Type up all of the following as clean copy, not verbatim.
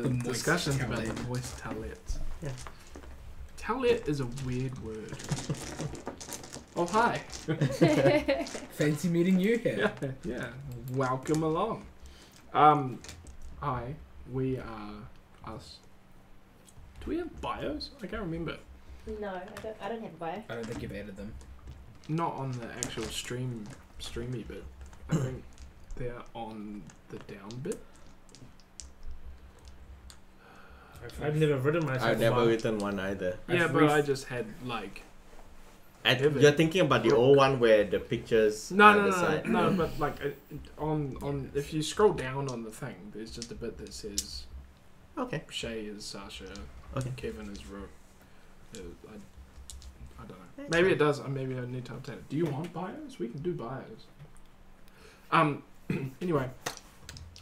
the discussions about the moist towelettes. Yeah. Towelette is a weird word. Oh, hi. Fancy meeting you here. Yeah. Welcome along. Hi. We are us. Do we have bios? I can't remember. No, I don't have a bio. I don't think you've added them. Not on the actual streamy bit. I think they're on the down bit. I've never written myself. I've never written one either. Yeah, but I just had like. You're thinking about the old one where the pictures. No, but like on if you scroll down on the thing, there's just a bit that says. Okay. Shay is Sasha. Okay. Kevin is Rook. I don't know. Maybe it does. Maybe I need to update it. Do you want bios? We can do bios. Anyway,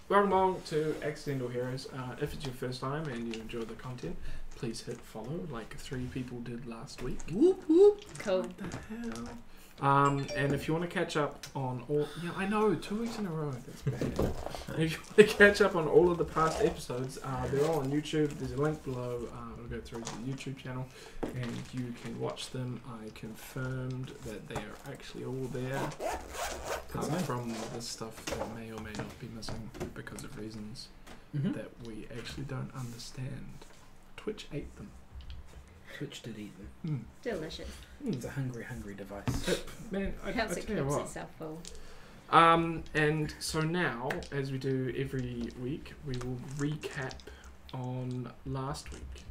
welcome along to Accidental Heroes. If it's your first time and you enjoy the content, please hit follow like 3 people did last week. Whoop whoop. Cool. What the hell? And if you want to catch up on all... Yeah, I know, 2 weeks in a row. That's bad. If you want to catch up on all of the past episodes, they're all on YouTube. There's a link below. We'll go through to the YouTube channel and you can watch them. I confirmed that they are actually all there. From the stuff that may or may not be missing because of reasons that we actually don't understand. Twitch ate them. Twitch did eat them. Delicious. It's a hungry device. Man, I Helps it tell you keeps what. itself full. And so now, as we do every week, we will recap on last week.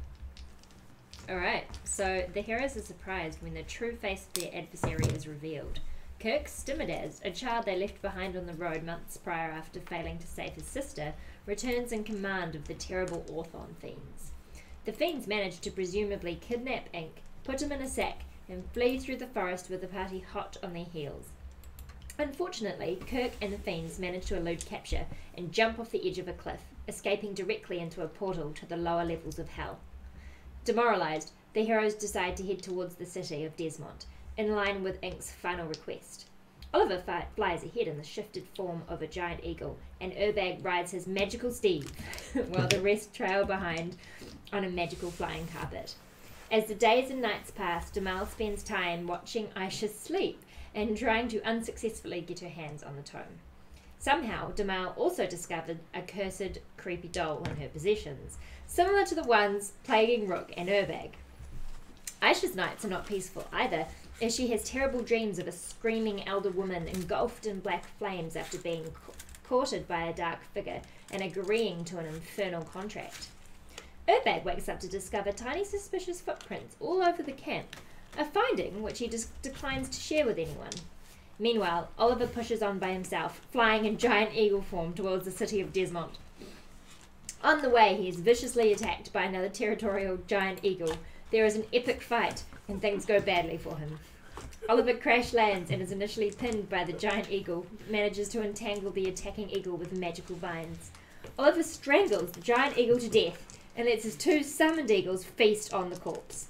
Alright, so the heroes are surprised when the true face of their adversary is revealed. Kirk Stimidaz, a child they left behind on the road months prior after failing to save his sister, returns in command of the terrible Orthon fiends. The fiends manage to presumably kidnap Ink, put him in a sack, and flee through the forest with the party hot on their heels. Unfortunately, Kirk and the fiends manage to elude capture and jump off the edge of a cliff, escaping directly into a portal to the lower levels of hell. Demoralised, the heroes decide to head towards the city of Desmont, in line with Ink's final request. Oliver flies ahead in the shifted form of a giant eagle, and Urbag rides his magical steed, while the rest trail behind on a magical flying carpet. As the days and nights pass, Damal spends time watching Aisha sleep and trying to unsuccessfully get her hands on the tome. Somehow, Damal also discovered a cursed, creepy doll in her possessions, similar to the ones plaguing Rook and Urbag. Aisha's nights are not peaceful either, as she has terrible dreams of a screaming elder woman engulfed in black flames after being courted by a dark figure and agreeing to an infernal contract. Urbag wakes up to discover tiny suspicious footprints all over the camp, a finding which he declines to share with anyone. Meanwhile, Oliver pushes on by himself, flying in giant eagle form towards the city of Desmont. On the way, he is viciously attacked by another territorial giant eagle. There is an epic fight, and things go badly for him. Oliver crash lands and is initially pinned by the giant eagle, but manages to entangle the attacking eagle with magical vines. Oliver strangles the giant eagle to death, and lets his 2 summoned eagles feast on the corpse.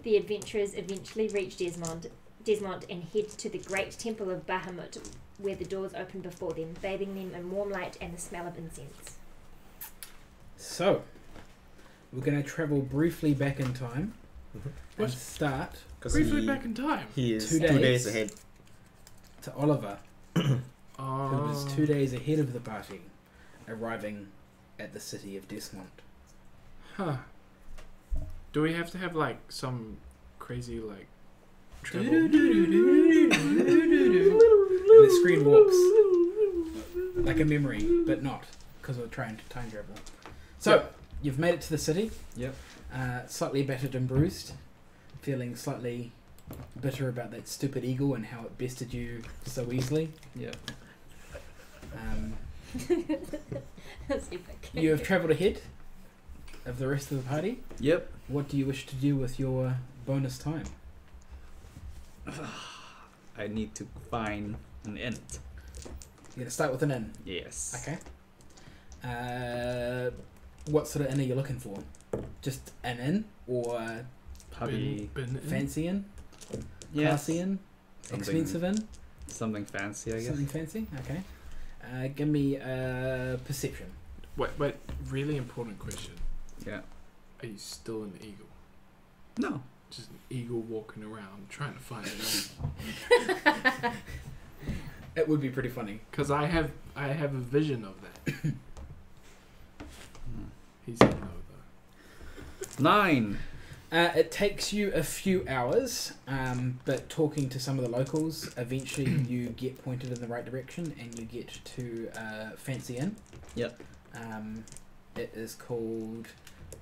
The adventurers eventually reach Desmont and head to the great temple of Bahamut, where the doors open before them, bathing them in warm light and the smell of incense. So, we're going to travel briefly back in time and start Briefly back in time. He is 2 2 days ahead. to Oliver, who was 2 days ahead of the party, arriving at the city of Desmont. Huh. Do we have to have like some crazy like travel? And the screen warps like a memory, but not, because we're trying to time travel. So, you've made it to the city. Yep. Slightly battered and bruised, feeling slightly bitter about that stupid eagle and how it bested you so easily. Yeah. That's epic. You have travelled ahead of the rest of the party. Yep. What do you wish to do with your bonus time? I need to find an inn. You're going to start with an inn. Yes. Okay. What sort of inn are you looking for? Just an inn or Probably fancy inn? yes. Classy inn? Expensive inn? Something fancy, I guess. Something fancy? Okay. Give me perception. Wait. Really important question. Yeah. Are you still an eagle? No. Just an eagle walking around trying to find an It would be pretty funny. Because I have a vision of that. He said no though. 9. It takes you a few hours, but talking to some of the locals, eventually you get pointed in the right direction and you get to Fancy Inn. Yep. It is called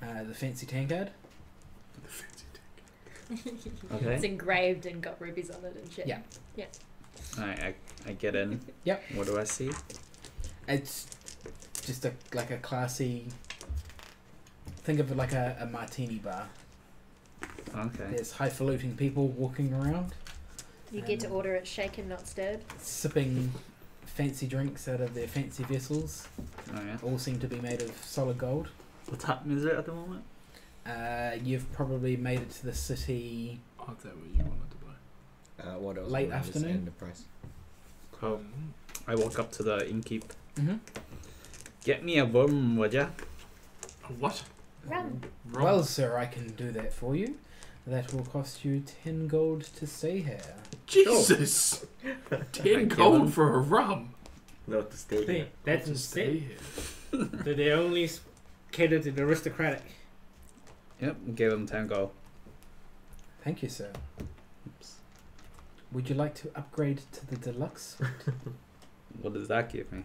the Fancy Tankard. The fancy tank. Okay. It's engraved and got rubies on it and shit. Yeah. I get in. Yep. What do I see? It's just like a classy. Think of it like a martini bar. Okay. There's highfalutin people walking around, You get to order it shaken, not stirred. sipping fancy drinks out of their fancy vessels. Oh yeah. All seem to be made of solid gold. What time is it at the moment? You've probably made it to the city. Oh, is that what you wanted to buy? What else? Late Just afternoon? end the price. Cool. I walk up to the innkeep. Mm-hmm. Get me a worm, would ya? A what? Rum. Rum. Well, sir, I can do that for you. That will cost you 10 gold to stay here. Jesus! 10 Thank gold you. for a rum. No, to stay here. Hey, that's To stay insane. here. So they only cater to the aristocratic. Yep, gave them 10 gold. Thank you, sir. Oops. Would you like to upgrade to the deluxe suite? What does that give me?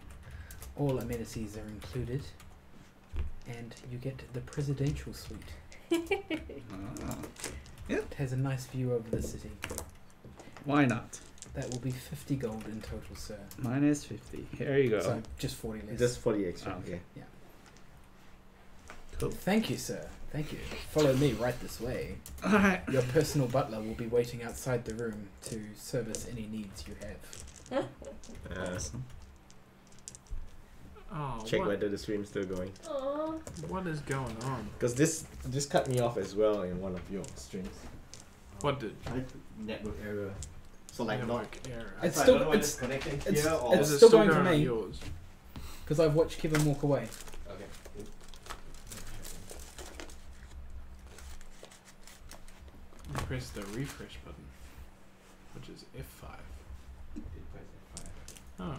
All amenities are included. And you get the presidential suite. Ah, It has a nice view over the city. why not? That will be 50 gold in total, sir. Mine is 50. Here you go. So just 40 less. Just for the extra. Oh, okay. Yeah. Cool. Thank you, sir. Thank you. Follow me right this way. Alright. Your personal butler will be waiting outside the room to service any needs you have. Awesome. Oh, Check what, whether the stream's still going. Aww. what is going on? Because this cut me off as well in one of your streams. What did? Network error. So like not. Network error. It's I still- don't know whether it's- connecting it's- here or. it's Is it still going for on me. yours? Because I've watched Kevin walk away. Okay. You press the refresh button, which is F5. Oh.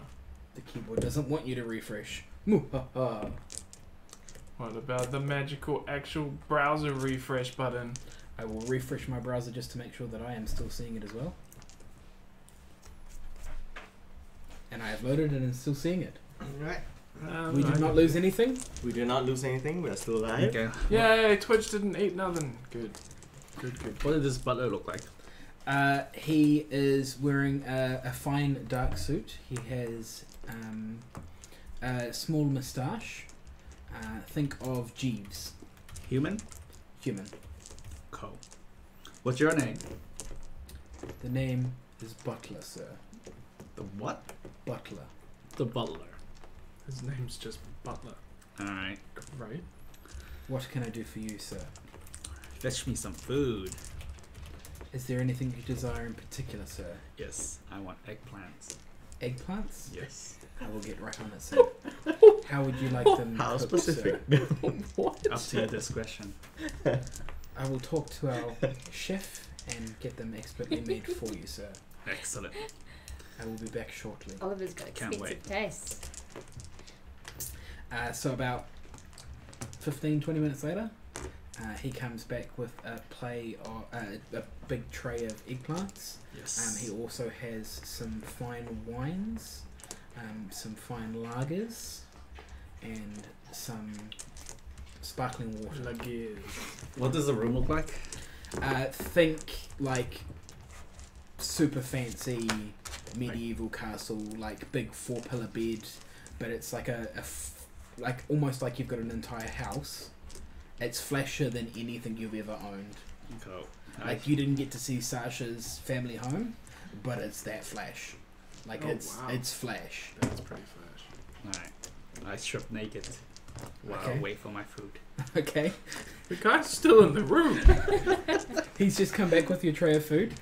The keyboard doesn't want you to refresh. Muhaha. What about the magical actual browser refresh button? I will refresh my browser just to make sure that I am still seeing it as well. And I have loaded it and still seeing it. Alright. We did not lose anything. We did not lose anything. We are still alive. Okay. Yay! Twitch didn't eat nothing. Good. Good. What does this butler look like? He is wearing a fine dark suit. He has a small moustache. Think of Jeeves. Human? Human. Cool. What's your name? The name is Butler, sir. The what? Butler. The butler. His name's just Butler. Alright. Right? What can I do for you, sir? Fetch me some food. Is there anything you desire in particular, sir? Yes, I want eggplants. Eggplants? Yes. I will get right on it, sir. How would you like them How cooked, specific? What? Up to your discretion. sir? I will talk to our chef and get them expertly made for you, sir. Excellent. I will be back shortly. Oliver's got Can't expensive wait. taste. So about 15-20 minutes later, he comes back with a a big tray of eggplants. Yes. He also has some fine wines, some fine lagers, and some sparkling water. Laguerre. What does the room look like? Think like super fancy medieval castle, like big 4-pillar bed, but it's like like almost like you've got an entire house. It's flashier than anything you've ever owned. Cool. Like you didn't get to see Sasha's family home, but it's that flash. Like Oh, it's wow. it's flash. That's pretty flash. Alright. I strip naked. while Okay. I wait for my food. Okay. The guy's still in the room. He's just come back with your tray of food.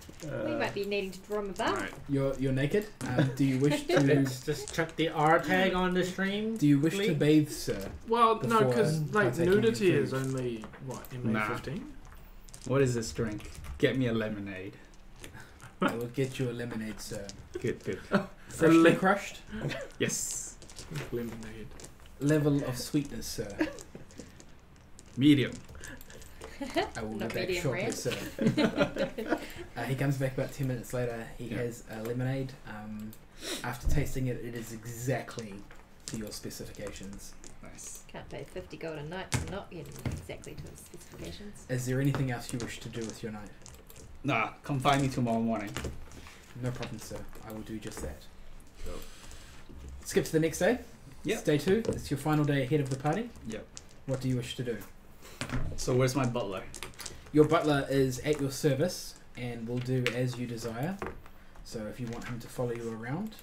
We might be needing to draw him a bar. Alright. You're naked. Do you wish to Let's just chuck the R tag on the stream. do you wish to please. bathe, sir? Well, no, Before because like partaking in nudity food. is only what MA Nah. 15. What is this drink? Get me a lemonade. I will get you a lemonade, sir. Good, good. Freshly crushed. Yes. Lemonade. Level of sweetness, sir. Medium. I will Not be back medium shortly, rare. sir. He comes back about 10 minutes later. He has a lemonade. After tasting it, it is exactly to your specifications. Nice. Can't pay 50 gold a night for not getting exactly to his specifications. Is there anything else you wish to do with your night? Nah, come find me tomorrow morning. No problem, sir. I will do just that. Cool. Skip to the next day. Yep. It's day 2. It's your final day ahead of the party. Yep. What do you wish to do? So where's my butler? Your butler is at your service and will do as you desire. So if you want him to follow you around,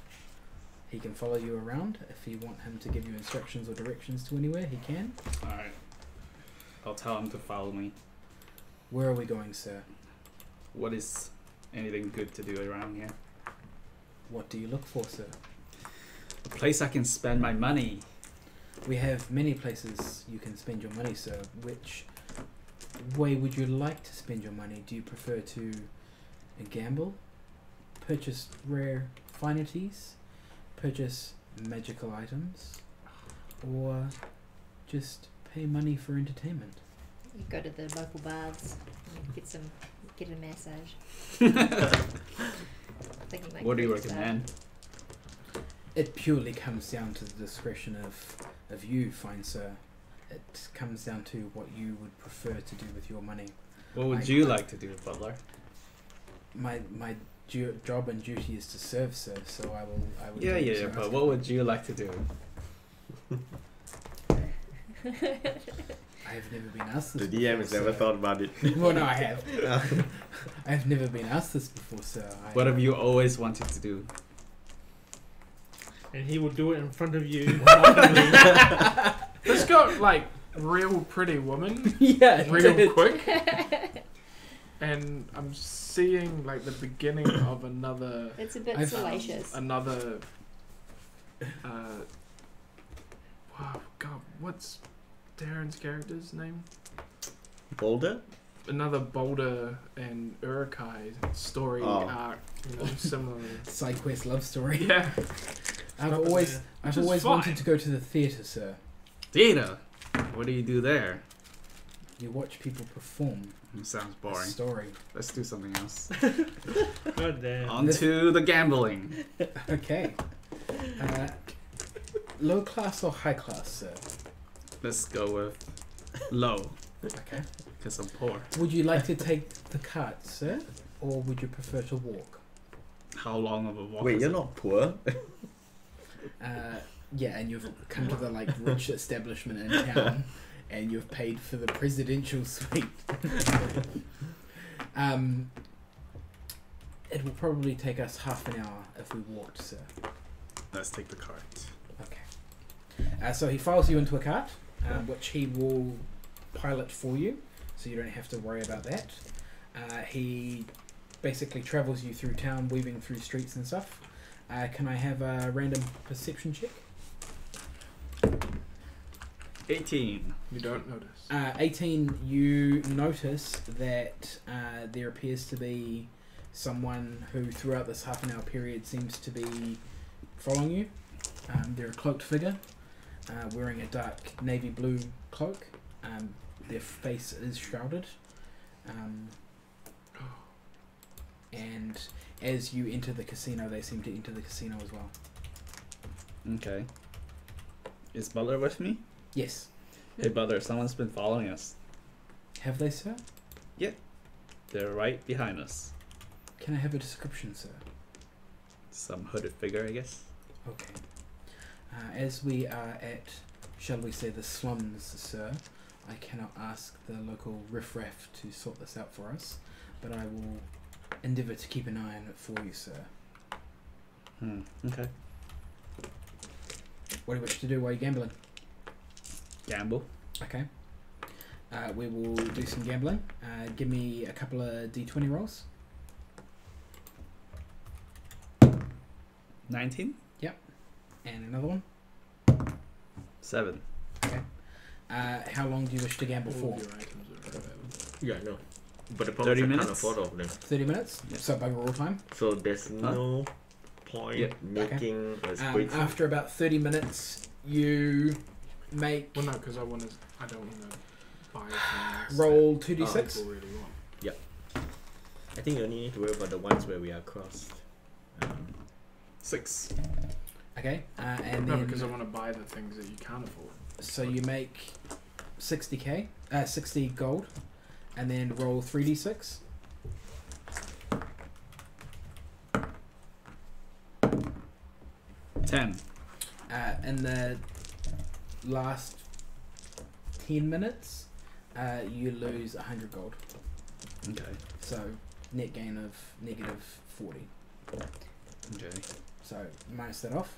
he can follow you around. If you want him to give you instructions or directions to anywhere, he can. Alright. I'll tell him to follow me. Where are we going, sir? What is anything good to do around here? What do you look for, sir? A place I can spend my money. We have many places you can spend your money, sir. Which way would you like to spend your money? Do you prefer to gamble, purchase rare finities, purchase magical items, or just pay money for entertainment? You go to the local baths and get a massage. Thinking like What do you Greek style. recommend? It purely comes down to the discretion of you, fine sir. It comes down to what you would prefer to do with your money. What would you like to do, butler? My job and duty is to serve, sir. So I will. Yeah, do as you but ask. what would you like to do? I have never been asked The this. DM has before, never sir. thought about it. Well, no, I have. I have never been asked this before, sir. What have you always wanted to do? And he will do it in front of you. This got like real pretty woman Yeah, it real did. quick, and I'm seeing like the beginning of another It's a bit I've- salacious. another. Wow, God, what's Darren's character's name? Boulder? Another Boulder and Urukai story Oh. arc, similar. Side quest love story. Yeah, I've Stop it always, there. I've Which is always fine. wanted to go to the theatre, sir. Theater. What do you do there? You watch people perform Sounds a boring. story. Let's do something else. God damn. On to the gambling. Okay. Low class or high class, sir? Let's go with low, Okay. because I'm poor. Would you like to take the cart, sir, or would you prefer to walk? How long of a walk Wait, is you're it? not poor? Yeah, and you've come to the rich establishment in town, and you've paid for the presidential suite. It will probably take us half an hour if we walked, sir. Let's take the cart. Okay. So he files you into a cart, which he will pilot for you, so you don't have to worry about that. He basically travels you through town, weaving through streets and stuff. Can I have a random perception check? 18. you don't notice. 18, you notice that there appears to be someone who throughout this half an hour period seems to be following you. They're a cloaked figure, wearing a dark navy blue cloak. Their face is shrouded. And as you enter the casino, they seem to enter the casino as well. Okay. Is Butler with me? Yes. Hey, Butler, someone's been following us. Have they, sir? They're right behind us. Can I have a description, sir? Some hooded figure, I guess. Okay. As we are at, shall we say, the slums, sir, I cannot ask the local riffraff to sort this out for us, but I will endeavour to keep an eye on it for you, sir. Okay. What do you wish to do while you're gambling? Gamble. Okay. We will do some gambling. Give me a couple of d20 rolls. 19. And another one. 7. How long do you wish to gamble All for? of your items are available. Yeah, no. But the problem 30 is I can't minutes? afford all of them. 30 minutes? Yeah. So bugger all time. So there's no point Yep. making a spreadsheet. After about 30 minutes, you make Well, no, because I don't want to buy things. roll that 2d6. people really want. I think you only need to worry about the ones where we are crossed. 6. Okay. And No, then because I want to buy the things that you can't afford. so you make 60k, 60 gold, and then roll 3d6. 10. In the last 10 minutes, you lose 100 gold. Okay. So net gain of negative 40. Okay. So minus that off.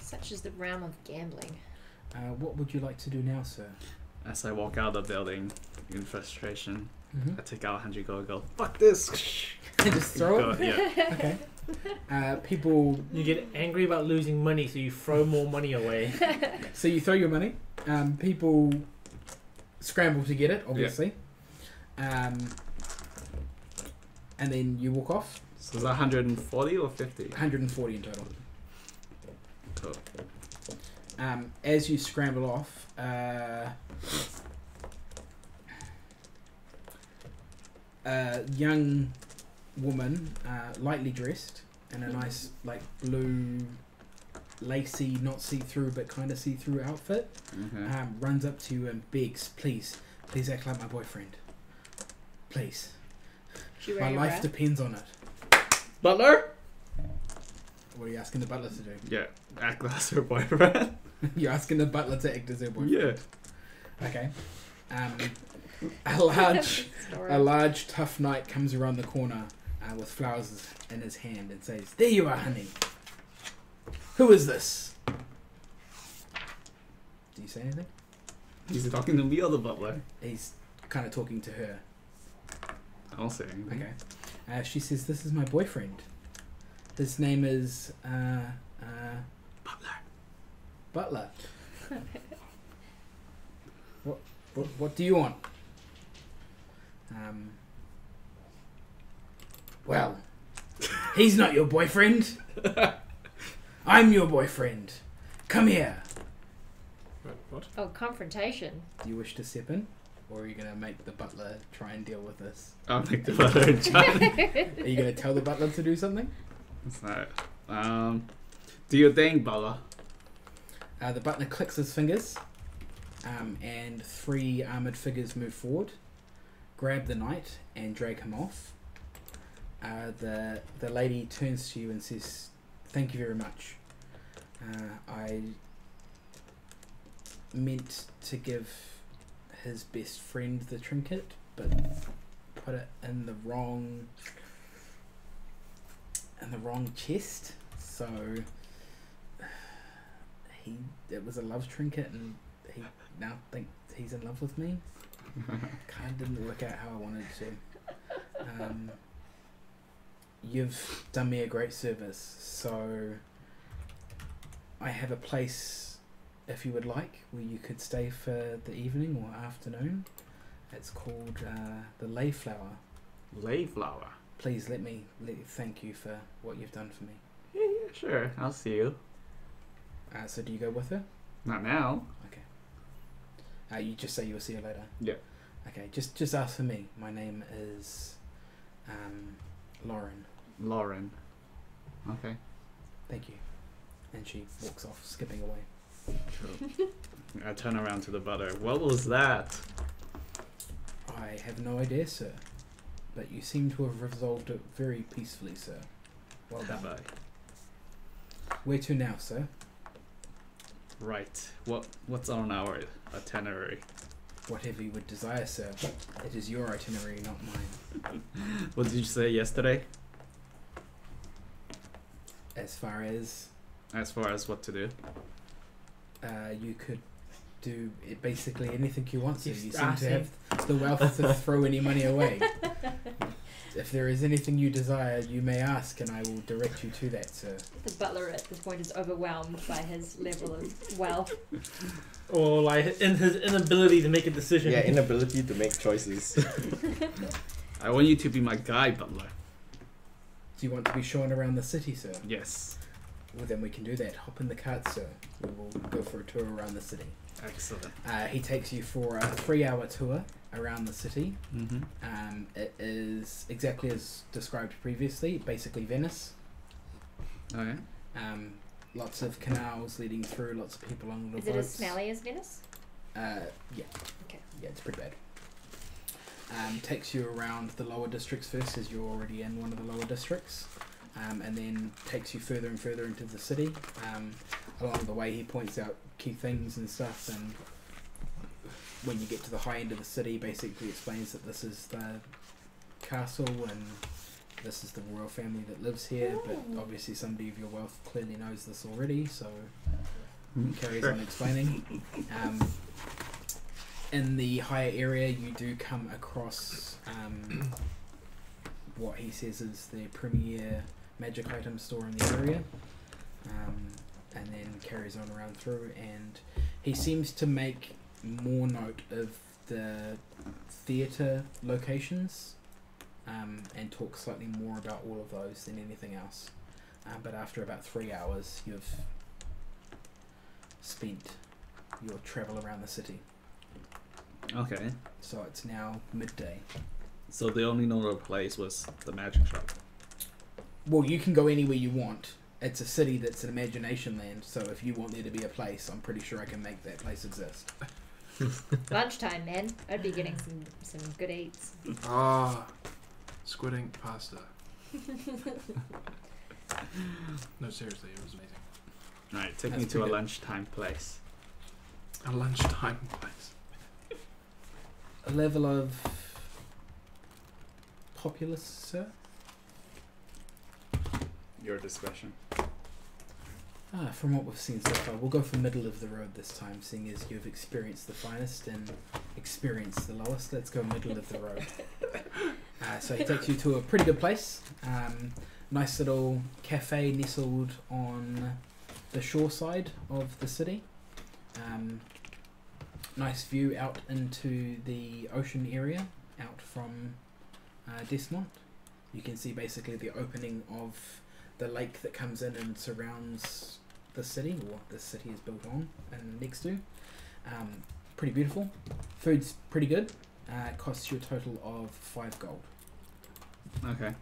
Such is the realm of gambling. What would you like to do now, sir? As I walk out of the building in frustration, Mm-hmm. I take out 100 gold and go, fuck this! Just throw it? Go, yeah. Okay. People... You get angry about losing money, so you throw more money away. So you throw your money. People scramble to get it, obviously. And then you walk off. So is that 140 or 50? 140 in total. Cool. As you scramble off, a young woman, lightly dressed, in a nice, like, blue, lacy, not see-through, but kind of see-through outfit, Okay. runs up to you and begs, please act like my boyfriend. Please. She My wearing a life bra? depends on it. Butler? What are you asking the butler to do? Yeah. Act as her boyfriend. You're asking the butler to act as their boyfriend? Yeah. Okay. A Story. large, tough knight comes around the corner with flowers in his hand and says, "There you are, honey. Who is this?" Do you say anything? He's talking to me or the butler? He's kind of talking to her. I don't say anything. Okay. She says, "This is my boyfriend. His name is Butler. Butler. What do you want?" Well, he's not your boyfriend. I'm your boyfriend. Come here. What? Oh, confrontation. Do you wish to step in? Or are you going to make the butler try and deal with this? I'll make the butler in charge. Are you going to tell the butler to do something? It's not. Do your thing, butler. The butler clicks his fingers, and 3 armoured figures move forward, grab the knight, and drag him off. The lady turns to you and says, "Thank you very much. I meant to give his best friend the trinket, but put it in the wrong chest. So it was a love trinket, and he now thinks he's in love with me. Kind of didn't work out how I wanted to. You've done me a great service, so I have a place, if you would like, where you could stay for the evening or afternoon. It's called the Layflower. Layflower. Please let me thank you for what you've done for me." Yeah, sure. I'll see you. So do you go with her? Not now. Okay. You just say you'll see her later? Yeah. Okay, just ask for me. My name is Lauren. Lauren. Okay. Thank you. And she walks off, skipping away. Cool. I turn around to the butler. What was that? I have no idea, sir. But you seem to have resolved it very peacefully, sir. Well Have done. I? Where to now, sir? Right. What's on our itinerary? Whatever you would desire, sir. It is your itinerary, not mine. What did you say yesterday? As far as As far as what to do? You could do basically anything you want. So Just you seem ask to him. have the wealth to throw any money away. If there is anything you desire, you may ask, and I will direct you to that, sir. The butler at this point is overwhelmed by his level of wealth. Or like in his inability to make a decision. Yeah, inability to make choices. I want you to be my guide, butler. Do you want to be shown around the city, sir? Yes. Well, then we can do that. Hop in the cart, sir. We will go for a tour around the city. Excellent. He takes you for a 3-hour tour around the city. Mm-hmm. It is exactly as described previously, basically Venice. Okay. Lots of canals leading through, lots of people on little Is it boats. as smelly as Venice? Yeah. Okay. Yeah, it's pretty bad. Takes you around the lower districts first, as you're already in one of the lower districts, and then takes you further and further into the city. Along the way, he points out key things and stuff, and when you get to the high end of the city, basically explains that this is the castle and this is the royal family that lives here. But obviously, somebody of your wealth clearly knows this already, so he carries on explaining. In the higher area, you do come across what he says is the premier magic item store in the area, and then carries on around through, and he seems to make more note of the theatre locations, and talks slightly more about all of those than anything else. But after about 3 hours, you've spent your travel around the city. Okay. So it's now midday. So the only notable place was the magic shop. Well, you can go anywhere you want. It's a city that's an imagination land, so if you want there to be a place, I'm pretty sure I can make that place exist. Lunchtime, man. I'd be getting some good eats. Ah, squid ink pasta. No, seriously, it was amazing. Right, take That's me to a pretty good. lunchtime place. A lunchtime place. A level of populace, sir? Your discretion. From what we've seen so far, we'll go for middle of the road this time, seeing as you've experienced the finest and experienced the lowest. Let's go middle of the road. So he takes you to a pretty good place. Nice little cafe nestled on the shore side of the city. Nice view out into the ocean area, out from Desmont. You can see basically the opening of the lake that comes in and surrounds the city, or the city is built on and next to. Pretty beautiful. Food's pretty good. Costs you a total of 5 gold. Okay.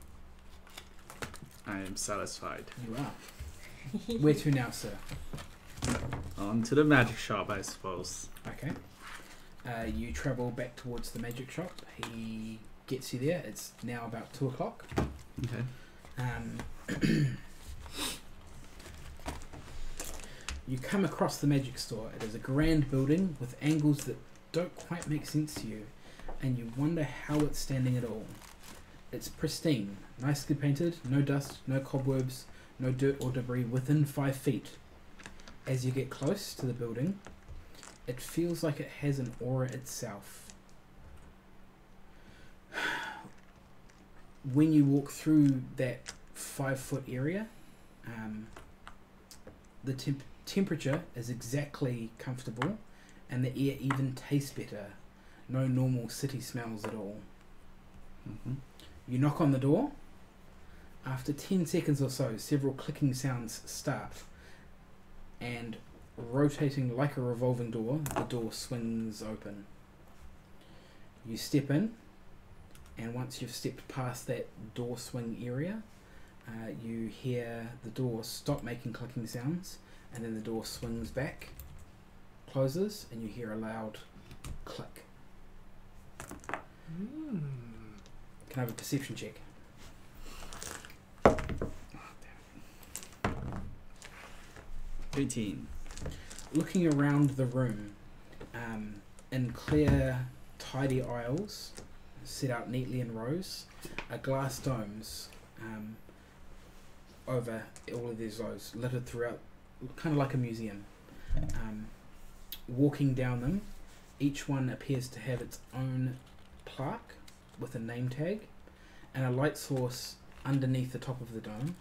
I am satisfied. You are. Where to now, sir? On to the magic shop, I suppose. Okay. You travel back towards the magic shop. He gets you there. It's now about 2 o'clock. Okay. You come across the magic store. It is a grand building with angles that don't quite make sense to you, and you wonder how it's standing at all. It's pristine, nicely painted, no dust, no cobwebs, no dirt or debris within 5 feet. As you get close to the building, it feels like it has an aura itself. When you walk through that 5-foot area, the temperature is exactly comfortable, and the air even tastes better. No normal city smells at all. Mm-hmm. You knock on the door. After 10 seconds or so, several clicking sounds start, and rotating like a revolving door, the door swings open. You step in, and once you've stepped past that door swing area, you hear the door stop making clicking sounds, and then the door swings back, closes, and you hear a loud click. Can I have a perception check? 18. Looking around the room, in clear, tidy aisles, set out neatly in rows, are glass domes over all of these rows, littered throughout, kind of like a museum. Walking down them, each one appears to have its own plaque with a name tag and a light source underneath the top of the dome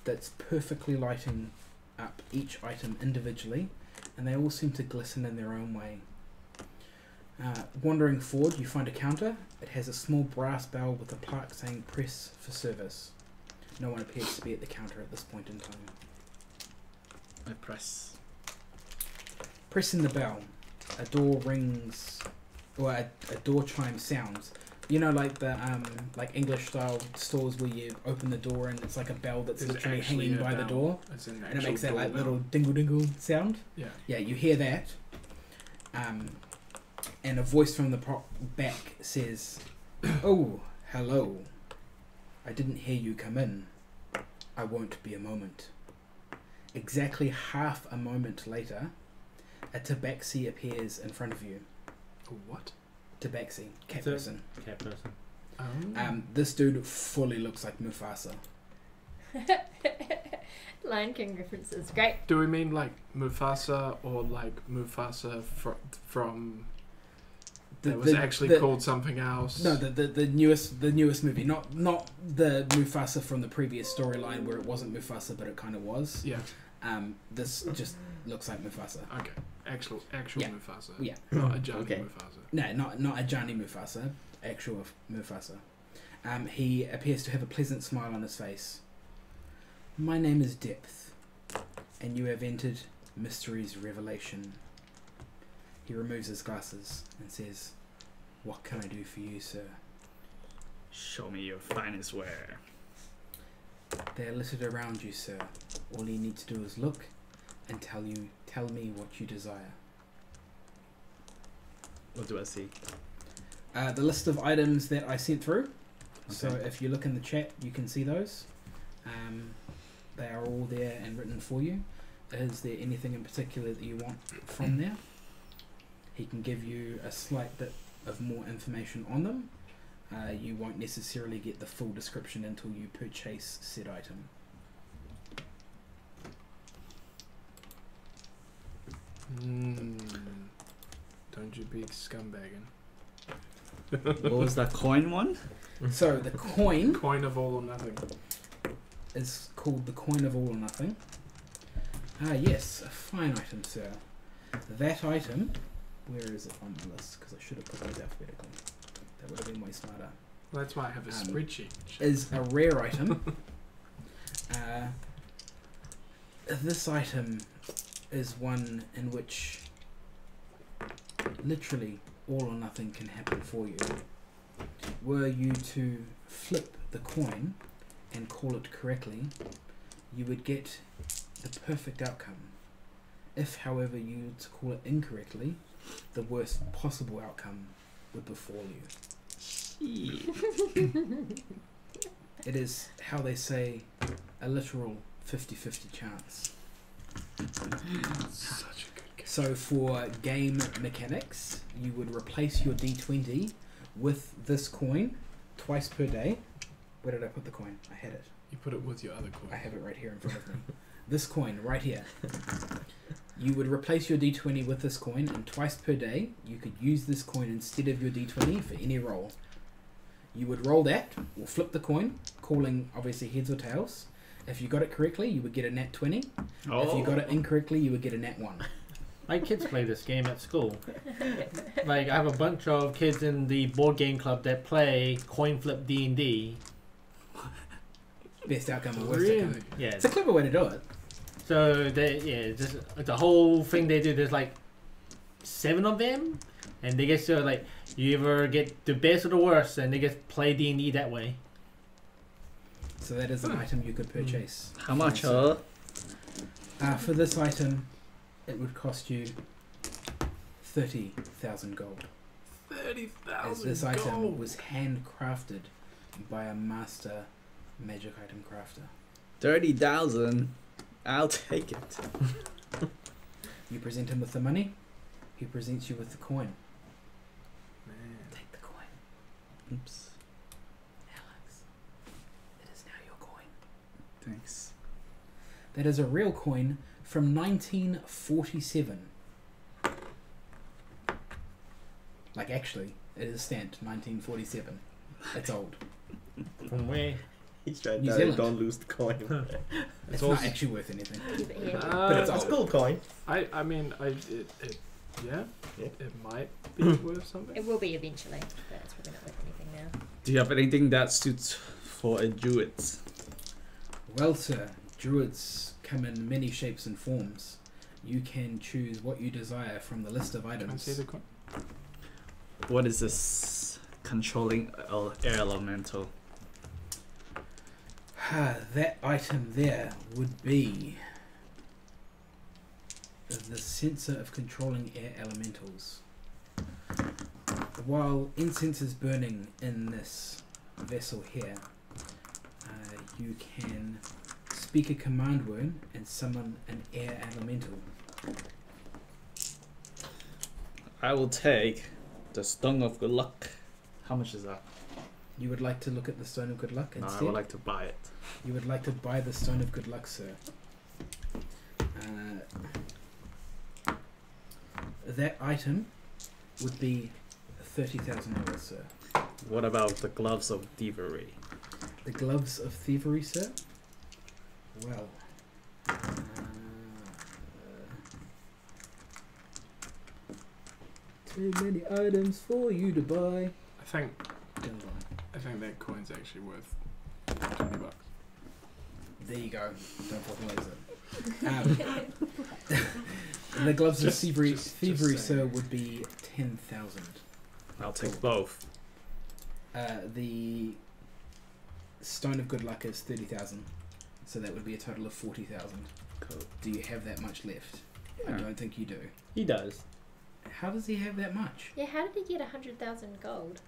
that's perfectly lighting up each item individually, and they all seem to glisten in their own way. Wandering forward, you find a counter. It has a small brass bell with a plaque saying "Press for service." No one appears to be at the counter at this point in time. I press. Pressing the bell, a door rings, or a door chime sounds. You know, like the like English style stores where you open the door and it's like a bell that's There's literally actually hanging a by the bell. door, It's an and it actual makes that like doorbell. little dingle dingle sound. Yeah. Yeah, you hear that, and a voice from the back says, "Oh, hello. I didn't hear you come in. I won't be a moment." Exactly half a moment later, a tabaxi appears in front of you. A what? Tabaxi, cat So- person. Cat person. Oh. This dude fully looks like Mufasa. Lion King references. Great. Do we mean like Mufasa or like Mufasa from that was actually called something else? No, the newest movie, not the Mufasa from the previous storyline where it wasn't Mufasa but it kind of was. Yeah. This just looks like Mufasa. Okay. Actual Yeah. Mufasa. Yeah. Not a Johnny Okay. Mufasa. No, not a Johnny Mufasa, actual Mufasa. He appears to have a pleasant smile on his face. My name is Depth, and you have entered Mystery's Revelation. He removes his glasses and says, "What can I do for you, sir?" Show me your finest ware. They are littered around you, sir. All you need to do is look and tell me what you desire. What do I see? The list of items that I sent through. So Okay. if you look in the chat, you can see those. They are all there and written for you. Is there anything in particular that you want from there? He can give you a slight bit of more information on them. You won't necessarily get the full description until you purchase said item. Don't you be scumbagging. What was that coin one? So the coin Coin of all or nothing. is called the Coin of All or Nothing. Yes, a fine item, sir. That item, where is it on my list? Because I should have put those alphabetically. That would have been way smarter. Well, that's why I have a spreadsheet. Is a rare item. This item is one in which literally all or nothing can happen for you. Were you to flip the coin and call it correctly, you would get the perfect outcome. If, however, you were to call it incorrectly, the worst possible outcome would befall you. It is, how they say, a literal 50-50 chance. Such a good game. So for game mechanics, you would replace your D20 with this coin twice per day. Where did I put the coin? I had it. You put it with your other I coin. have it right here in front of me. This coin right here. You would replace your D20 with this coin, and twice per day you could use this coin instead of your D20 for any roll. You would roll that, or flip the coin, calling obviously heads or tails. If you got it correctly, you would get a nat 20. If you got it incorrectly, you would get a nat 1. My kids play this game at school. Like, I have a bunch of kids in the board game club that play coin flip D&D. Best outcome or worst Really? outcome. Yeah. It's a clever way to do it. So just the whole thing they do. There's like 7 of them, and they get to like you either get the best or the worst, and they get play D&D that way. So that is an item you could purchase. How much, For this item, it would cost you 30,000 gold. 30,000 As this gold. item was handcrafted by a master magic item crafter. 30,000. I'll take it. You present him with the money, he presents you with the coin. Man. Take the coin. Oops. Alex, it is now your coin. Thanks. That is a real coin from 1947. Like, actually, it is stamped 1947. It's old. From where? He's trying New to Zealand. don't lose the coin. It's also- not actually worth anything. Keep it here. But it's It's old. cool coin. I mean, yeah, Yeah. it might be worth something. It will be eventually, but it's probably not worth anything now. Do you have anything that suits for a druid? Well, sir, druids come in many shapes and forms. You can choose what you desire from the list of Can I items. see the coin? What is this controlling air elemental? That item there would be the sensor of controlling air elementals. While incense is burning in this vessel here, you can speak a command word and summon an air elemental. I will take the Stone of Good Luck. How much is that? You would like to look at the Stone of Good Luck No, instead? I would like to buy it. You would like to buy the Stone of Good Luck, sir. That item would be $30,000, sir. What about the Gloves of Thievery? The Gloves of Thievery, sir? Well... too many items for you to buy. I think Don't buy. I think that coin's actually worth $20. There you go. Don't fucking lose it. The Gloves of Thievery, just Thievery, sir, saying. would be 10,000. I'll take both. The Stone of Good Luck is 30,000, so that would be a total of 40,000. Cool. Do you have that much left? I Yeah. don't think you do. He does. How does he have that much? Yeah, how did he get 100,000 gold?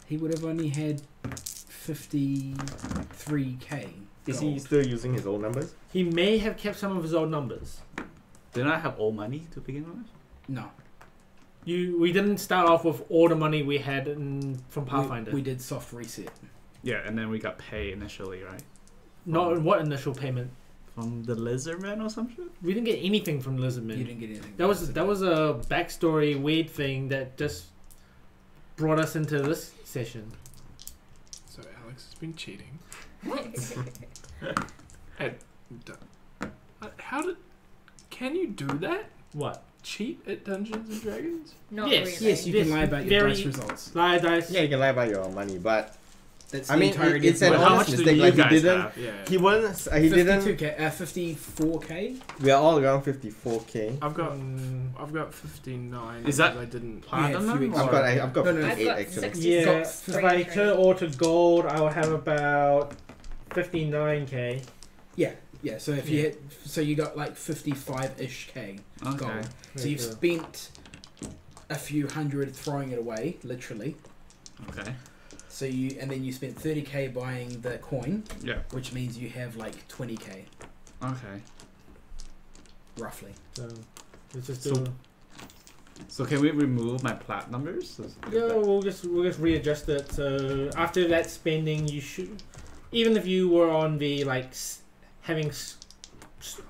He would have only had 53k. Is he gold. still using his old numbers? He may have kept some of his old numbers. Didn't I have all money to begin with? No. We didn't start off with all the money we had from We, Pathfinder. we did soft reset. Yeah, and then we got pay initially, right? Not what initial payment. From the Lizardman or some shit? We didn't get anything from Lizardman. You didn't get anything. That was a backstory weird thing that just brought us into this session. So Alex has been cheating. How did? Can you do that? What? Cheat at Dungeons and Dragons? Not Yes, really. Yes, you can lie about your Very- dice results. Lie dice. Yeah, you can lie about your money, but That's I the mean, entirety it's of an the Well, how honest much do mistake. you Like he guys didn't. have? Yeah. He wasn't. He didn't. 52k, 54k. We are all around 54k. I've got 59. Is that- because I didn't? Platinum? few or- I've got No, no, 58 I've got actually. 60. Yeah, Got if I turn it all to gold, I will have about 59k. Yeah. So if you hit, so you got like 55ish k Okay. gold. So you've spent a few hundred throwing it away, literally. Okay. So and then you spent 30k buying the coin, Yeah. which means you have like 20k Okay. roughly. So let's just So- do. So can we remove my plat numbers? Yeah, we'll just readjust it. So after that spending, you should, even if you were on the having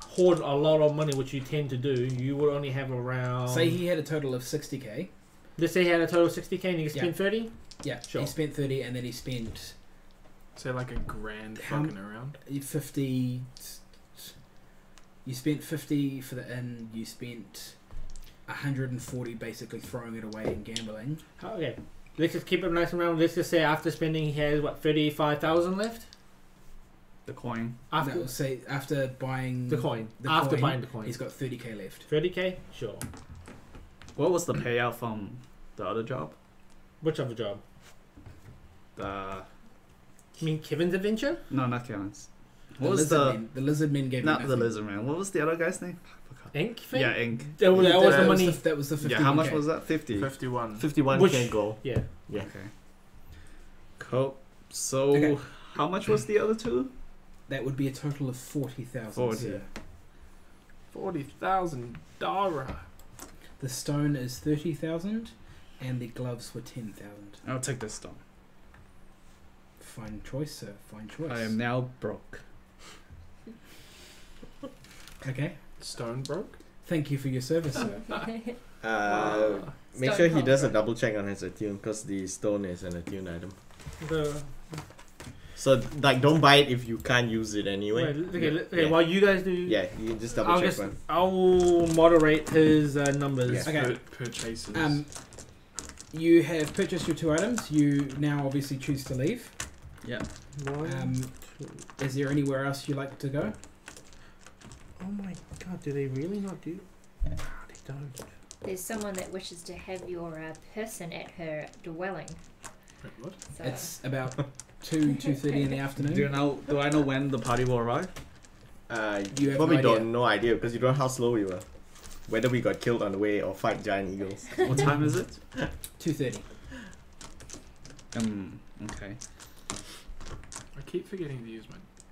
hoard a lot of money, which you tend to do, you would only have around. Say he had a total of 60k. Let's say he had a total of 60k and you Yeah. spend 30. Yeah, Sure. he spent 30 and then he spent Say like a grand How- fucking around. 50. You spent 50 for the inn, you spent 140 basically throwing it away and gambling. Okay, let's just keep it nice and round. Let's just say after spending, he has what 35,000 left. The coin. After No, say after buying the coin. the After coin, buying the coin. he's got 30k left. 30k. Sure. What was the payout from the other job? Which other job? The You mean Kevin's adventure? no, not Kevin's. The What was lizard men gave not you the nothing. lizard man? What was the other guy's name? Ink thing? Yeah, Ink. That was the money. That was the 50k. Yeah, how much was that? 50. 51. 51k Which- gold. Yeah. Yeah. Okay. Cool. So Okay. how much was the other two? That would be a total of 40,000. 40. Sir. $40,000. The stone is 30,000 and the gloves were 10,000. I'll take this stone. Fine choice, sir. Fine choice. I am now broke. Okay. Stone broke. Thank you for your service, sir. Make Stone sure he cold does a broke. double check on his attune because the stone is an attune item. The, So like, don't buy it if you can't use it anyway. wait, okay, okay, Yeah. while you guys do, Yeah, you can just double I'll check just one. I'll moderate his numbers. Okay. Purchases. You have purchased your 2 items. You now obviously choose to leave. Yeah. Is there anywhere else you'd like to go? Oh my god, do they really not do? They don't. There's someone that wishes to have your person at her dwelling. Wait, what? So It's about 2:30 in the afternoon. Do I know when the party will arrive? You have probably no don't idea. no idea because you don't know how slow we were. Whether we got killed on the way or fight giant eagles. What time is it? 2:30. Okay. I keep forgetting to use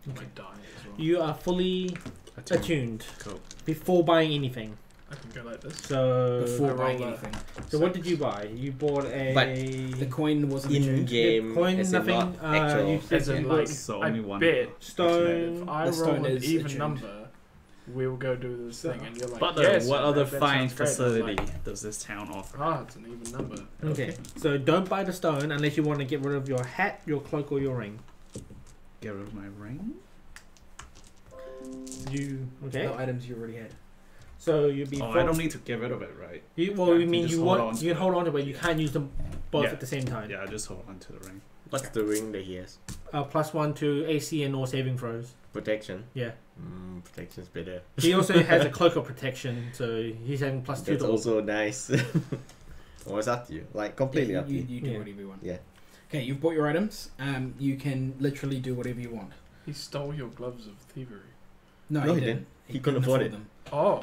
my die as well. You are fully attuned Cool. before buying anything. I can go like this. So, Before I buying roll anything. so what did you buy? You bought The coin wasn't In attuned. game, coin, as in nothing. not actual. You said As in, you like, bought So I only one. bet stone. if I The stone roll an is even attuned. number, we'll go do this thing, and you're like, But yes, what that- other that fine sounds great. I was facility like, does this town offer? Ah, it's an even number. Okay, so don't buy the stone unless you want to get rid of your hat, your cloak, or your ring. Get rid of my ring? You okay? The items you already had. So you'd be. Oh, I don't need to get rid of it, right? You, well, I you can mean just you hold on want to you can it. hold on to it, but you can't use them both Yeah. at the same time. Yeah, just hold on to the ring. What's the ring that he has? +1 to AC and or saving throws. Protection. Yeah. Protection's better. He also has a cloak of protection, so he's having +2 That's to also nice. Or it's up to you. Like completely Yeah, up to you you. do Yeah. whatever you want. Yeah. Okay, you've bought your items. You can literally do whatever you want. He stole your gloves of thievery. No, No, he he didn't. He couldn't afford it. them. Oh,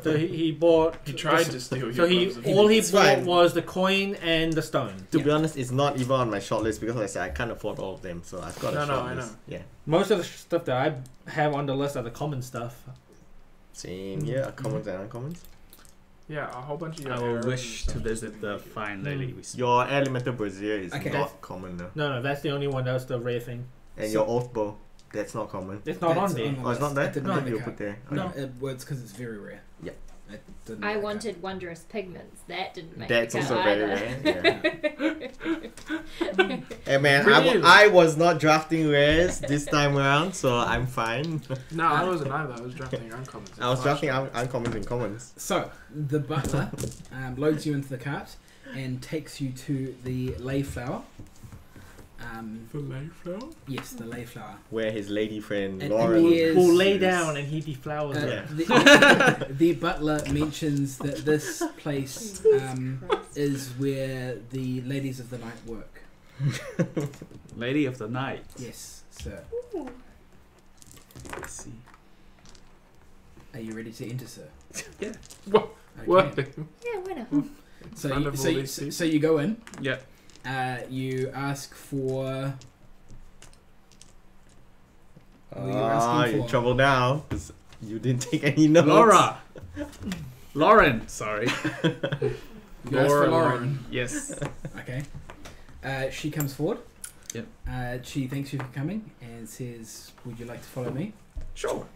So he bought. he tried to steal your So gloves of all he It's bought fine. was the coin and the stone. To Yeah. be honest, it's not even on my shortlist because like I said I can't afford all of them, so I've got a No, shortlist. I know. Yeah. Most of the stuff that I have on the list are the common stuff. Same here, commons and uncommons. Yeah, a whole bunch of your I will arrows wish and to stuff just visit didn't the make it. fine lady we saw. Your elemental brazier is Okay. not common though. No, that's the only one. That's the rare thing. And So- your oath bow, that's not common. It's not That's on there. the Oh, it's not list. there? It didn't I make thought the you cut. put there. No. Okay. Well, it's because it's very rare. Yeah. It didn't I make the wanted wondrous pigments. That didn't make That's the cut also very either. rare. Yeah. Hey man, Really? I was not drafting rares this time around, so I'm fine. No, I wasn't either. I was drafting uncommons. I was drafting uncommons and commons. So the butler loads you into the cart and takes you to the Layflower. The Mayflower? Yes, the Layflower. Where his lady friend And Lauren here's- Will lay down and he deflowers Uh, it. Yeah. the butler mentions that this place Christ. is where the ladies of the night work. Lady of the night. Yes, sir. Let's see. Are you ready to enter, sir? Yeah. What? Okay. What? Yeah, why not? So front you, of so, all you, these people? so you go in. Yeah. You ask for. What are you Ah, asking you're in for? trouble now because you didn't take any notes. Laura! Lauren, sorry. You ask for Lauren. Lauren. Yes. Okay. She comes forward. Yep. She thanks you for coming and says, "Would you like to follow me?" Sure.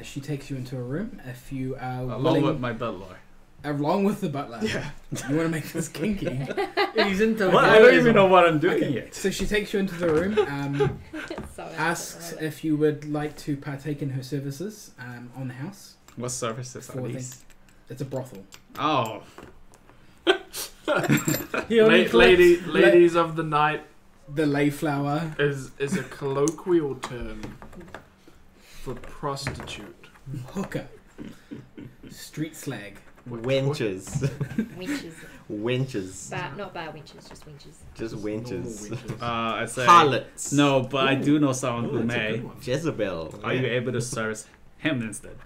She takes you into a room. If you are Along willing, with my butler. along with the butler. Yeah. You want to make this kinky? He's into What? I don't even know what I'm doing Okay. yet. So she takes you into the room. So Asks if you would like to partake in her services on the house. What services are For these? It's a brothel. Oh. He only collects- Ladies of the night The Layflower. is a colloquial term for prostitute. Hooker. Street slag. Wenches. Winches. Wenches. Not bar winches, just winches. Just Normal wenches. winches. I say. Harlots. No, but I do know someone Ooh, who that's a may. good one. Jezebel. Are you able to service him instead?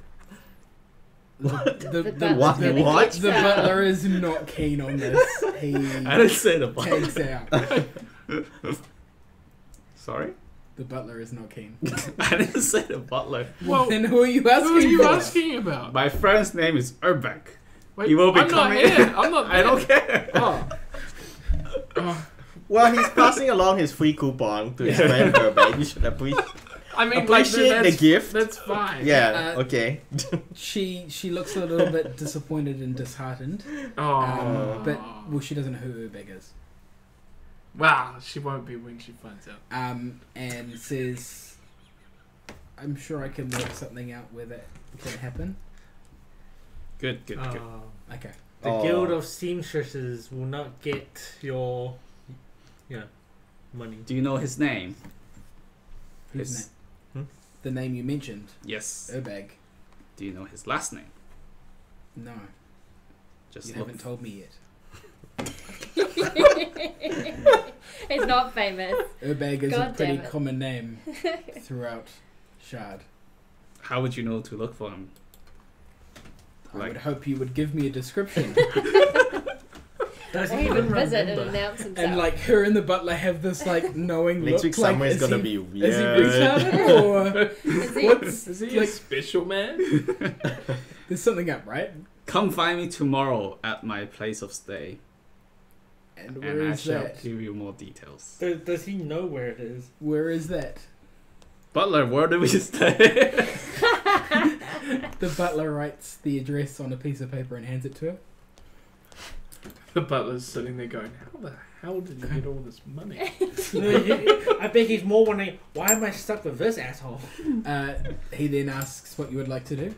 The, The the, butler- what? the, What? the butler is not keen on this. He I didn't say the butler. takes out. Sorry? The butler is not keen. I didn't say the butler. Well, Then who are you asking who are you for? asking about? My friend's name is Urbeck. Wait, He will be I'm coming not here. in. I'm not I don't there. care. Oh. Oh. Well, he's passing along his free coupon to his friend Herbert. You should appreciate. I mean, Appreciate like, the gift. That's fine. Yeah, Uh, okay. She looks a little bit disappointed and disheartened. Oh. But well, she doesn't know who Urbeg is. Wow, she won't be when she finds out. And says, "I'm sure I can work something out where that can happen." Good. Okay. The Oh. Guild of Seamstresses will not get your, money. Do you know his name? Whose His- name? The name you mentioned, Yes. Urbeg. Do you know his last name? No, Just you look. haven't told me yet. He's not famous. Urbeg is God a pretty damn it. common name throughout Shard. How would you know to look for him? I Like- would hope you would give me a description. Does Or he he would even visit and remember? announce himself. And like her and the butler have this like knowing Next look. week like, somewhere is gonna he, be Is he weird. retarded or Is he- what's Is he a like? special man? There's something up, right? Come find me tomorrow at my place of stay, And where and I is shall that? give you more details. Does he know where it is? Where is that? Butler, where do we stay? The butler writes the address on a piece of paper and hands it to her. The butler's sitting there going, "How the hell did you get all this money?" I bet he's more wondering, why am I stuck with this asshole? He then asks what you would like to do.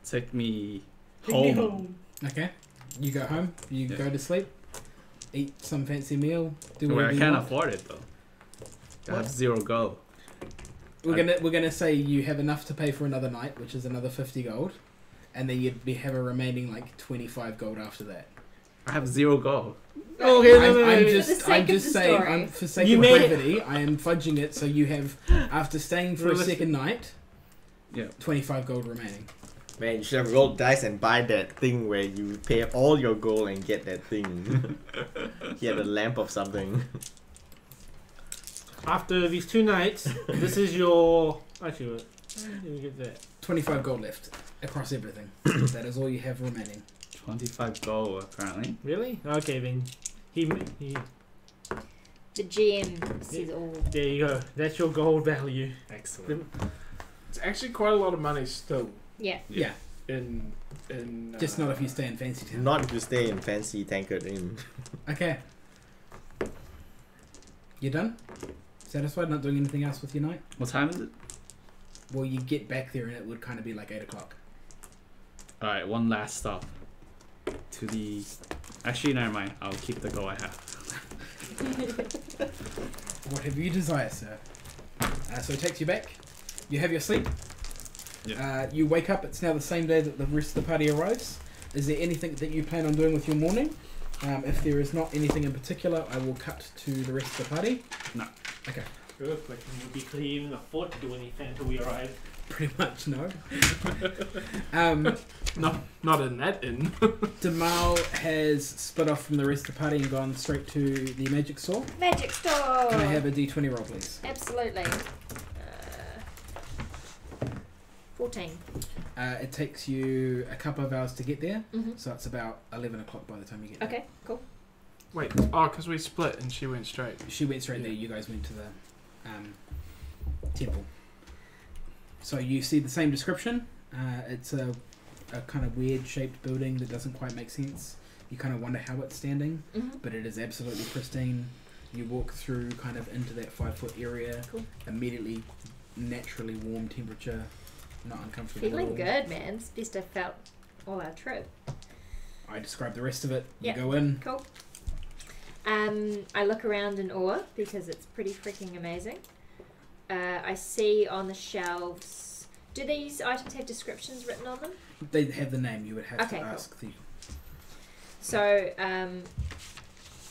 Take me Take me home. Okay. You go home. You Yeah. go to sleep. Eat some fancy meal. Do Well, whatever I you can't want. afford it though. I What? have 0 gold. We're gonna say you have enough to pay for another night, which is another 50 gold, and then you'd have a remaining like 25 gold after that. I have 0 gold. Okay, I'm For just the sake of the saying, story. for sake You of made it- brevity, I am fudging it so you have, after staying for a Realistic- second night, Yeah. 25 gold remaining. Man, you should have rolled dice and buy that thing where you pay all your gold and get that thing. He had a lamp of something. After these 2 nights, this is your... Actually, wait, where did we get that? 25 gold left across everything. That is all you have remaining. 25 gold apparently. Really? Okay, then. He The GM says all. there you go. That's your gold value. Excellent. It's actually quite a lot of money still Yeah. Yeah, in just not if you stay in Fancy Town. Not if you stay in fancy tankard inn. Okay. You done? Satisfied? Not doing anything else with your night? What time is it? Well, you get back there and it would kind of be like 8 o'clock. Alright, one last stop. To the... Actually, never mind. I'll keep the gold I have. Whatever you desire, sir. So it takes you back. You have your sleep. Yeah. You wake up. It's now the same day that the rest of the party arrives. Is there anything that you plan on doing with your morning? If there is not anything in particular, I will cut to the rest of the party. No. Okay. Good question would be could he even afford to do anything until we arrive? Pretty much no. not in that inn. Demal has split off from the rest of the party and gone straight to the magic store. Magic store. Can I have a d20 roll, please? Absolutely. 14. It takes you a couple of hours to get there, Mm-hmm. so it's about 11 o'clock by the time you get there. Okay, cool. Wait, oh, because we split and she went straight. She went straight there. You guys went to the temple. So you see the same description. It's a kind of weird shaped building that doesn't quite make sense. You kind of wonder how it's standing, Mm-hmm. but it is absolutely pristine. You walk through kind of into that 5-foot area. Cool. Immediately, naturally warm temperature. Not uncomfortable. Feeling at all. good, man. It's best I felt all our trip. I describe the rest of it. You Yeah. go in. Cool. I look around in awe because it's pretty freaking amazing. I see on the shelves. Do these items have descriptions written on them? They have the name. You would have Okay, to cool. ask the. So,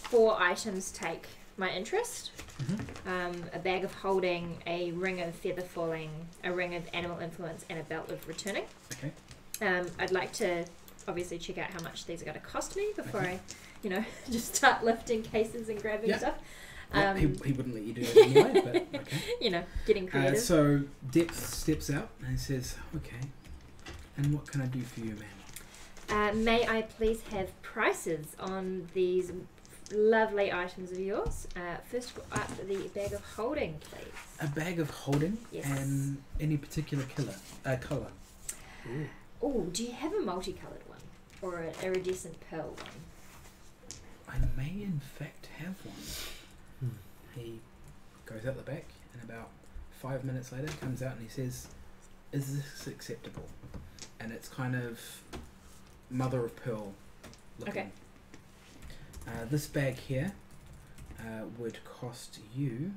4 items take my interest. A bag of holding, a ring of feather falling, a ring of animal influence, and a belt of returning. Okay. I'd like to obviously check out how much these are going to cost me before Okay. I, just start lifting cases and grabbing Yeah. stuff. Yeah, he wouldn't let you do that anyway, but okay. Getting creative. So Depth steps out and says, "Okay, and what can I do for you, ma'am?" May I please have prices on these lovely items of yours. First up, the bag of holding, please. A bag of holding Yes. and any particular colour. Ooh. Oh, do you have a multicoloured one? Or an iridescent pearl one? I may in fact have one. He goes out the back and about 5 minutes later comes out and he says, "Is this acceptable?" And it's kind of mother of pearl looking. Okay. This bag here would cost you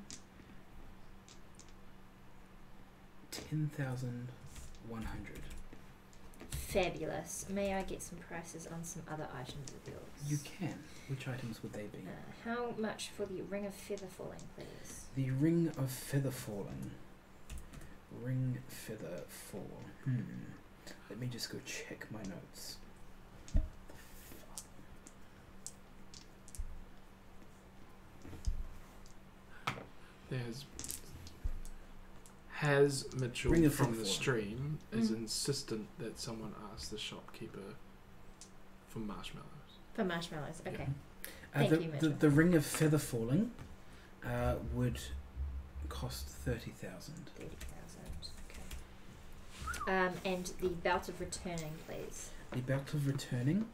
10,100. Fabulous. May I get some prices on some other items of yours? You can. Which items would they be? How much for the ring of feather falling, please? The ring of feather falling. Ring feather fall. Let me just go check my notes. Has Mitchell Ring of from feather the falling. stream is insistent that someone ask the shopkeeper for marshmallows. For marshmallows, okay. Uh, Thank the, you, the, Mitchell. the ring of feather falling would cost 30,000. 30,000, okay. And the belt of returning, please. The belt of returning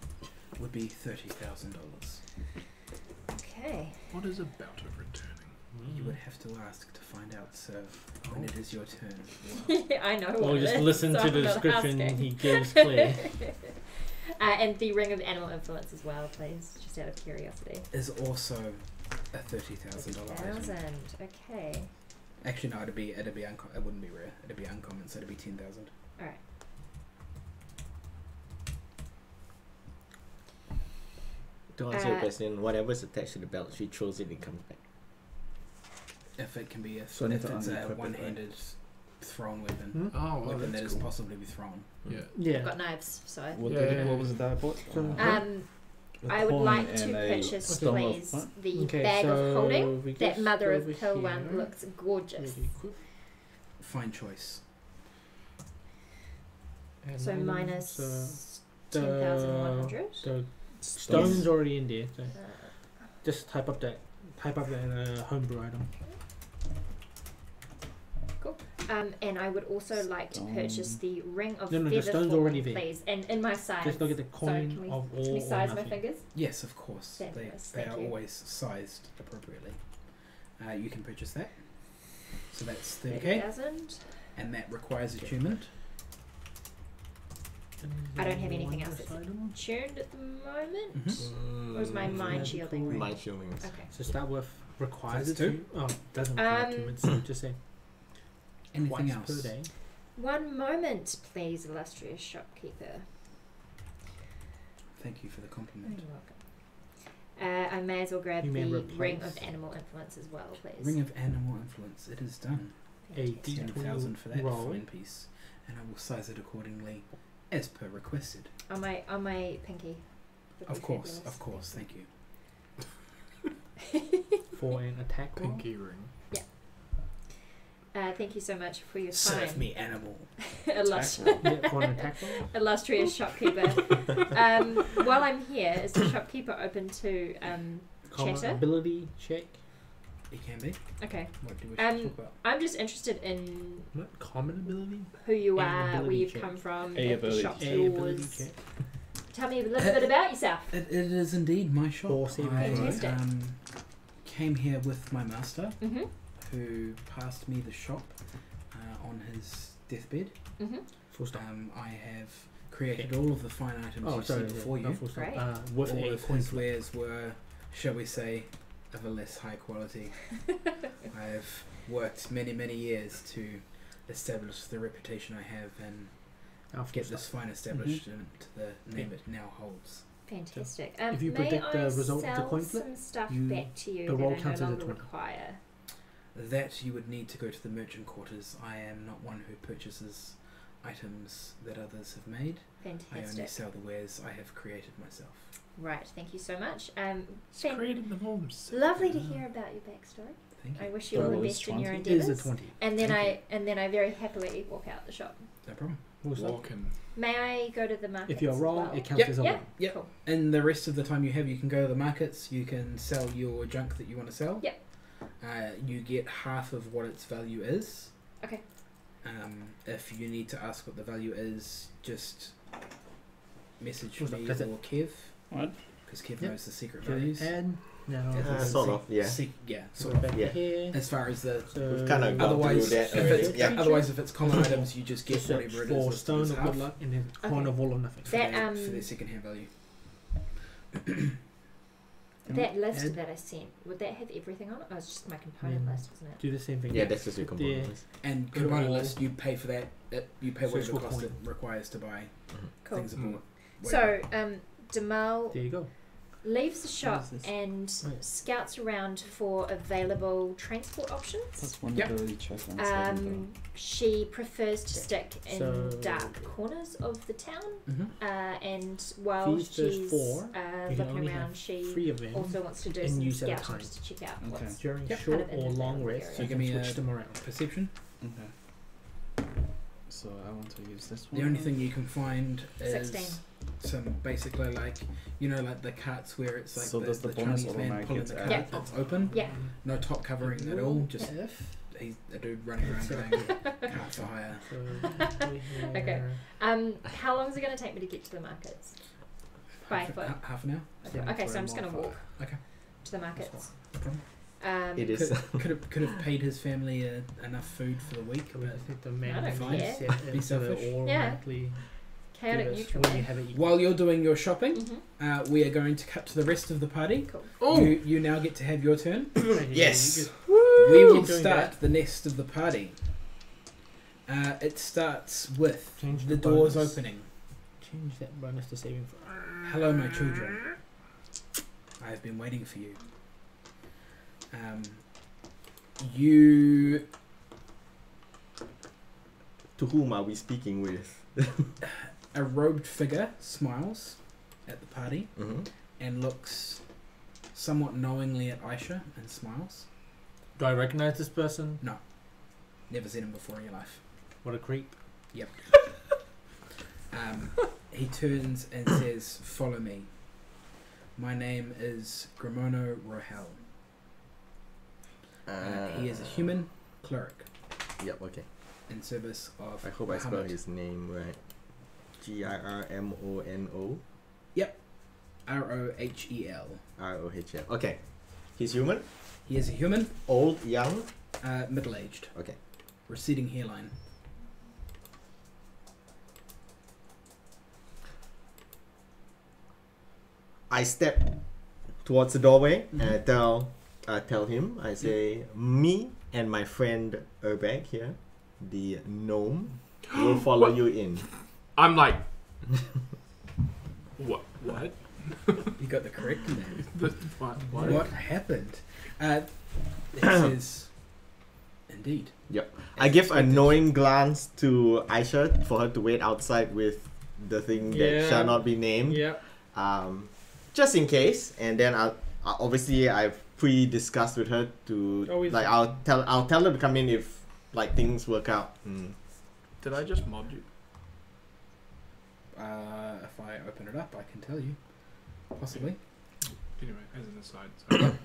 would be $30,000. Okay. What is a bout of returning? You would have to ask to find out, sir, when it is your turn. I know Or what just it is, listen so to I'm the not description asking. he gives Claire. And the ring of animal influence as well, please, just out of curiosity. Is also a $30,000 item. 30,000, okay. Actually, no, it wouldn't be rare. It'd be uncommon, so it'd be 10,000. Alright. To answer your question, whatever's attached to the belt, she throws it and comes back. If it can be So I need if to it's a unequip it, right? one-handed thrown weapon, Hmm? Oh, well, weapon that that's is cool. possibly be thrown. Yeah. I've Yeah. got knives, so. What, Yeah. what was it that I bought? I would coin like and to a purchase, stone of please, what? the Okay, bag so of holding. we That just mother go of over pearl one here. looks gorgeous. Fine choice. And So then, minus so 10,100. the stone's already in there. So Uh, just type up that homebrew item. and I would also like to purchase the ring of No, the feather stone's falling, already there. please, and in my size. Just look at the coin can we- of all Can we or size my nothing. fingers? Yes, of course. Fabulous, They thank are you. always sized appropriately. You can purchase that. So that's 30k, 30,000. and that requires attunement. I don't have anything One else that's item. tuned at the moment. Mhm. Or is my mind shielding ready? Mind shielding. Okay. So is that worth requires That's it two. to? Oh, doesn't require Um, 2 minutes. So just say Anything twice else? per day. One moment, please, illustrious shopkeeper. Thank you for the compliment. You're welcome. I may as well grab You may the replace- ring of animal influence as well, please. Ring of animal influence. It is done. A Fantastic. D20 10,000 for that roll. fine piece, and I will size it accordingly, as per requested. On my pinky. Would Of be course, fabulous. of course. Thank you. For an attack roll. Pinky ring. Thank you so much for your time. Serve me, animal. Yeah, for an attack roll. Illustrious shopkeeper. While I'm here, is the shopkeeper open to Common chatter? ability check. It can be. Okay. What do we talk about? I'm just interested in What common ability? who you An are, where ability you've check. come from, A if the ability shop's A ability yours. check. Tell me a little bit about yourself. It is indeed my shop. 475. Fantastic. Came here with my master, Mhm. who passed me the shop on his deathbed. Mhm. Full stop. I have created all of the fine items Oh, you sorry. see before yeah, you. full stop. Great. With All a of coin his flip. wares were, shall we say, of a less high quality. I've worked many, many years to establish the reputation I have and Ah, full get stop. this fine establishment to the name it now holds. Fantastic. If you may predict I the result of the sell coin flip, some stuff you- back to you the that roll I no counts as a longer 20. require? That you would need to go to the merchant quarters. I am not one who purchases items that others have made. I only Fantastic. sell the wares I have created myself. Right. Thank you so much. He's created them all himself. Lovely to hear about your backstory. Thank I you. wish you all the Oh, best in your 20. It is a endeavours. 20. And then Thank I very happily walk out the shop. No problem. We'll stop. Walking. May I go to the market? If you're wrong, well? it counts Yep. as a Yeah. win. Yep. Cool. And the rest of the time you have, you can go to the markets. You can sell your junk that you want to sell. Yep. You get half of what its value is. Okay. If you need to ask what the value is, just message What's me that? or Kev. What? Because Kev Yep. knows the secret Okay, values. and now Sort of, yeah. Yeah, So sort of. back Yeah. here. As far as the So We've kind of gone otherwise, through if that already. it's, Yeah. otherwise if it's common items, you just get just search whatever it is. for listed stone as of half good luck and then coin Okay. of all or nothing. for That, their, for their second hand value. That list Add. that I sent, would that have everything on it? Oh, it's just my component Yeah. list, isn't it? Do the same thing. Yeah, that's just your Put component there. list. And Put it component all- list, you pay for that. You pay Search whatever for cost coin. it requires to buy Cool. things aboard. So, Damal There you go. leaves the shop is this? and Right. scouts around for available transport options. That's one Yep. ability check on saving She prefers to stick in So- dark corners of the town, Mm-hmm. and while These first she's four, you can looking only around, have she 3 of them also wants to do and some use at a scouting time. just to check out Okay. what's during Yep. short Kind of in or the long middle rests. area. You So can give me switch a- them around. Perception. Okay. So I want to use this one. The only thing you can find is 16. some basically like like the carts where it's like So does the bonus Chinese man automatic pulling gets the added? cart that's open. Yeah. No top covering at all. Just If, he's a dude running around going cart for hire. so we have Okay. How long is it going to take me to get to the markets? By foot. Half an hour. Okay, okay, so I'm just going to walk Okay. to the markets. No problem. It is. Could have paid his family enough food for the week, So we but just need to I manually don't care. set it Be so that selfish. all Yeah. automatically Chaotic give us neutral. when you have it equal. while you're doing your shopping, Mm-hmm. we are going to cut to the rest of the party. Cool. You now get to have your turn. And Yes. you just We will Keep doing start that. the next of the party. It starts with change the doors bonus. opening. Change that bonus to saving throw. Hello, my children. I have been waiting for you. You To whom are we speaking with? a robed figure smiles at the party Mm-hmm. and looks somewhat knowingly at Aisha and smiles. Do I recognize this person? Never seen him before in your life. What a creep. He turns and says, "Follow me. My name is Grimono Rohel. He is a human cleric Yep, okay. in service of I hope I spelled Muhammad. his name right. Girmono Rohel. Rohl. Okay. He's human? He is a human, Old, young? middle-aged. Okay. Receding hairline. I step towards the doorway and I Mhm. tell him, I say, me and my friend Urbag here, the gnome, will follow What? you in. I'm like, what? What? You got the correct name. What? What happened? He says, indeed. I give a knowing glance to Aisha for her to wait outside with the thing that Yeah. shall not be named. Yep. Just in case, and then obviously I've pre-discussed with her to Always- like I'll tell her to come in if like things work out. Did I just mod you? If I open it up, I can tell you. Possibly. Anyway, as an aside. Sorry.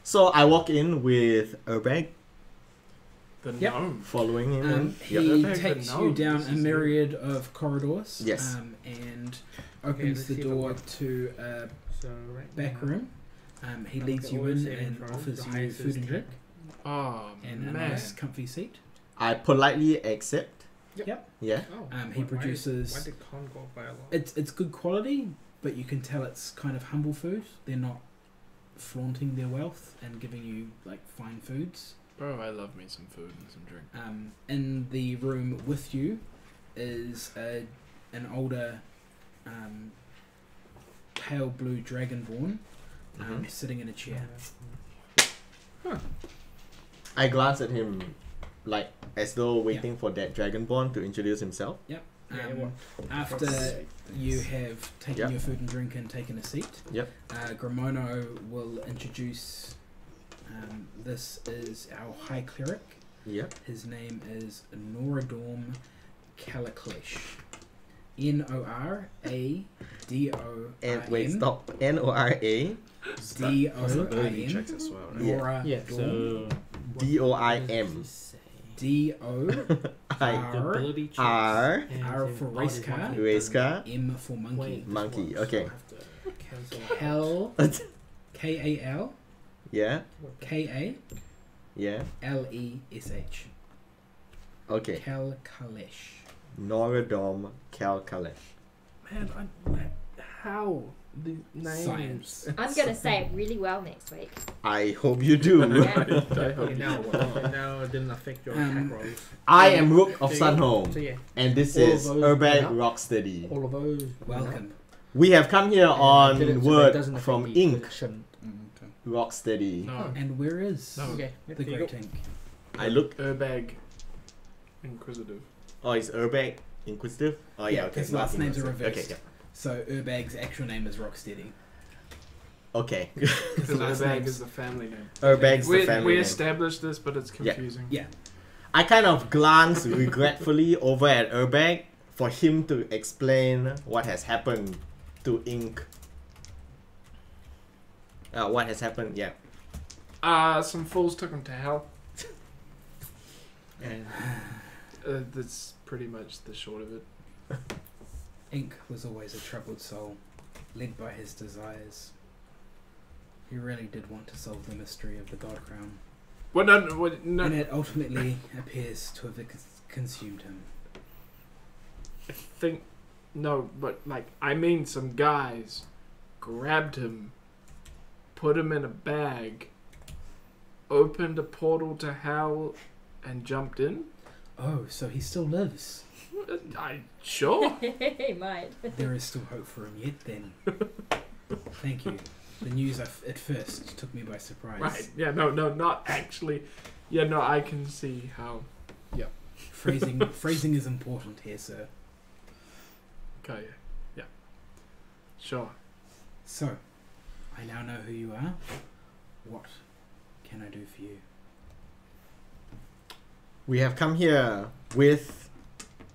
So I walk in with Urbag The Yep. gnome. following him. in. He Yep. takes No, you down this a is myriad of corridors. Yes. And Okay, opens let's the see if it door works. to a So right back now, room. He I'll leads get you all the in saving and throws. offers The you highest food is and 10. drink Oh and a man. nice comfy seat. I politely accept. Yep. Yeah. Oh, He produces. Why did con go up by a lot? It's good quality, but you can tell it's kind of humble food. They're not flaunting their wealth and giving you like fine foods. Bro, I love me some food and some drink. In the room with you is an older, pale blue dragonborn Mhm. sitting in a chair. I glance at him like as though waiting for that dragonborn to introduce himself. Yeah, it worked. After you have taken Yep. your food and drink and taken a seat, Yep. Grimono will introduce This is our High Cleric. Yep. His name is Noradorm Calaclesh. Noradom. Wait, stop. N-O-R-A. Ability checks Dorim. as well, right? Yeah. Yeah, so D-O-I-M. D-O-R. ability checks. R. R for race car. Race car. M for monkey. Wait, Monkey, this one, okay. so I have to cancel that. Cal. K-A-L. Yeah. K-A-L-E-S-H. Yeah. Okay. Calcalesh. Noradom Calcalesh. Man, how the names? Science. I'm gonna say it really well next week. I hope you do. Yeah. I hope Okay, you now do. what? Now it didn't affect your attack rolls. I am Rook of So yeah. Sunhome, So yeah, and this All of is those Urbag went Rocksteady. all of those. Welcome. We have come here on Did it- so that word doesn't affect from me, Ink but it shouldn't. Rocksteady. No. And where is No. Okay, the there you Great go. Ink? I look. Urbag Inquisitive. Oh, it's Urbag Inquisitive. Oh yeah, okay. his last names are Okay, reversed. yeah. So Urbag's actual name is Rocksteady. Okay. Because the last Urbag name's- is the family name. Urbag's the We family name. established this, but it's Yeah. confusing. Yeah. I kind of glance regretfully over at Urbag for him to explain what has happened to Ink. What has happened? Yeah. Some fools took him to hell. And that's pretty much the short of it. Ink was always a troubled soul, led by his desires. He really did want to solve the mystery of the God Crown, What? No. What, no. and it ultimately appears to have consumed him. I think no, but like I mean, some guys grabbed him, put him in a bag, opened a portal to hell, and jumped in. Oh, so he still lives. Sure. He might. There is still hope for him yet, then. Thank you. The news at first took me by surprise. Right. Yeah. No. Not actually. Yeah. No. I can see how. Phrasing is important here, sir. Okay. Yeah. Sure. So, I now know who you are. What can I do for you? We have come here with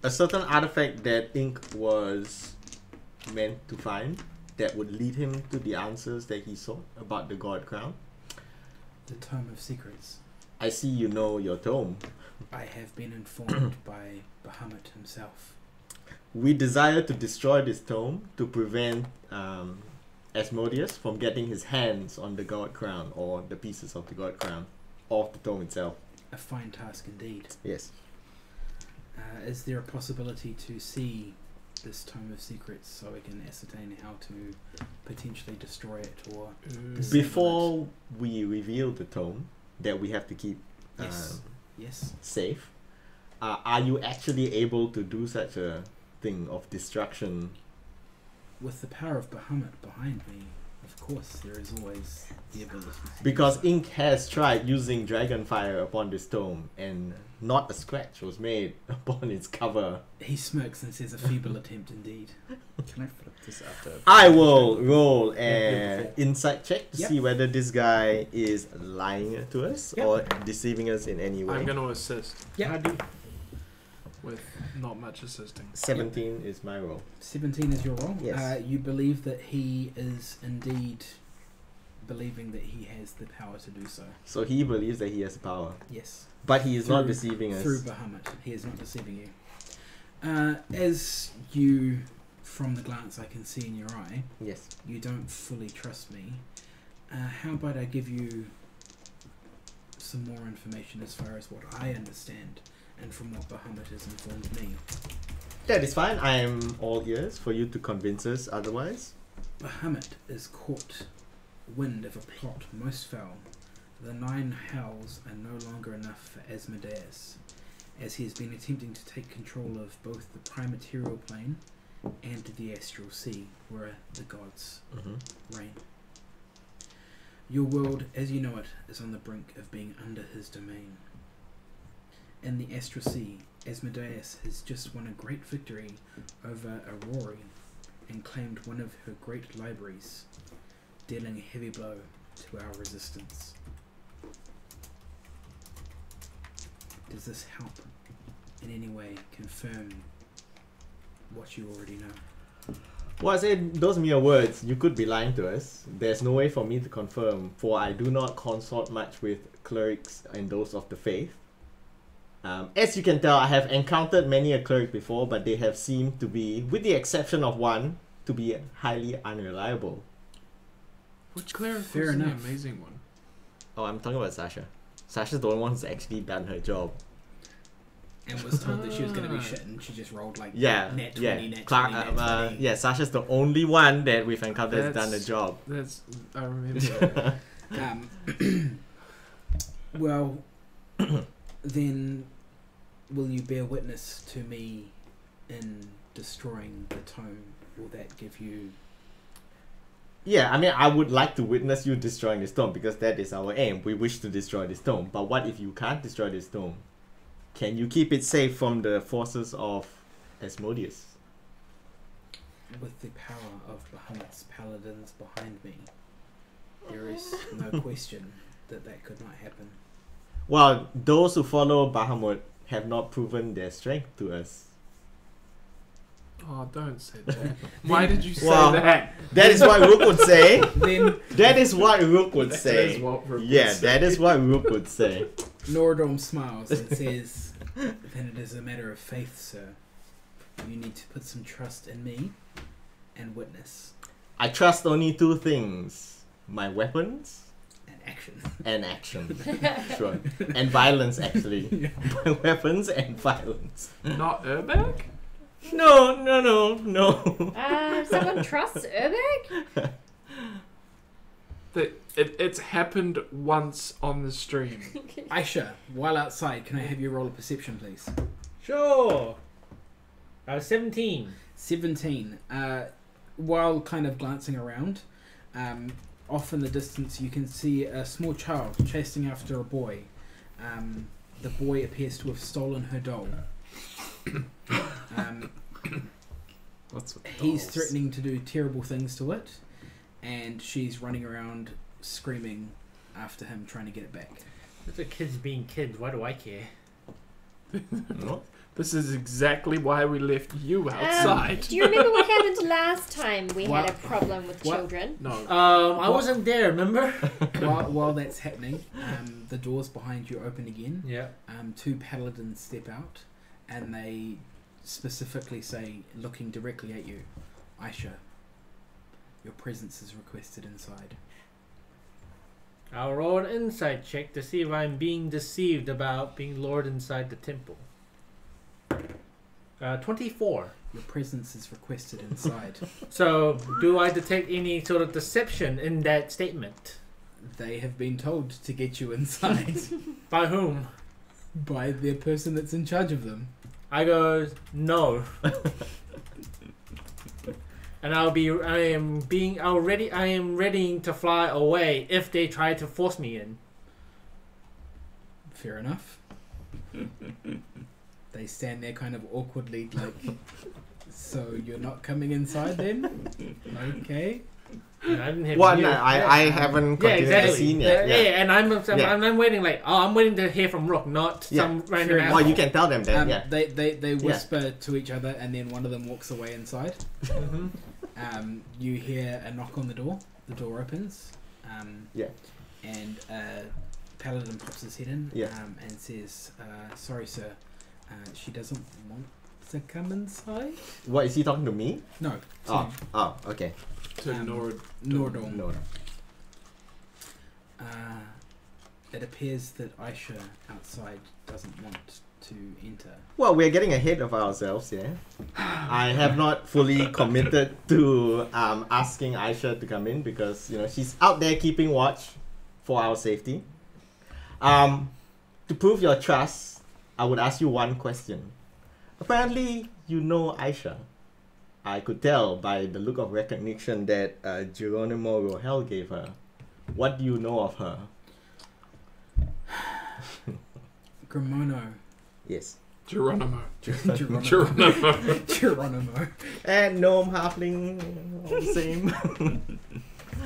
a certain artifact that Ink was meant to find that would lead him to the answers that he sought about the God Crown. The Tome of Secrets. I see you know your tome. I have been informed by Bahamut himself. We desire to destroy this tome to prevent Asmodeus from getting his hands on the God Crown or the pieces of the God Crown of the tome itself. A fine task indeed. Yes. Is there a possibility to see this Tome of Secrets so we can ascertain how to potentially destroy it or disable Before we reveal the tome that we have to keep Yes. Yes. safe, are you actually able to do such a thing of destruction? With the power of Bahamut behind me, of course, there is always the ability to do Because so. Ink has tried using dragon fire upon this tome and not a scratch was made upon its cover. He smirks and says a feeble attempt indeed. Can I flip this after? I will roll Yeah, an before. insight check to Yep. see whether this guy is lying to us Yep. or deceiving us in any way. I'm going to assist Yeah. I do. with not much assisting. 17 is my roll. 17 is your roll. Yes. You believe that he is indeed believing that he has the power to do so. So he believes that he has power. Yes. But he is not Through- deceiving us. Through Bahamut. He is not deceiving you. As you, from the glance I can see in your eye, Yes. you don't fully trust me. How about I give you some more information as far as what I understand and from what Bahamut has informed me. That is fine. I am all ears for you to convince us otherwise. Bahamut is caught wind of a plot most foul. The 9 hells are no longer enough for Asmodeus, as he has been attempting to take control of both the prime material plane and the astral sea, where the gods reign. Your world, as you know it, is on the brink of being under his domain. In the astral sea, Asmodeus has just won a great victory over Aurora and claimed one of her great libraries, dealing a heavy blow to our resistance. Does this help in any way confirm what you already know? Well, I said those mere words. You could be lying to us. There's no way for me to confirm, for I do not consort much with clerics and those of the faith. As you can tell, I have encountered many a cleric before, but they have seemed to be, with the exception of one, to be highly unreliable. Which cleric Fair was the enough. amazing one? Oh, I'm talking about Sasha. Sasha's the only one who's actually done her job. And was told that she was going to be shit, and she just rolled like Yeah, nat 20, yeah. nat 20, Clark, nat 20. yeah, Sasha's the only one that we've encountered that's done the job. That's I remember. Well, then will you bear witness to me in destroying the tome? Will that give you... Yeah, I mean, I would like to witness you destroying this tome because that is our aim. We wish to destroy this tome. But what if you can't destroy this tome? Can you keep it safe from the forces of Asmodeus? With the power of Bahamut's paladins behind me, there is no question that that could not happen. Well, those who follow Bahamut have not proven their strength to us. Oh, don't say that. Why did you say Well, that? That is what Rook would say. Then That is what Rook would That say. is what Rook would Yeah, say. that is what Rook would say. Norodom smiles and says, then it is a matter of faith, sir. You need to put some trust in me and witness I trust only two things. My weapons and action. and action. Sure. And violence, actually. My weapons and violence. Not Urbag? No. Someone trusts Urbag? It's happened once on the stream. Aisha, while outside, can I have you roll a perception, please? Sure. 17. 17. While kind of glancing around, off in the distance you can see a small child chasing after a boy. The boy appears to have stolen her doll. What's with He's dolls? threatening to do terrible things to it, and she's running around screaming after him, trying to get it back. Those are kids being kids. Why do I care? No? This is exactly why we left you outside. Do you remember what happened last time we What? had a problem with What? children? No. I wasn't there, remember? While that's happening, the doors behind you open again. Yeah. Two paladins step out, and they specifically say, looking directly at you, Aisha, your presence is requested inside. I'll roll an insight check to see if I'm being deceived about being lured inside the temple. 24. Your presence is requested inside. So, do I detect any sort of deception in that statement? They have been told to get you inside By whom? by the person that's in charge of them. I go, no. And I am ready to fly away if they try to force me in. Fair enough. They stand there kind of awkwardly, like, so you're not coming inside then? Okay. And I didn't have Well, you. no, I haven't Yeah, continued exactly. the scene Yeah, yet. Yeah. and I'm waiting like, I'm waiting to hear from Rook, not Yeah. some random Fair enough. asshole. Well, you can tell them that, yeah. They whisper to each other, and then one of them walks away inside. Mhm. You hear a knock on the door. The door opens. Yeah. And Paladin pops his head in Yeah. and says, sorry, sir. She doesn't want to come inside? What, is he talking to me? No. Oh, okay. To Nord. Nordorm. No. It appears that Aisha outside doesn't want to enter. Well, we're getting ahead of ourselves, yeah. I have not fully committed to asking Aisha to come in because, she's out there keeping watch for our safety. To prove your trust, I would ask you one question. Apparently, you know Aisha. I could tell by the look of recognition that Geronimo Rohel gave her. What do you know of her? Grimono. Yes. Geronimo. Geronimo. Geronimo. Geronimo. And gnome halfling, all the same.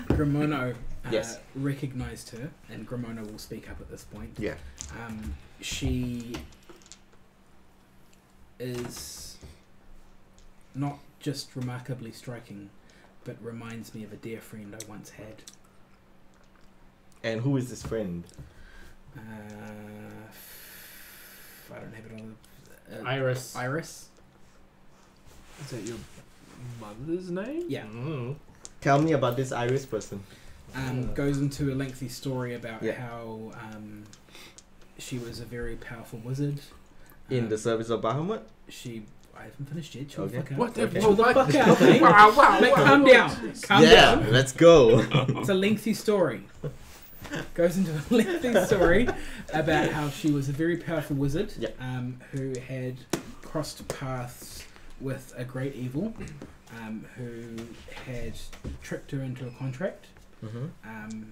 Grimono Yes. Recognized her, and Grimona will speak up at this point. Yeah. She is not just remarkably striking, but reminds me of a dear friend I once had. And who is this friend? I don't have it on the... Iris. Iris? Is that your mother's name? Yeah. Mm. Tell me about this Irish person. Goes into a lengthy story about Yeah. how she was a very powerful wizard. In the service of Bahamut? I haven't finished yet. Chill Okay. the fuck out. What the Okay. Chill the fuck out, mate. Wow, Mate, calm down. Calm Yeah, down. let's go. It's a lengthy story. Goes into a lengthy story about how she was a very powerful wizard Yep. who had crossed paths with a great evil who had tricked her into a contract. Mm-hmm.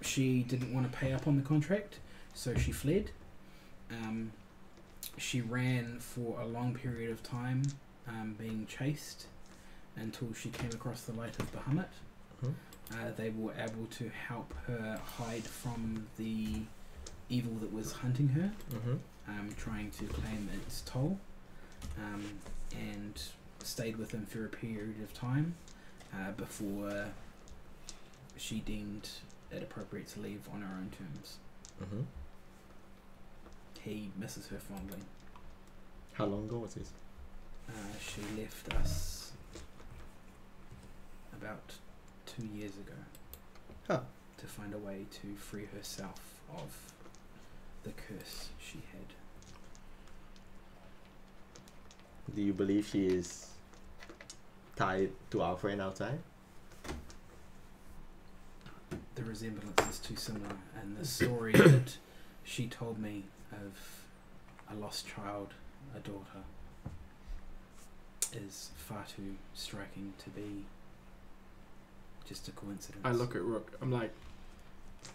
She didn't want to pay up on the contract, so she fled. She ran for a long period of time, being chased, until she came across the light of Bahamut. Mhm. They were able to help her hide from the evil that was hunting her, Mm-hmm. trying to claim its toll, and stayed with him for a period of time before she deemed it appropriate to leave on her own terms. Mm-hmm. He misses her fondly. How long ago was this? She left us about 2 years ago. Huh. To find a way to free herself of the curse she had. Do you believe she is tied to our friend outside? The resemblance is too similar, and the story that she told me of a lost child, a daughter, is far too striking to be just a coincidence. I look at Rook. I'm like,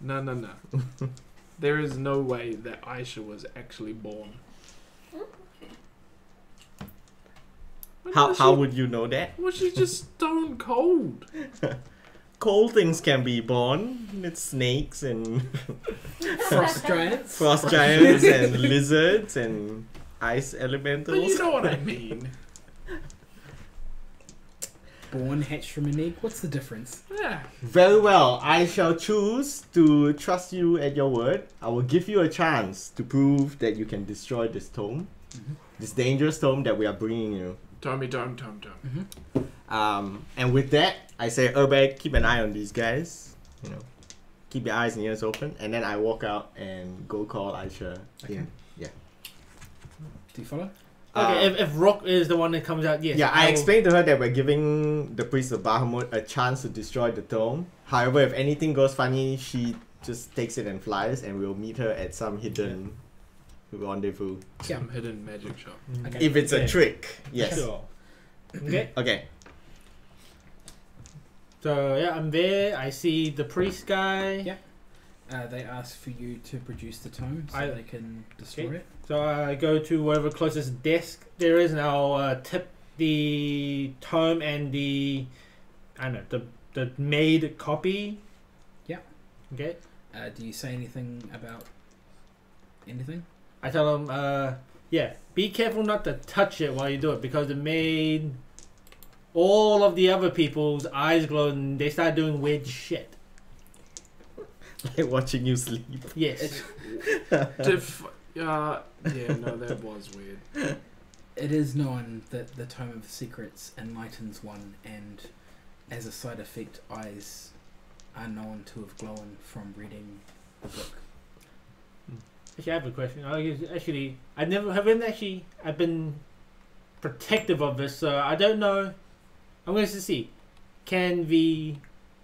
no. There is no way that Aisha was actually born. How would you know that? Was she just stone cold? Cold things can be born. It's snakes and Frost giants. frost giants and lizards and ice But elementals. you know what I mean. Born, hatched from an egg. What's the difference? Yeah. Very well. I shall choose to trust you at your word. I will give you a chance to prove that you can destroy this tome. Mhm. This dangerous tome that we are bringing you. Tommy. And with that, I say, Urbag, keep an eye on these guys. You know, keep your eyes and ears open. And then I walk out and go call Aisha. Okay. In. Yeah. Do you follow? Okay, if Rock is the one that comes out, yes. Yeah, I will- explained to her that we're giving the priest of Bahamut a chance to destroy the tome. However, if anything goes funny, she just takes it and flies, and we'll meet her at some hidden rendezvous. Some hidden magic shop. Okay. If it's a Okay. trick, yes. Sure. Okay. Okay. So yeah, I'm there. I see the priest guy. Yeah. They ask for you to produce the tome so they can destroy Okay. it. So I go to whatever closest desk there is, and I'll tip the tome and the, I don't know, the made copy. Yeah. Okay. Do you say anything about anything? I tell him, yeah, be careful not to touch it while you do it, because it made all of the other people's eyes glow and they start doing weird shit. Like watching you sleep. Yes. Yeah, no, that was weird. It is known that the Tome of Secrets enlightens one, and as a side effect, eyes are known to have glown from reading the book. Actually, I have a question. I've been protective of this, so I don't know. I'm going to see. Can the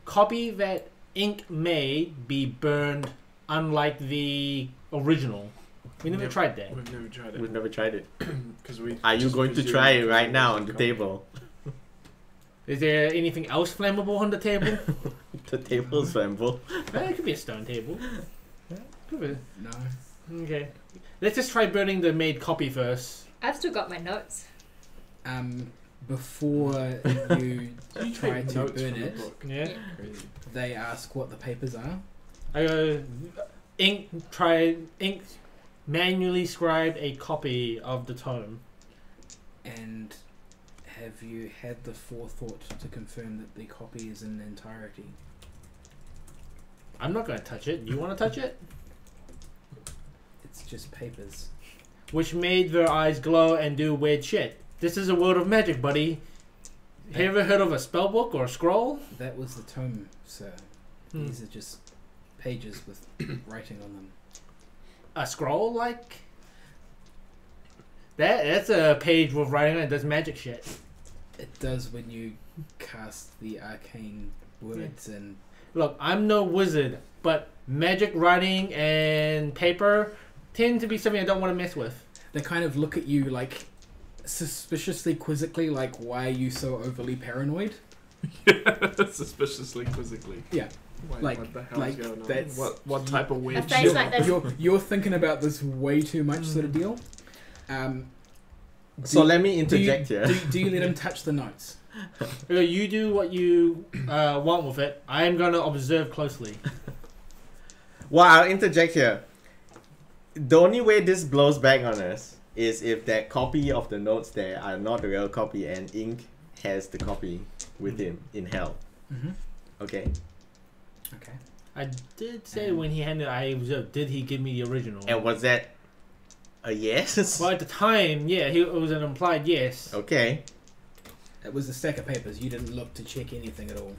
copy that ink made be burned unlike the original? We never tried that. We've never tried We've it. never tried it. Because we. Are you just going to presumed try it it right now was on the a copy. table? Is there anything else flammable on the table? The table's flammable. It could be a stone table. Could be. No. Okay. Let's just try burning the made copy first. I've still got my notes. Before you You try take to notes burn from the it, book. Yeah. Crazy. they ask what the papers are. I go ink manually scribed a copy of the tome. And have you had the forethought to confirm that the copy is in entirety? I'm not gonna touch it. You wanna touch it? It's just papers. Which made their eyes glow and do weird shit. This is a world of magic, buddy. Have you ever heard of a spell book or a scroll? That was the tome, sir. Hmm. These are just pages with writing on them. A scroll, like? That's a page with writing on it. Does magic shit. It does when you cast the arcane words and Look, I'm no wizard, but magic writing and paper tend to be something I don't want to mess with. they kind of look at you like suspiciously quizzically, like, why are you so overly paranoid? Suspiciously, quizzically. Yeah. Wait, Like- what the hell like is going on? that's- What type of A weird face shit? like this. You're thinking about this way too much, sort of deal. So let me Do you, interject here. do you let him touch the notes? You do what you want with it. I am going to observe closely. Well, I'll interject here. The only way this blows back on us is if that copy of the notes there are not the real copy and Ink has the copy with him in hell. Mm-hmm. Okay? Okay. I did say when he handed I observed, did he give me the original? And was that a yes? Well, at the time, yeah, it was an implied yes. Okay. It was a stack of papers. You didn't look to check anything at all.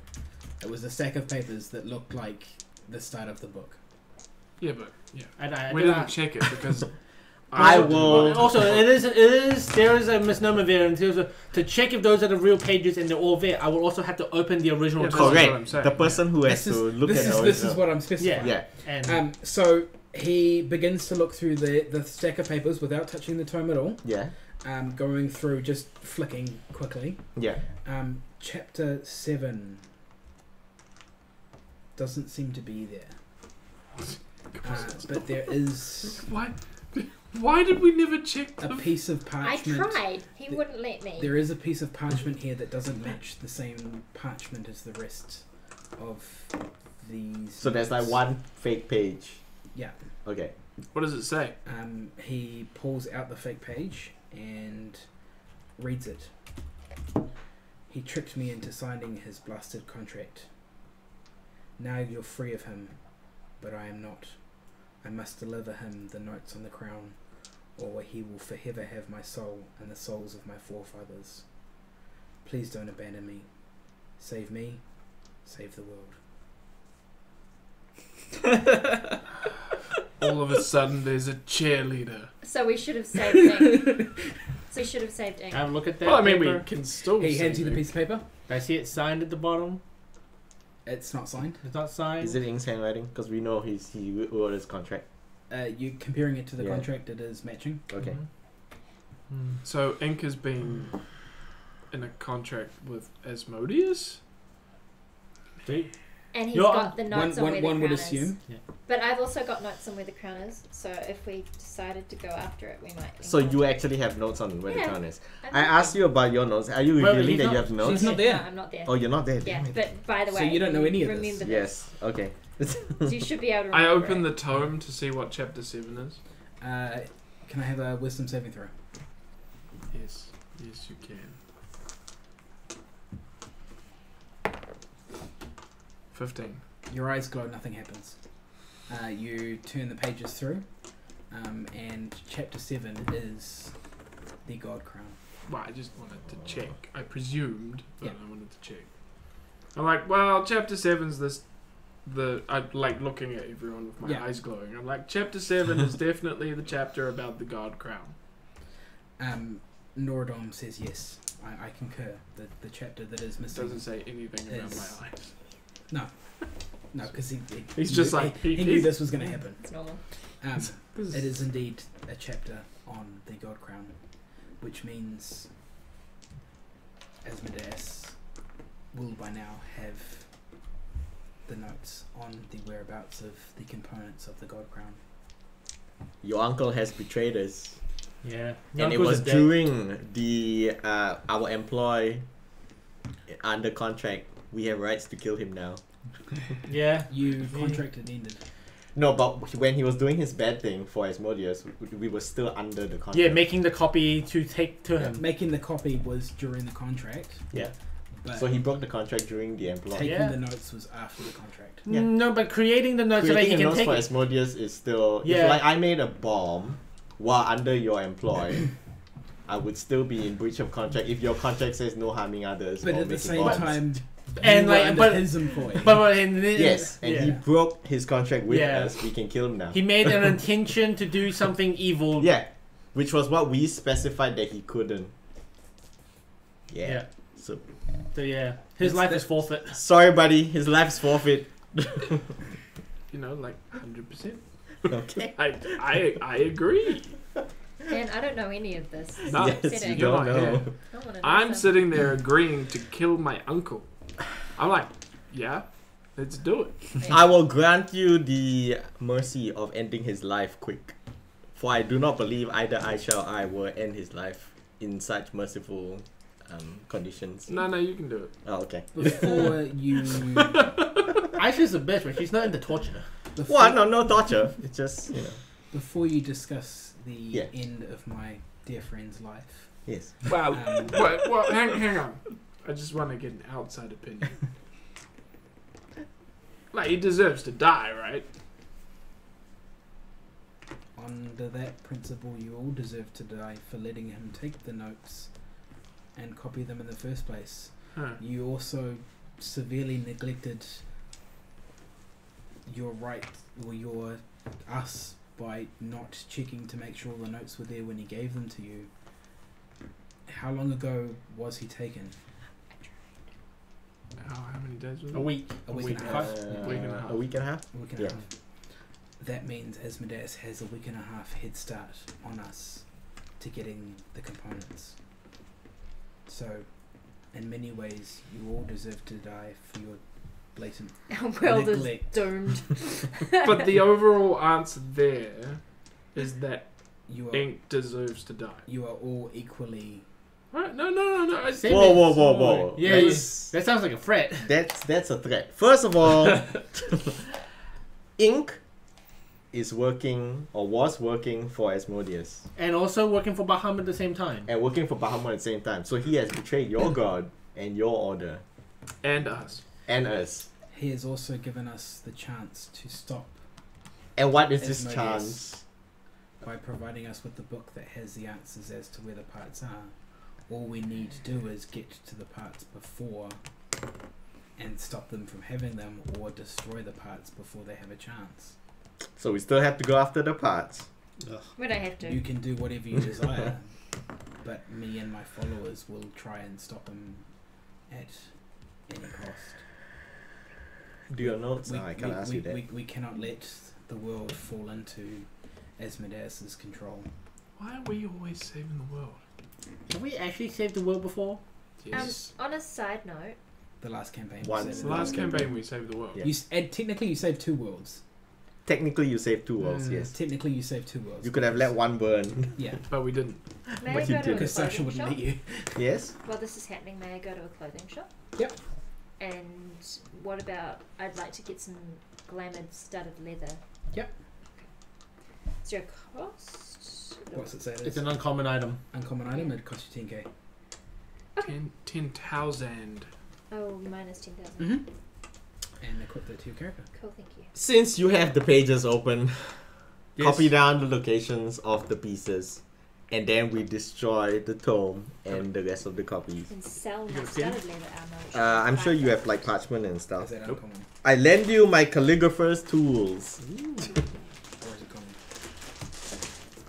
It was a stack of papers that looked like the start of the book. Yeah, but yeah, And I we did didn't check it because I looked at will- mine. Also, there is a misnomer there in terms of to check if those are the real pages and they're all there. I will also have to open the original. Yeah, tome. that's what I'm Correct. saying, The person who has This to is look this at is the this is original. what I'm specifying. Yeah. And So he begins to look through the stack of papers without touching the tome at all. Yeah. Going through, just flicking quickly. Yeah. Chapter 7 doesn't seem to be there. But there is Why did we never check a the piece of I parchment. tried. He wouldn't let me. There is a piece of parchment here that doesn't match the same parchment as the rest of these. So there's like notes. one fake page. Yeah. Okay. What does it say? He pulls out the fake page and reads it. He tricked me into signing his blasted contract. Now you're free of him, but I am not. I must deliver him the notes on the crown, or he will forever have my soul and the souls of my forefathers. Please don't abandon me. Save me, save the world. All of a sudden, there's a cheerleader. So we should have saved ink. So we should have saved ink. look at that. Well, I mean, paper. we can still. He hands see you the it. piece of paper. I see it signed at the bottom. It's not signed. It's not signed. Is it Ink's handwriting? Because we know he wrote his contract. You comparing it to the Yeah. contract, it is matching. Okay. Mhm. So Ink has been in a contract with Asmodeus. See? And he's You're got the notes on where the one would crown assume. is. But I've also got notes on where the crown is. So if we decided to go after it, we might. So you actually have notes on where the Yeah. crown is. I'm I not- asked you about your notes. Are you Well, revealing he's that not- you have notes? She's not there. No, I'm not there. Oh, you're not there. Yeah, Damn it. but by the way, So you don't know any of this? remember Yes. Okay. So you should be able to I remember opened it. the tome to see what chapter 7 is. Can I have a wisdom saving throw? Yes, yes, you can. 15. Your eyes glow, nothing happens. You turn the pages through, and chapter 7 is the God Crown. Well, I just wanted to check. I presumed, but Yeah. I wanted to check. I'm like, well, chapter 7's this. I like looking at everyone with my Yeah. eyes glowing. I'm like, chapter 7 is definitely the chapter about the God Crown. Norodom says yes. I concur. The chapter that is It missing. doesn't say anything about Is- my eyes. No, because He's just like, he knew he's- this was going to happen. It's normal. It is indeed a chapter on the God Crown, which means Asmodeus will by now have the notes on the whereabouts of the components of the God Crown. Your uncle has betrayed us. Yeah. And it Narcos was are dead. during the our employee under contract. We have rights to kill him now. Yeah. You contracted ended. No, but when he was doing his bad thing for Asmodeus, we were still under the contract. Yeah, making the copy to take to him. Making the copy was during the contract. Yeah. But So he broke the contract during the employee. taking Yeah. the notes was after the contract. Yeah. No, but creating the notes so that Creating he a can notes take for it. Asmodeus is still... Yeah. If like I made a bomb while under your employ, I would still be in breach of contract if your contract says no harming others But or at the making same bombs. time, And you were like, under but his employee. and then, Yes, and he yeah. broke his contract with Yeah. us. We can kill him now. He made an intention to do something evil. Yeah, which was what we specified that he couldn't. Yeah. Yeah. So So yeah, his That's- life that- is forfeit. sorry, buddy. His life's forfeit. You know, like 100%. Okay. I agree. And I don't know any of this. This is No. Yes, upsetting. you don't You're know. right, I wanna know I'm some. sitting there agreeing to kill my uncle. I'm like, yeah, let's do it. I will grant you the mercy of ending his life quick, for I do not believe either Aisha or I will end his life in such merciful conditions. No, you can do it. Oh, okay. Before you, Aisha's the best, but she's not into torture. before, Well, no torture. It's just, you know. before you discuss the Yeah. end of my dear friend's life, Yes. Wow. Um, well, hang on. I just want to get an outside opinion. Like, he deserves to die, right? under that principle, you all deserve to die for letting him take the notes and copy them in the first place. Huh. You also severely neglected your right, or your us, by not checking to make sure the notes were there when he gave them to you. How long ago was he taken? How many days was it? A week. A week Week and a and a half. half. Week and a half. A week and a half? A week and a Yeah. half. That means Asmodeus has a week and a half head start on us to getting the components. So, in many ways, you all deserve to die for your blatant Our world is neglect. doomed. But the overall answer there is that You are Ink deserves to die. you are all equally. Right? No. I Same Whoa, as- whoa, whoa, whoa. Yeah, That's- that sounds like a threat. That's a threat. First of all, Ink is working or was working for Asmodeus And also working for Baham at the same time. and working for Bahamut at the same time. So he has betrayed your god and your order And us. and us. He has also given us the chance to stop And what is this Asmodeus. chance? by providing us with the book that has the answers as to where the parts are. All we need to do is get to the parts before and stop them from having them, or destroy the parts before they have a chance. So we still have to go after the parts. We don't have to. You can do whatever you desire, but me and my followers will try and stop him at any cost. Do your notes? I can't ask you that. We cannot let the world fall into Asmodeus's control. Why are we always saving the world? Have we actually saved the world before? Yes. On a side note, The last campaign. Once. we It's saved the it. last campaign we saved the world. Yeah. You technically you saved 2 worlds. Technically, you saved 2 worlds, yes. Technically you saved 2 worlds. You could have let one burn. Yeah, But we didn't. may I But you go to did. a because Sasha clothing wouldn't shop? let you. Yes? While this is happening, may I go to a clothing shop? Yep. And what about, I'd like to get some glamoured studded leather. Yep. Is there a cost? What's it say? It's an uncommon item. uncommon item. It costs you 10k. 10,000. Oh, minus 10,000. Mm-hmm. And equip that to your character. Cool, thank you. Since you have the pages open, Yes. copy down the locations of the pieces, and then we destroy the tome and the rest of the copies. And sell You my got a pen? studded leather armor. which I'm is sure you 5,000. have like parchment and Is stuff. that Nope. uncommon? I lend you my calligrapher's tools. Or is it common?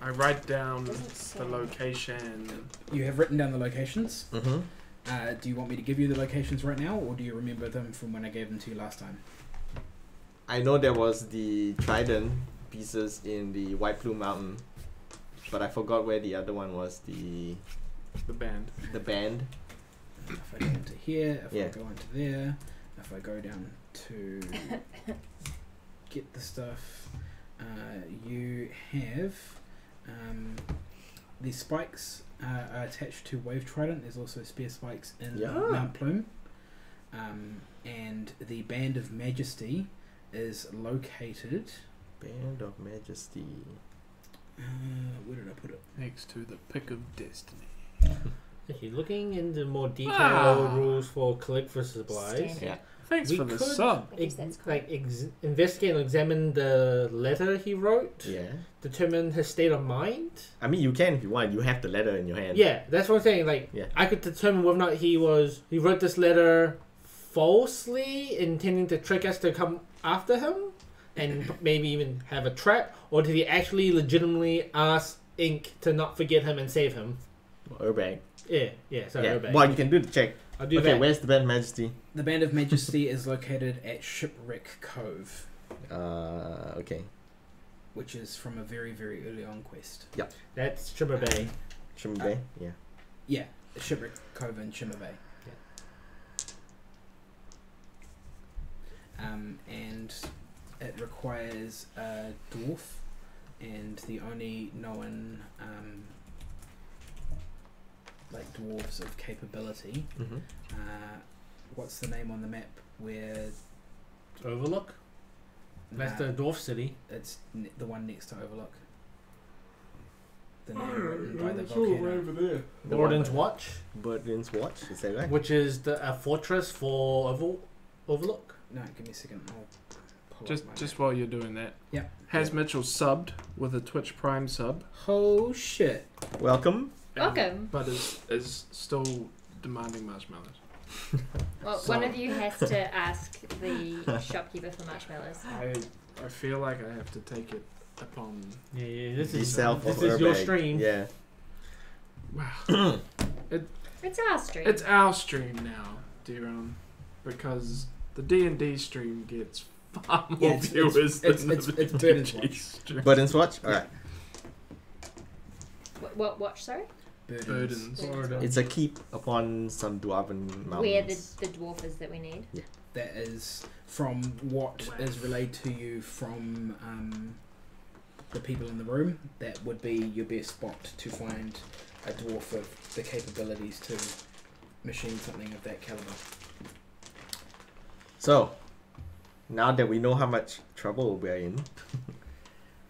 I write down Doesn't the say. location. You have written down the locations. Mm-hmm. Do you want me to give you the locations right now, or do you remember them from when I gave them to you last time? I know there was the trident pieces in the White Plume Mountain, but I forgot where the other one was. The The band. If I go into here, if Yeah. I go into there, if I go down to get the stuff, you have the spikes are attached to Wave Trident. There's also spear spikes in Yeah. Mount Plume. And the Band of Majesty is located. Band of Majesty. Where did I put it? Next to the Pick of Destiny. Okay, looking into more detailed Ah. rules for collect for supplies. Standard. Yeah. Thanks We for the could- sub. I guess that's cool. Investigate and examine the letter he wrote. Yeah. Determine his state of mind. I mean, you can if you want. You have the letter in your hand. Yeah, that's what I'm saying. Like, Yeah. I could determine whether or not he wrote this letter falsely, intending to trick us to come after him, and maybe even have a trap, or did he actually legitimately ask Ink to not forget him and save him? Urbag. Yeah. Sorry, Yeah. Urbag. Well, you can do the check. I'll do Okay, that. where's the Band of Majesty? The Band of Majesty is located at Shipwreck Cove, Okay. which is from a very, very early on quest. That's Shimmer Bay. Shimmy Bay? Yeah. Yeah, Shipwreck Cove in Shimmer Bay. And it requires a dwarf, and the only known like dwarves of capability. Mm-hmm. What's the name on the map where? Overlook. That's Nah, the dwarf city. it's the one next to Overlook. The name written by the volcano. there. The Warden's one- Watch, Birdman's Watch, is that right? which is a fortress for Overlook. No, give me a second. I'll pull Just up my just map. while you're doing that. Yeah. Has Mitchell subbed with a Twitch Prime sub? Oh shit! Welcome. Welcome. But is still demanding marshmallows. Well, So- one of you has to ask the shopkeeper for marshmallows. I feel like I have to take it upon. Yeah. This is Yourself this of is your Urbag. stream. Yeah. Wow. It's our stream. It's our stream now, Diron, because the D&D stream gets far more Yeah, it's- viewers it's- than it's the Burden's D&D Watch. stream. Birdman's Watch? Alright. What watch? Sorry. Burdens. Burdens. It's a keep upon some dwarven mountains. Where the dwarf is that we need. That is from what is relayed to you from the people in the room. That would be your best spot to find a dwarf of the capabilities to machine something of that caliber. So, now that we know how much trouble we're in,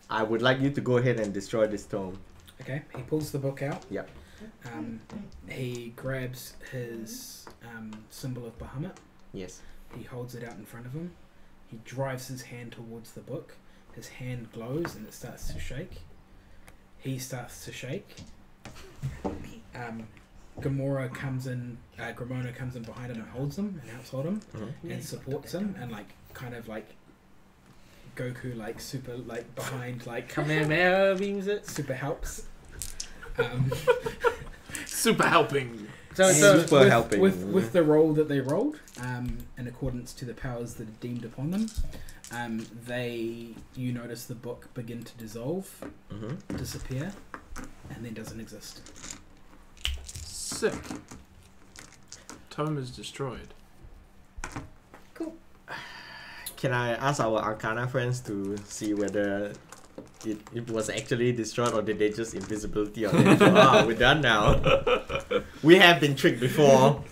I would like you to go ahead and destroy this tome. Okay, he pulls the book out. Yep. He grabs his symbol of Bahamut. Yes. He holds it out in front of him. He drives his hand towards the book. His hand glows and it starts to shake. He starts to shake. Grimona comes in behind him and holds him and helps hold him and supports him and kind of Goku super behind Kamehameha beams it. super helps. Super helping. And Super with, helping. with the roll that they rolled, in accordance to the powers that are deemed upon them, you notice the book begin to dissolve, Mm-hmm. disappear, and then doesn't exist. Sick. Tome is destroyed. Can I ask our Arcana friends to see whether it was actually destroyed or did they just invisibility on it? Ah, we're done now. We have been tricked before.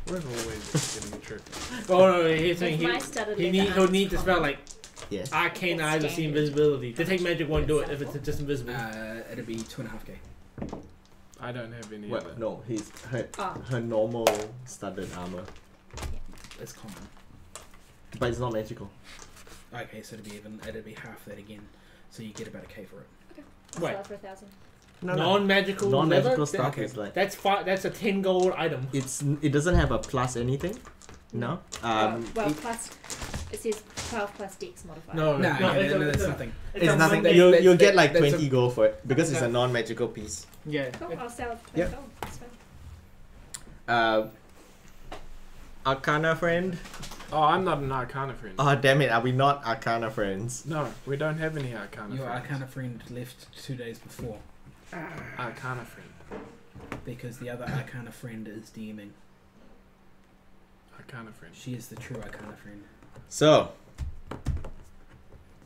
We're always getting tricked. Oh no, he's saying With my studded leather he'll need to arms spell on. Yes. arcane eyes to see Standard. invisibility. Detect magic won't do it if it's just invisible. It'll be 2.5k. I don't have any Well, other. no, her Oh. her normal studded armor, It's common. but it's not magical. Okay, so it'll be half that again. So you get about a k for it. I'll Wait. sell it for 1,000. Non-magical Non-magical leather? stuff Okay. is like That's that's a 10 gold item. it doesn't have a plus anything. No. Well, plus it says 12 plus dex modifier. No, No, it's a- that's it's a- nothing. It's a nothing. Monday- You'll get that's- like that's 20 gold for it because it's a Okay. non-magical piece. Yeah. Cool, I'll sell it for Yeah. 20 gold. That's fine. Arcana friend. Oh, I'm not an Arcana friend. Oh damn it! Are we not Arcana friends? No, we don't have any Arcana Your friends. Arcana friend left 2 days before Arcana friend. because the other Arcana friend is DMing. Arcana friend. She is the true Arcana friend. So,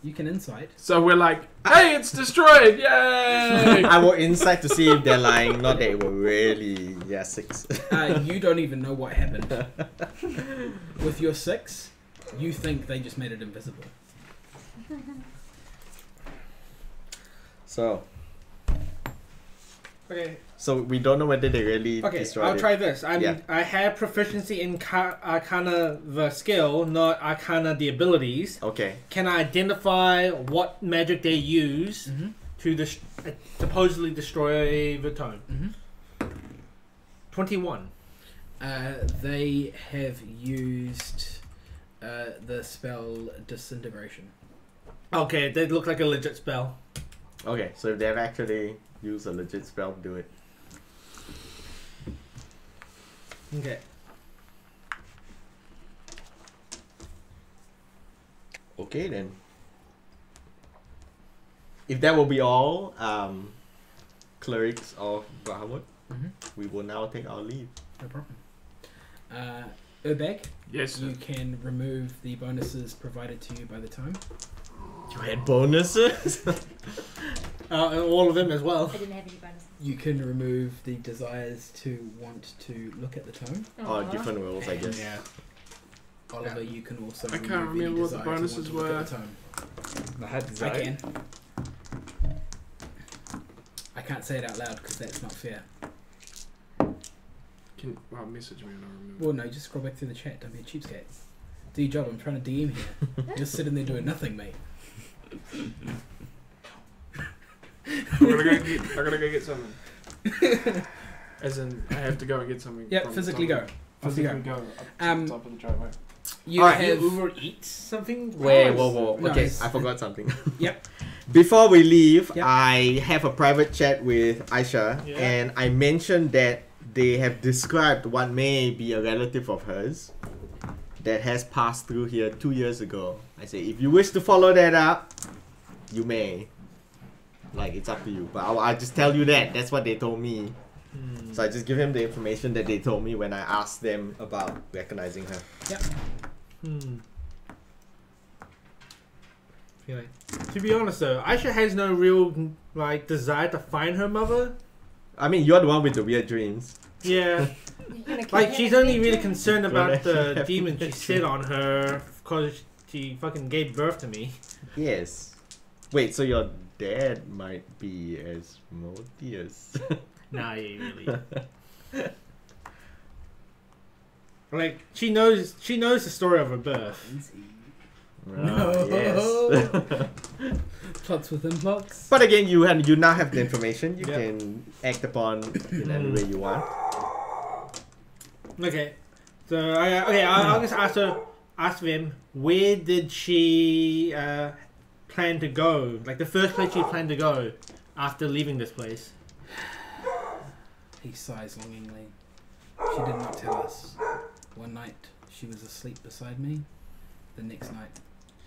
You can insight. So we're like, hey, it's destroyed! Yay! I will insight to see if they're lying. Not that it will really. Yeah, 6. You don't even know what happened. With your 6, you think they just made it invisible. So Okay. So we don't know whether they really Okay, destroyed I'll it. try this. Yeah. I have proficiency in Arcana the skill, not Arcana the abilities. Okay. Can I identify what magic they use to supposedly destroy the tome? 21. They have used the spell Disintegration. Okay, that looked like a legit spell. Okay, so if they've actually used a legit spell, do it. Okay. Okay then. If that will be all, clerics of Bahamut, we will now take our leave. No problem. Urbeg, Yes. you can remove the bonuses provided to you by the tome. You had bonuses? All of them as well. I didn't have any bonuses. You can remove the desires to want to look at the tome. Oh, different rules, I guess. Yeah. Oliver, you can also I can't remove any remember what the desire to want bonuses to look were. at the tome. I had I desire. can. I can't say it out loud because that's not fair. Well, message me and I'll remember. Well, no, just scroll back through the chat. Don't be a cheapskate. Do your job. I'm trying to DM here. You're sitting there doing nothing, mate. I gotta go get something. As in, I have to go and get something. Yeah, from physically Tome. go. Physically go up to the top of the driveway. You Alright, have. Uber eats something? Wait, Yes. whoa. No, Okay, it's- I forgot something. Yep. Before we leave, Yep. I have a private chat with Aisha, Yeah. and I mentioned that they have described what may be a relative of hers that has passed through here 2 years ago. I say, if you wish to follow that up, you may. Like, it's up to you. But I'll just tell you that. That's what they told me. So I just give him the information that they told me when I asked them about recognizing her. Okay. To be honest though, Aisha has no real desire to find her mother. I mean, you're the one with the weird dreams. Yeah. Like, she's only really concerned about the demon she set on her because she fucking gave birth to me. Yes. Wait, so your dad might be Asmodeus. Nah, yeah, really. Like, she knows the story of her birth. Yes. Plots within plots. But again, you now have the information. You Yep. can act upon in any way you want. Okay. So I'll just ask them, where did she plan to go? Like the first place she planned to go after leaving this place. He sighs longingly. She did not tell us. One night she was asleep beside me. The next night,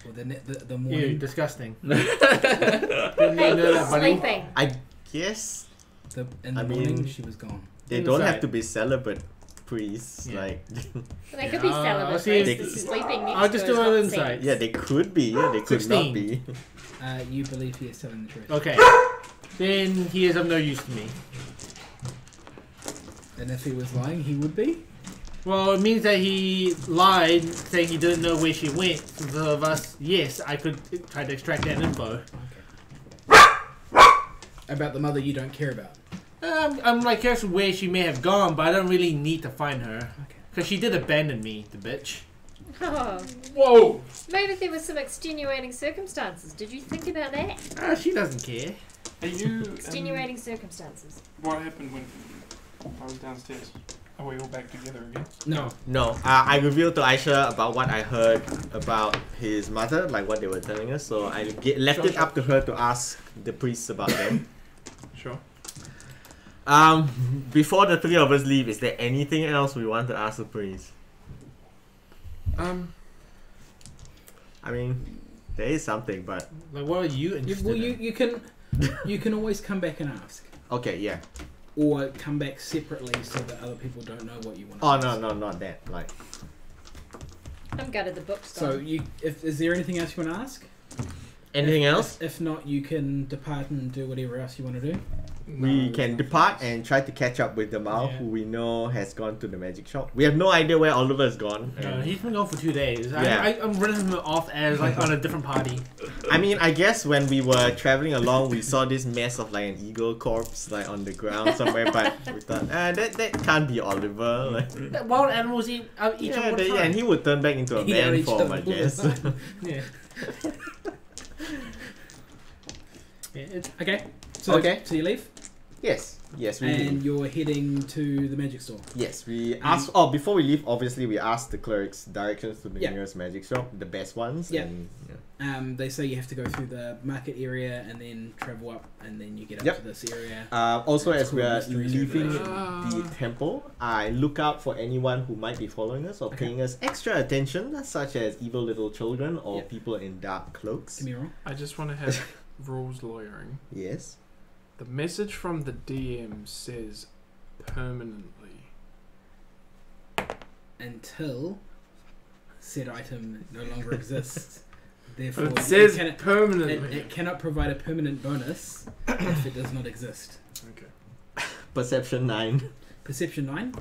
or the Ew, morning, disgusting. Didn't you know that, buddy? Sleeping. I guess in the I morning mean- she was gone. they don't have Inside. to be celibate priests. Yeah. Like, They could be celibate. I'll see if- but sleeping next I'll just to do is my not insight. sex. yeah, they could be. Yeah, they could 16. not be. You believe he is telling the truth. Okay. Then he is of no use to me. And if he was lying, he would be? Well, it means that he lied, saying he didn't know where she went. So thus, yes, I could try to extract that info. About the mother you don't care about. I'm like curious where she may have gone, but I don't really need to find her. Okay. Because she did abandon me, the bitch. Oh, Whoa! maybe there were some extenuating circumstances. Did you think about that? She doesn't care. Are you... Extenuating circumstances. What happened when I was downstairs? Are we all back together again? No. No, I revealed to Aisha about what I heard about his mother, like what they were telling us. So I left it up to her to ask the priests about them. Sure. Before the three of us leave, is there anything else we want to ask the priest? I mean, there is something, but Like, what are you interested in? You can always come back and ask. okay, yeah. Or come back separately so that other people don't know what you want to Oh ask. no, not that. Like, I'm gutted the book's So gone. is there anything else you want to ask? Anything else? If not, you can depart and do whatever else you want to do. We No, can no depart thanks. and try to catch up with the Mao, Yeah. who we know has gone to the magic shop. We have no idea where Oliver's gone. No, and- he's been gone for 2 days. Yeah. I'm running him off as like on a different party. I mean, I guess when we were traveling along, we saw this mess of like an eagle corpse like on the ground somewhere, but we thought, that can't be Oliver. Like, The wild animals eat each yeah, other all the yeah, and time. he would turn back into a Yeah, man each form, other I all the guess. time. Yeah. Yeah, it's, Okay. So, Okay. So you leave, Yes, we and do. you're heading to the magic store. Yes, we asked. Oh, before we leave, obviously we asked the clerics directions to the Yeah. nearest magic shop, the best ones. Yeah. And, They say you have to go through the market area and then travel up, and then you get up Yep. to this area. Also, It's as we called are Mystery leaving Circulation. the temple, I look out for anyone who might be following us or Okay. paying us extra attention, such as evil little children or Yep. people in dark cloaks. Give me a roll. I just want to have rules lawyering. Yes. The message from the DM says permanently. Until said item no longer exists. Therefore, But it says cannot, permanently. it cannot provide a permanent bonus if it does not exist. Okay. Perception 9. Perception 9.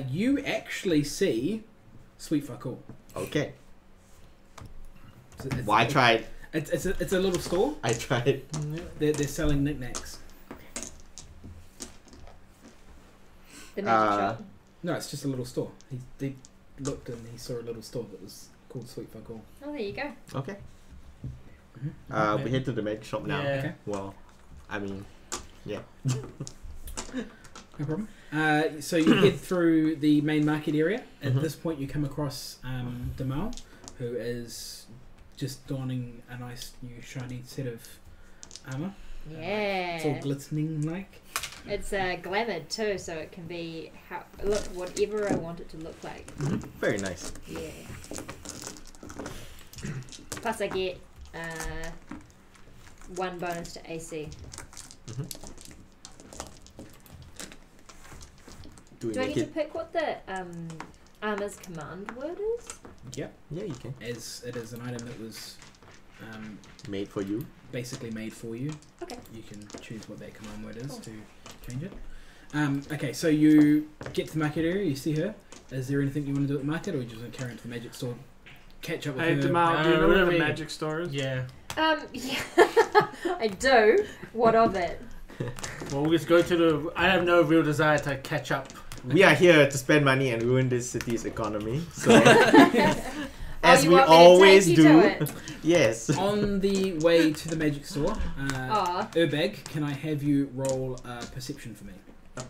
You actually see sweet fuck all. Okay. It's- Well, I it's- tried. It's a little store. I tried. They're selling knickknacks. The magic Uh, shop. No, it's just a little store. They looked and he saw a little store that was called Sweet Fuck All. Oh, there you go. Okay. Mhm. We head to the magic shop now. Yeah. Okay. Well, I mean, No problem. So you head through the main market area. At Mhm. this point, you come across Damal, who is just donning a nice new shiny set of armor. It's all Yeah. glistening like. It's glamoured too, so it can be whatever I want it to look like. very nice. Yeah. Plus, I get 1 bonus to AC. Do we Do I make get to it? pick what the armor's command word is? Yep. Yeah, you can. As it is an item that was Made for you. basically made for you. Okay. You can choose what that command word is Cool. to change it. Okay, so you get to the market area, you see her. Is there anything you want to do at the market, or you just want to carry on to the magic store? Catch up with Hey, her. Damal, do you know where the really- magic store is? yeah. Yeah. I do. What of it? Well, we'll just go to the. I have no real desire to catch up. We are here to spend money and ruin this city's economy. So, as you we want me to always take you do. to it? Yes. On the way to the magic store, Aw. Urbag, can I have you roll perception for me?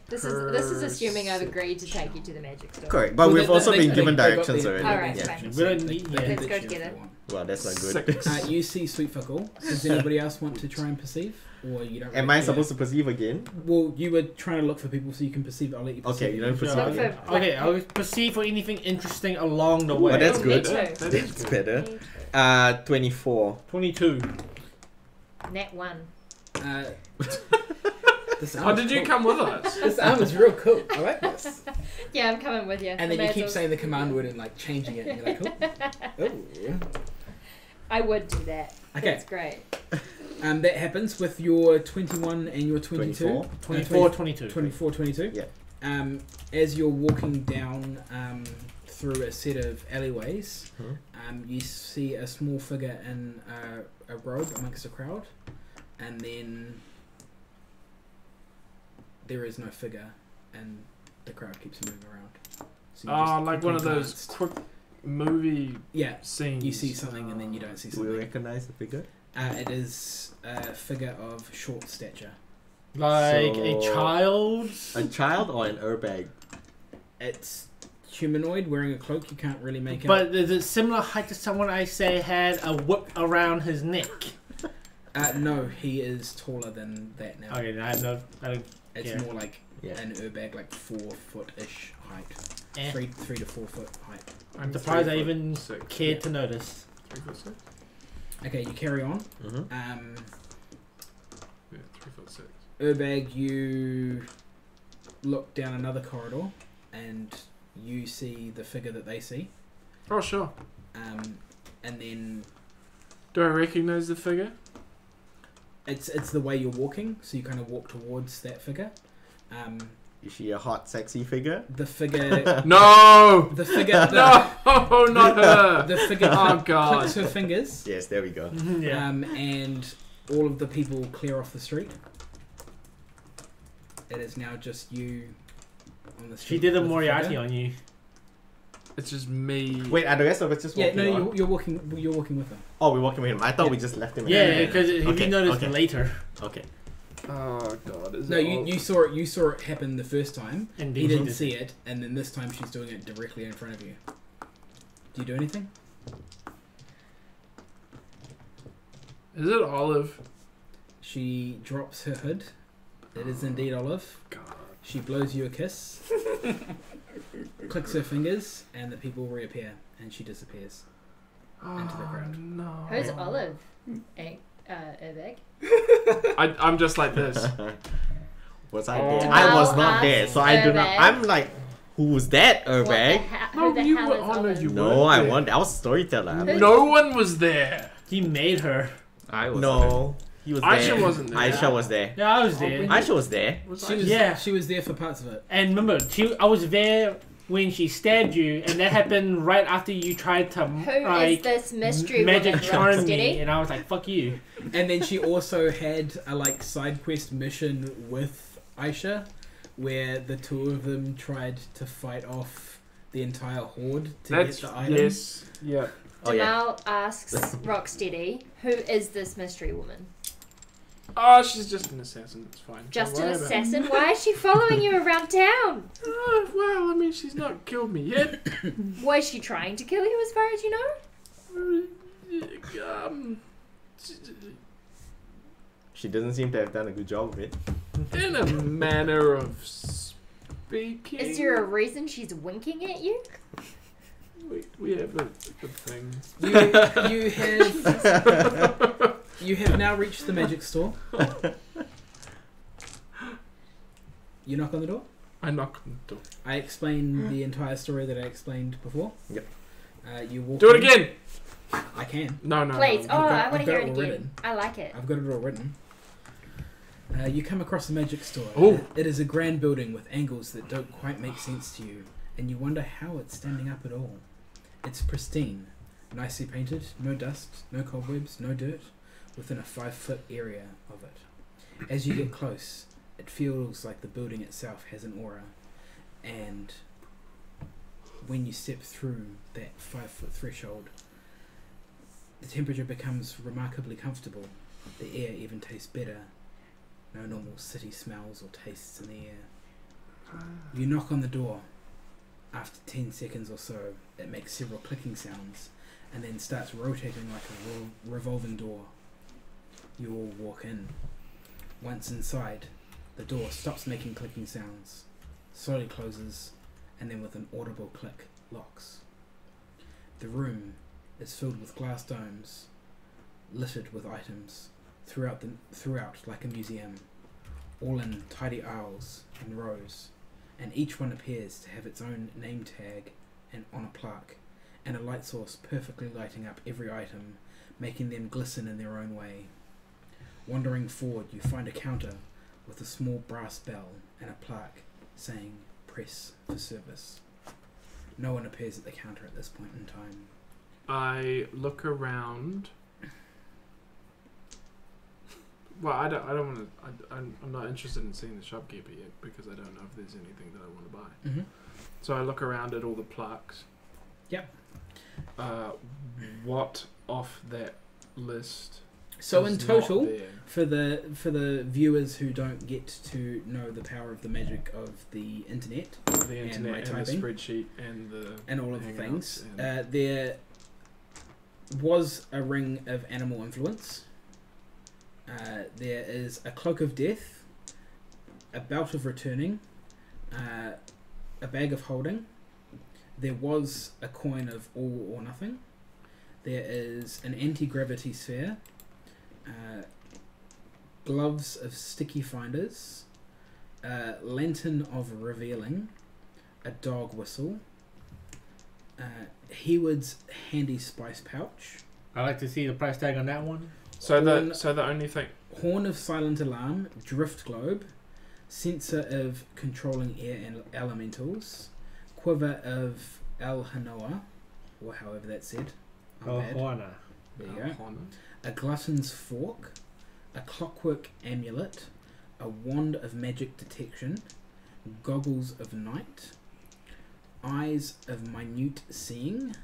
This is assuming I've agreed to take you to the magic store. Correct, but Well, we've they- also they- been they- given they got directions the- already. Alright, Yeah. fine. We don't need- yeah. Let's go together. Well, that's not good. Six. You see Sweet Fuck All. Does anybody else want to try and perceive? Or you don't Am really I care? supposed to perceive again? Well, you were trying to look for people so you can perceive it. I'll let you perceive Okay, you it. don't Sure. perceive Look again. for Okay, I'll perceive for anything interesting along the Oh, way. that's Me good. too. That is That's good. better. Me too. 24. 22. Net 1. This Oh, armor's did you cool. come with us? This armor's real cool. I like this. Yeah, I'm coming with you. And then you keep saying the command word and like changing it. And you're like, oh. I would do that. Okay. That's great. That happens with your 21 and your 22. 24. 24, 22. 24, 22. Yeah. As you're walking down through a set of alleyways, you see a small figure in a robe amongst a crowd, and then there is no figure, and the crowd keeps moving around. So you Oh, just like one of quickly those glanced. quick movie Yeah, scenes. you see something and then you don't see Do we something. recognize the figure? It is a figure of short stature. Like So- a child. A child or an urbag? It's humanoid wearing a cloak. You can't really make out. But is it similar height to someone I say had a whip around his neck? No, he is taller than that now. Okay, I have no. I don't. It's Yeah. more like Yeah. an urbag, like 4-foot-ish height. Eh. 3 to 4 foot height. I'm Surprised I 3'6". even cared Yeah. to notice. 3'6". Okay, you carry on. Mm-hmm. Yeah, 3'6". Urbag, you look down another corridor and you see the figure that they see. Oh sure. And then Do I recognize the figure? It's the way you're walking, so you kind of walk towards that figure. Is she a hot, sexy figure? The figure. No! The figure. No, not her! The figure Oh, God. clicks her fingers. Yes, there we go. And all of the people clear off the street. It is now just you on the street. She did a with the Moriarty figure. on you. It's just me. Wait, are the rest of us just Yeah, walking no, on? you're walking with them. Oh, we're walking with him. I thought Yeah. we just left him. Yeah, because if Okay, you noticed okay. later. Okay. Oh, God. Is No, it you, all- you saw it. You saw it happen the first time. And He then didn't did- see it, and then this time she's doing it directly in front of you. Do you do anything? Is it Olive? She drops her hood. It is indeed Olive. God. She blows you a kiss. Clicks her fingers, and the people reappear, and she disappears. Into the crowd. No. Who's Olive? Urbeg? I'm just like this. Was I Oh. there? I was I'll not there, ask so I do not. Urbeg. I'm like, who's that, What the Urbeg? Who the you hell were. is Oh, no, Olive? you No, weren't I there. want. I was a storyteller. Who- No one was there. He made her. I was No, he was Aisha there. wasn't there. Aisha was there. Yeah, I was there. Aisha was there. Was She I- was, Yeah. she was there for parts of it. And remember, I was there when she stabbed you, and that happened right after you tried to Who is like this mystery magic woman, charm Rocksteady? me, and I was like, "Fuck you." And then she also had a like side quest mission with Aisha, where the two of them tried to fight off the entire horde to That's get the item. yes. Yeah. Oh yeah. Jamal asks Rocksteady, "Who is this mystery woman?" Oh, she's just an assassin. It's fine. Don't Just an worry about it. assassin? Why is she following you around town? Well, I mean, she's not killed me yet. Was she trying to kill you, as far as you know? She doesn't seem to have done a good job of it. In a manner of speaking. Is there a reason she's winking at you? We have a thing. You have now reached the magic store. You knock on the door. I knock on the door. I explain the entire story that I explained before. Yep. You walk. Do it in. again. I can. No, no. Please. No, Oh, no. got- I I've want to got hear it it all again. written. I like it. I've got it all written. You come across the magic store. Oh. It is a grand building with angles that don't quite make sense to you, and you wonder how it's standing up at all. It's pristine, nicely painted, no dust, no cobwebs, no dirt, within a 5-foot area of it. As you get close, it feels like the building itself has an aura, and when you step through that 5-foot threshold, the temperature becomes remarkably comfortable. The air even tastes better. No normal city smells or tastes in the air. You knock on the door. After 10 seconds or so, it makes several clicking sounds and then starts rotating like a revolving door. You all walk in. Once inside, the door stops making clicking sounds, slowly closes, and then with an audible click, locks. The room is filled with glass domes, littered with items throughout like a museum, all in tidy aisles and rows, and each one appears to have its own name tag and on a plaque, and a light source perfectly lighting up every item, making them glisten in their own way. Wandering forward, you find a counter with a small brass bell and a plaque saying "Press for service." No one appears at the counter at this point in time. I look around. Well, I don't want to. I'm not interested in seeing the shopkeeper yet because I don't know if there's anything that I want to buy. Mm-hmm. So I look around at all the plaques. Yep. What off that list? So is in total, not there? for the viewers who don't get to know the power of the magic of the internet The and internet my and, the typing spreadsheet and the and all of the Hangouts things, and- there was a ring of animal influence. There is a cloak of death, a belt of returning, a bag of holding. There was a coin of all or nothing. There is an anti-gravity sphere, gloves of sticky finders, a lantern of revealing, a dog whistle, Heward's handy spice pouch, I'd like to see the price tag on that one. So the only thing. Horn of Silent Alarm, Drift Globe, Sensor of Controlling Air and Elementals, Quiver of El Hanoa, or however that's said. I'm bad. Juana. There you go. A Glutton's Fork, a Clockwork Amulet, a Wand of Magic Detection, Goggles of Night, Eyes of Minute Seeing,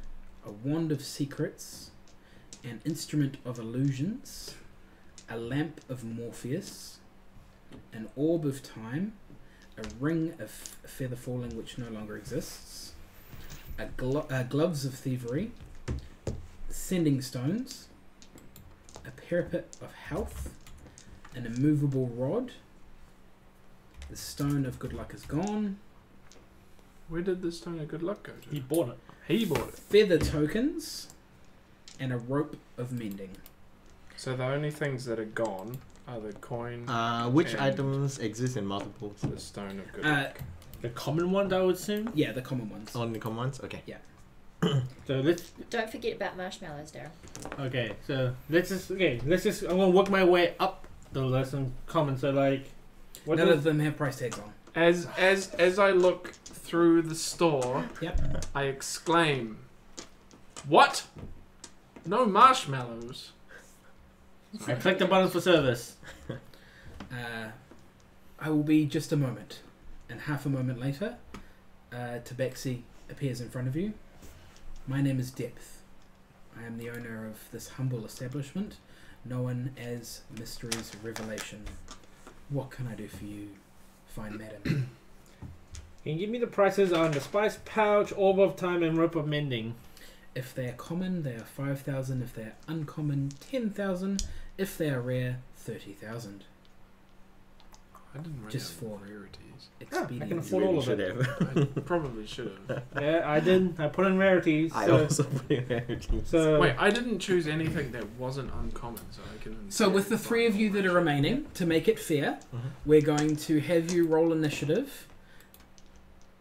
a Wand of Secrets, an Instrument of Illusions, a Lamp of Morpheus, an Orb of Time, a Ring of Feather Falling which no longer exists, a Gloves of Thievery, Sending Stones, a Parapet of Health, an Immovable Rod, the Stone of Good Luck is gone, Where did the Stone of Good Luck go to? He bought it. He bought it. Feather Tokens, and a Rope of Mending. So the only things that are gone are the coin, Which And- items exist in multiples? the Stone of Good Uh, Luck. The common ones, I would assume. Yeah, the common ones. Only commons? Okay. So let's. Don't forget about marshmallows, Daryl. Okay, so let's just. I'm gonna work my way up the list and common. So like, what None was- of them have price tags on. As I look through the store, Yep. I exclaim, "What? No marshmallows?" I click the buttons for service. I will be just a moment. And half a moment later, Tabaxi appears in front of you. My name is Depth. I am the owner of this humble establishment, known as Mysteries Revelation. What can I do for you, fine madam? Can you give me the prices on the spice pouch, orb of time, and rope of mending? If they are common, they are 5,000. If they are uncommon, 10,000. If they are rare, 30,000. I didn't really Just have for rarities. Expedient. I can You afford really all of should it. have. I probably should have. Yeah, I did. I put in rarities. I So, also put in rarities. so Wait, I didn't choose anything that wasn't uncommon, so I can. So with the three of you that are remaining, to make it fair, we're going to have you roll initiative.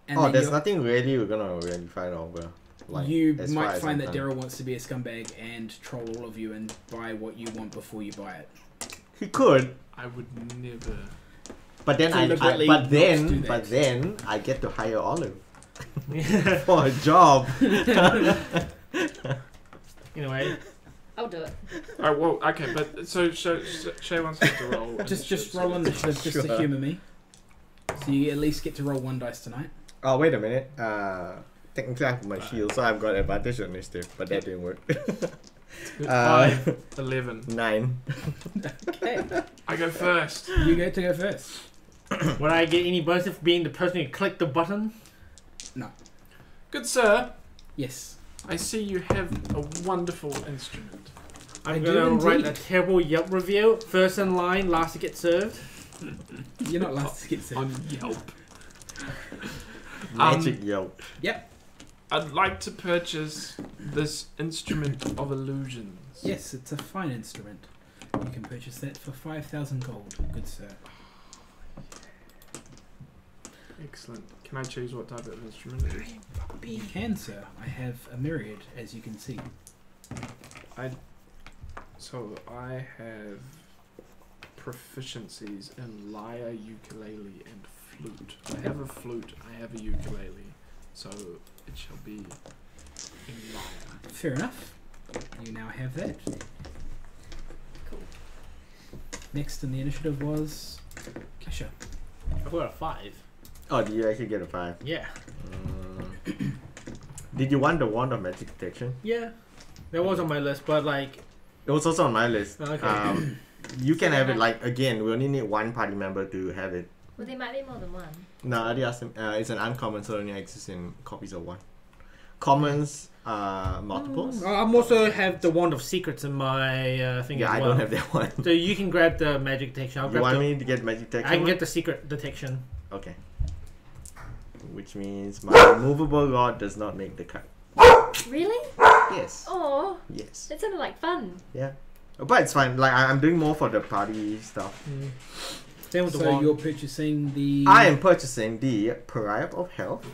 And Oh, then there's you're- nothing really we're gonna really fight over. Like, you as far might as find I'm that concerned. Daryl wants to be a scumbag and troll all of you and buy what you want before you buy it. He could, I would never. but then Deliberately not do that. but then I get to hire Olive for a job. anyway, I'll do it. Alright, well, okay, but so Shay wants us to roll. Just roll initiative just to Sure. humour me. So you at least get to roll one dice tonight. Oh, wait a minute. Technically I have my shield, so I've got advantage on initiative, but that didn't work. 11. 9. Okay. I go first. You get to go first. would I get any bonus for being the person who clicked the button? Good sir, Yes. I see you have a wonderful instrument. I'm I do gonna write a indeed. terrible Yelp review. First in line, last to get served. You're not last to get set. On Yelp. Magic Yelp. I'd like to purchase this instrument of illusions. Yes, it's a fine instrument. You can purchase that for 5,000 gold, good sir. Excellent. Can I choose what type of instrument it is? You can, sir. I have a myriad, as you can see. So I have proficiencies in lyre, ukulele, and flute. I have a flute, I have a ukulele, so it shall be in lyre. Fair enough. You now have that. Cool. Next in the initiative was Kesha. I got a 5. Oh, did you actually get a 5? Yeah. Did you want the Wand of Magic Detection? Yeah. That was on my list, but like, It was also on my list. okay. You can have it, like, again, we only need one party member to have it. Well, there might be more than one. No, I already asked him. It's an uncommon, so it only exists in copies of one. Commons, multiples. I'm also have the Wand of Secrets in my thing Yeah, as I well. don't have that one. So you can grab the magic detection. I'll You grab want the, me to get Magic Detection? I can one? get the secret detection. Okay. Which means my removable rod does not make the cut. Really? Yes. Oh, Yes. that sounded like fun. Yeah. But it's fine. Like, I'm doing more for the party stuff. Same with the So wand. you're purchasing the... I am purchasing the Pariah of Health.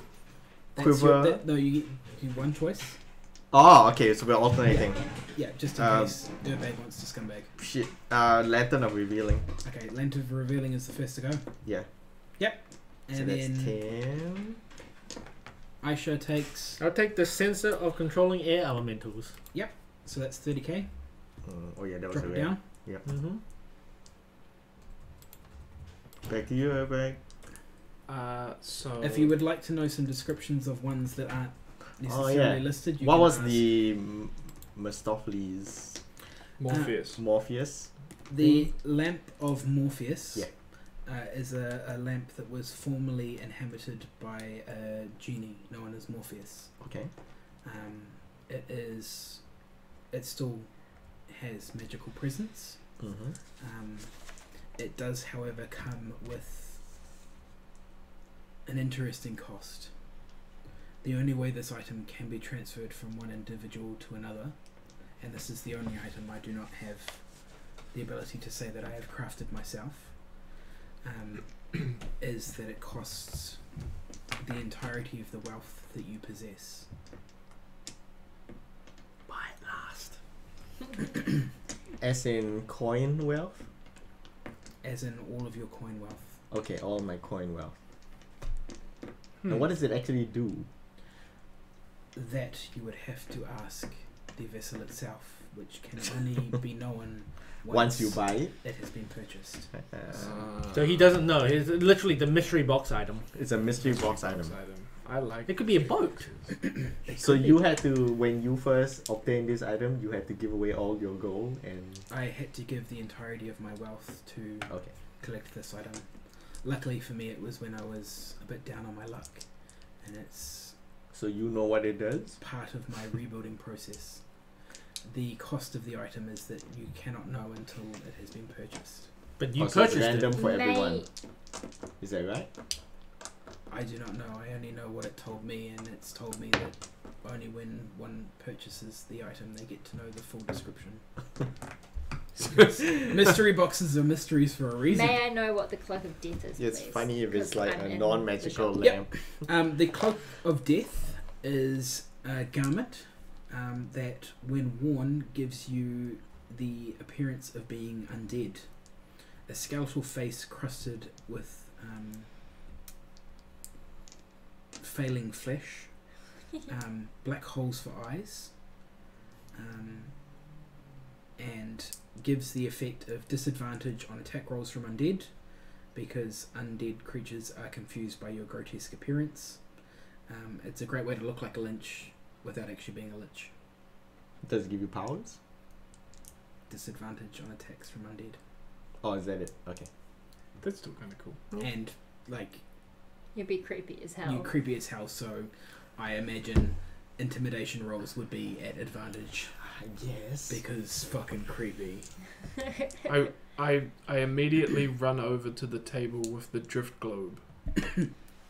That's Quiver. no, you get one choice. Oh, okay, so we're alternating. Yeah, just in case Dirtbag wants to scumbag. Shit. Lantern of Revealing. Okay, Lantern of Revealing is the first to go. Yeah. And So then that's 10. Aisha takes. I'll take the sensor of controlling air elementals. So that's 30k. Oh yeah, that was Drop a it red. down. Mm-hmm. Back to you, Airbag. So If you would like to know some descriptions of ones that aren't necessarily yeah. listed, you What can was ask. the Mephistopheles? Morpheus. The lamp of Morpheus? Yeah. Is a lamp that was formerly inhabited by a genie known as Morpheus. Okay. It still has magical presence. Mm-hmm. It does, however, come with an interesting cost. The only way this item can be transferred from one individual to another, and this is the only item I do not have the ability to say that I have crafted myself, is that it costs the entirety of the wealth that you possess. Buy it last. As in coin wealth? As in all of your coin wealth. Okay, all my coin wealth. Hmm. And what does it actually do? That you would have to ask the vessel itself, which can only be known Once you buy it? it has been purchased. So he doesn't know. It's literally the mystery box item. It's a mystery box item. I like. It could be a boat. So you had to, when you first obtained this item, you had to give away all your gold and... I had to give the entirety of my wealth to Okay. collect this item. Luckily for me, it was when I was a bit down on my luck, and it's So you know what it does? part of my rebuilding process. The cost of the item is that you cannot know until it has been purchased. But you So it's purchased random it. for everyone. Mate. Is that right? I do not know. I only know what it told me, and it's told me that only when one purchases the item they get to know the full description. Mystery boxes are mysteries for a reason. May I know what the cloak of death is, It's please? funny if it's 'Cause like I'm a in non-magical the Yep. lamp. The Cloak of Death is a garment that, when worn, gives you the appearance of being undead. A skeletal face crusted with failing flesh, black holes for eyes, and gives the effect of disadvantage on attack rolls from undead, because undead creatures are confused by your grotesque appearance. It's a great way to look like a lich without actually being a lich. Does it give you powers? Disadvantage on attacks from undead. Oh, is that it? Okay. That's still kind of cool. And, like, You'd be creepy as hell. you creepy as hell, so I imagine intimidation rolls would be at advantage, Yes. because fucking creepy. I immediately run over to the table with the drift globe.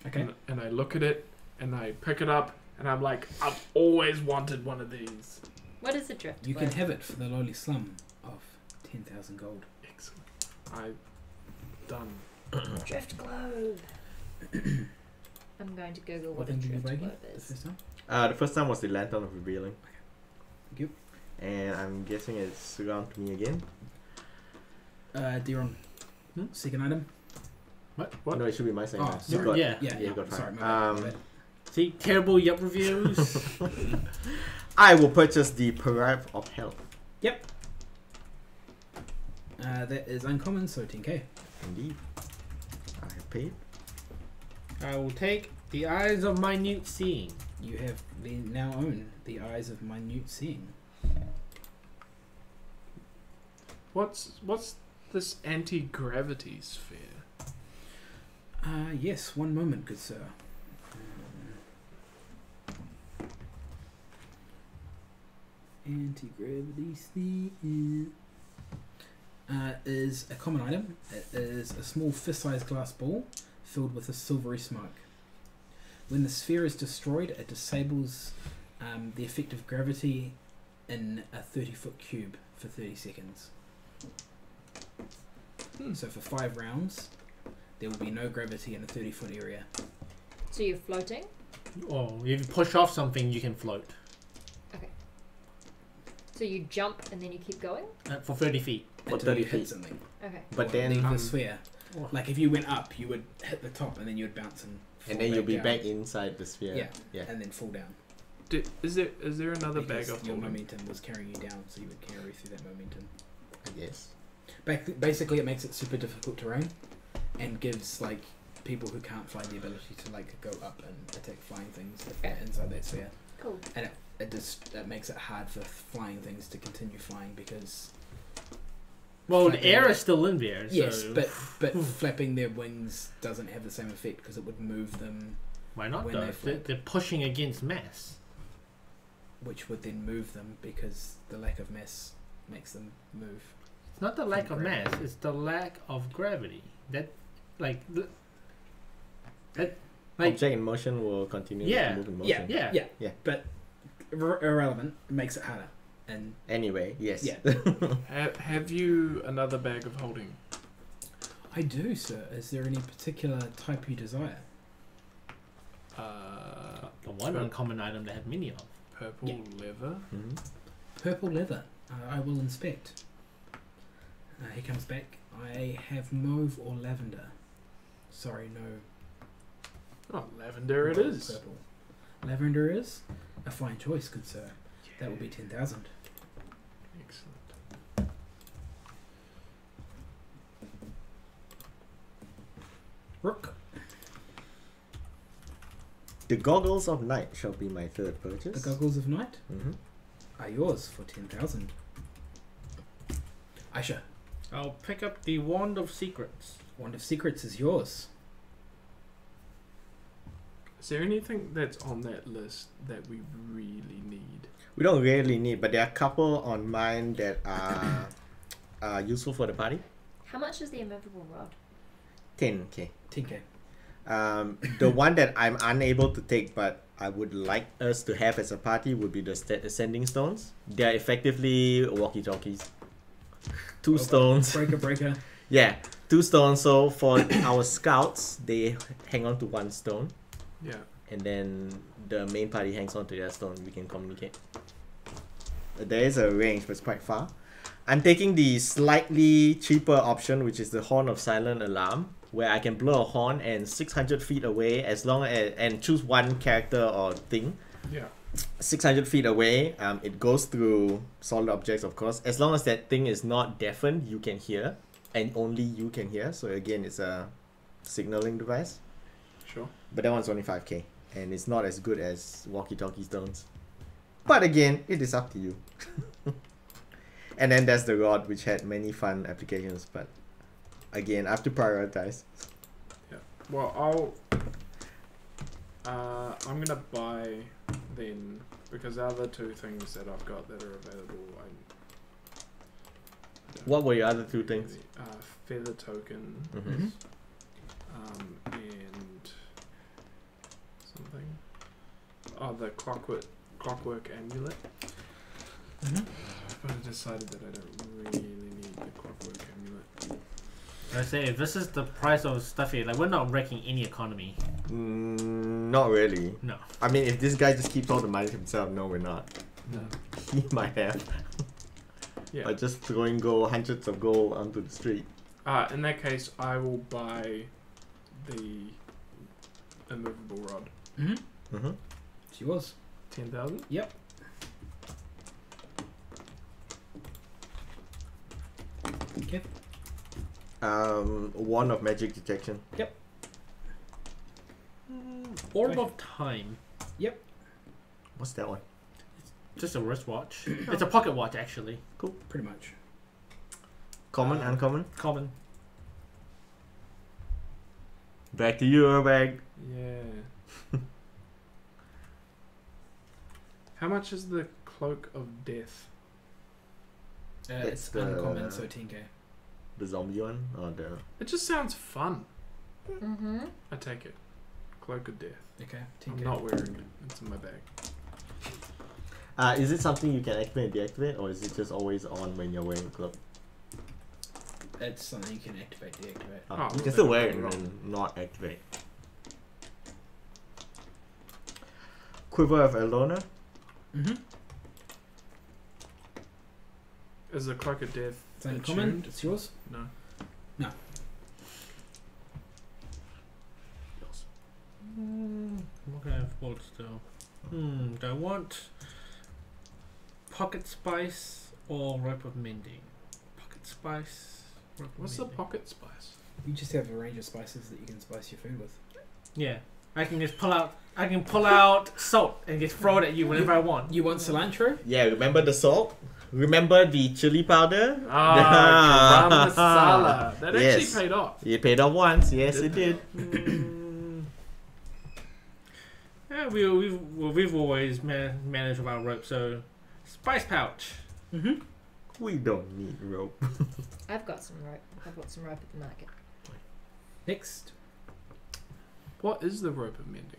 Okay. And I look at it and I pick it up and I'm like, I've always wanted one of these. What is a drift You globe? can have it for the lowly slum of 10,000 gold. Excellent. I done. Drift globe. I'm going to Google what a did you drift buy globe the is. first time? The first time was the Lantern of Revealing. Thank you. And I'm guessing it's around to me again. Diron. Second item? What? No, it should be my second. Oh, You sorry. got- Yeah. Yeah, you yeah. got five. Sorry, my bad, my bad. See, terrible Yelp reviews. I will purchase the Parade of Hell. That is uncommon, so 10k. Indeed. I have paid. I will take the eyes of minute seeing. You have now own the eyes of minute seeing. What's this anti-gravity sphere? Yes, one moment, good sir. Anti-gravity sphere is a common item. It is a small fist-sized glass ball filled with a silvery smoke. When the sphere is destroyed, it disables the effect of gravity in a 30-foot cube for 30 seconds. So for 5 rounds, there will be no gravity in a 30-foot area. So you're floating? Oh, if you push off something, you can float. Okay. So you jump and then you keep going? For 30 feet. For until 30 you hit feet. something. Okay. But Or then leave the sphere. Oh. Like if you went up, you would hit the top and then you would bounce and fall and then you'll be down. back inside the sphere. Yeah. Yeah. And then fall down. Is there another bag Because of your holding? momentum was carrying you down, so you would carry through that momentum. I guess. Basically, it makes it super difficult terrain, and gives like people who can't fly the ability to like go up and attack flying things if they're inside that sphere. Cool. And it makes it hard for flying things to continue flying because Well, the flapping air their- is still in there. yes, So but flapping their wings doesn't have the same effect because it would move them, why not when though? they They're, flip. they're pushing against mass. which would then move them because the lack of mass makes them move. It's not the lack of mass, Gravity. it's the lack of gravity. That, like, like, Object in motion will continue Yeah. to move in Yeah, motion. yeah. yeah, Yeah. But irrelevant. It makes it harder. And Anyway, yes. yeah, Have you another bag of holding? I do, sir. Is there any particular type you desire? the one uncommon item they have many of. Purple Yeah. leather. Mhm. Purple leather. I will inspect. He comes back. I have mauve or lavender. Sorry, no. Oh, lavender it no is. Purple. Lavender is a fine choice, good sir. That will be 10,000. Excellent. Rook. The goggles of night shall be my third purchase. The goggles of night Mhm. are yours for 10,000. Aisha, I'll pick up the Wand of Secrets. Wand of Secrets is yours. Is there anything that's on that list that we really need? We don't really need, but there are a couple on mine that are useful for the party. How much is the immovable rod? 10k. 10k. The one that I'm unable to take, but I would like us to have as a party, would be the ascending stones. They are effectively walkie-talkies. Two stones. Breaker. Yeah, 2 stones. So for our scouts, they hang on to 1 stone, Yeah. and then the main party hangs on to their stone. We can communicate. There is a range, but it's quite far. I'm taking the slightly cheaper option, which is the Horn of Silent Alarm, where I can blow a horn and 600 feet away, as long as and choose one character or thing. Yeah. 600 feet away, it goes through solid objects, of course. As long as that thing is not deafened, you can hear, and only you can hear. So again, it's a signaling device. Sure. But that one's only 5k, and it's not as good as walkie-talkie stones. But again, it is up to you. And then there's the rod, which had many fun applications, but again, I have to prioritize. Well, I'm gonna buy then, because the other 2 things that I've got that are available, I don't What were your other 2 things? really- feather token, Mhm. and something. Oh, the clockwork amulet. Mhm. But I decided that I don't really need the clockwork amulet. I say, if this is the price of stuff here, like, we're not wrecking any economy. Not really. No. I mean, if this guy just keeps all the money to himself, no, we're not. No. He might have. Yeah. But just throwing hundreds of gold onto the street. In that case, I will buy the immovable rod. Mm-hmm. Mm-hmm. It's yours. 10,000. Yep. Okay. Wand of magic detection. Orb of Time. What's that one? Just a wristwatch. It's a pocket watch, actually. Pretty much. Common, uncommon? Common. Back to you, Urbag. Yeah. How much is the cloak of death? It's It's the- uncommon, so 10k. The zombie one? Or the... It just sounds fun. Mm-hmm. I take it. Cloak of death. Okay, I'm 10k. not wearing it. It's in my bag. Is it something you can activate and deactivate, or is it just always on when you're wearing the cloak? It's something you can activate, deactivate. Oh, You well, can still then wear I'm it and wrong. then not activate. Quiver of Elona. Mm-hmm. Is the Cloak of Death It's uncommon. attuned? It's yours. No. What can I afford still? Do I want pocket spice or rope of mending? Pocket spice. Rope of What's the mending. pocket spice? You just have a range of spices that you can spice your food with. Yeah, I can just pull out. I can pull out salt and just throw it at you whenever I want. You want cilantro? Yeah, remember the salt? Remember the chili powder? Ah, garam masala. That Yes. actually paid off. It paid off once. Yes, it did. Yeah, we've always managed with our rope. So, spice pouch. Mm-hmm. We don't need rope. I've got some rope. I've got some rope at the market. Next, What is the rope of mending?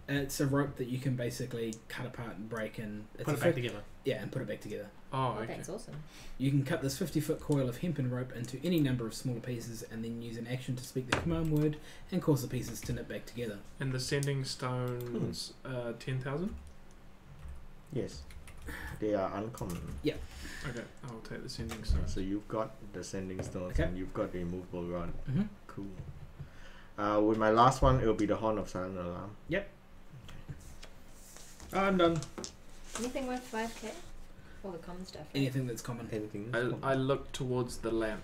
it's a rope that you can basically cut apart and break and it's Put a it back together. Yeah, and put it back together. Oh, Oh, okay. that's awesome. You can cut this 50-foot coil of hempen rope into any number of smaller pieces and then use an action to speak the command word and cause the pieces to knit back together. And the sending stones, 10,000? Yes. They are uncommon. Okay, I'll take the sending stones. So you've got the sending stones Okay. and you've got the immovable rod. Mm-hmm. Cool. With my last one, it'll be the Horn of Silent Alarm. I'm done. Anything worth 5k? All the common stuff. Right? Anything that's common. Anything? I look towards the lamp.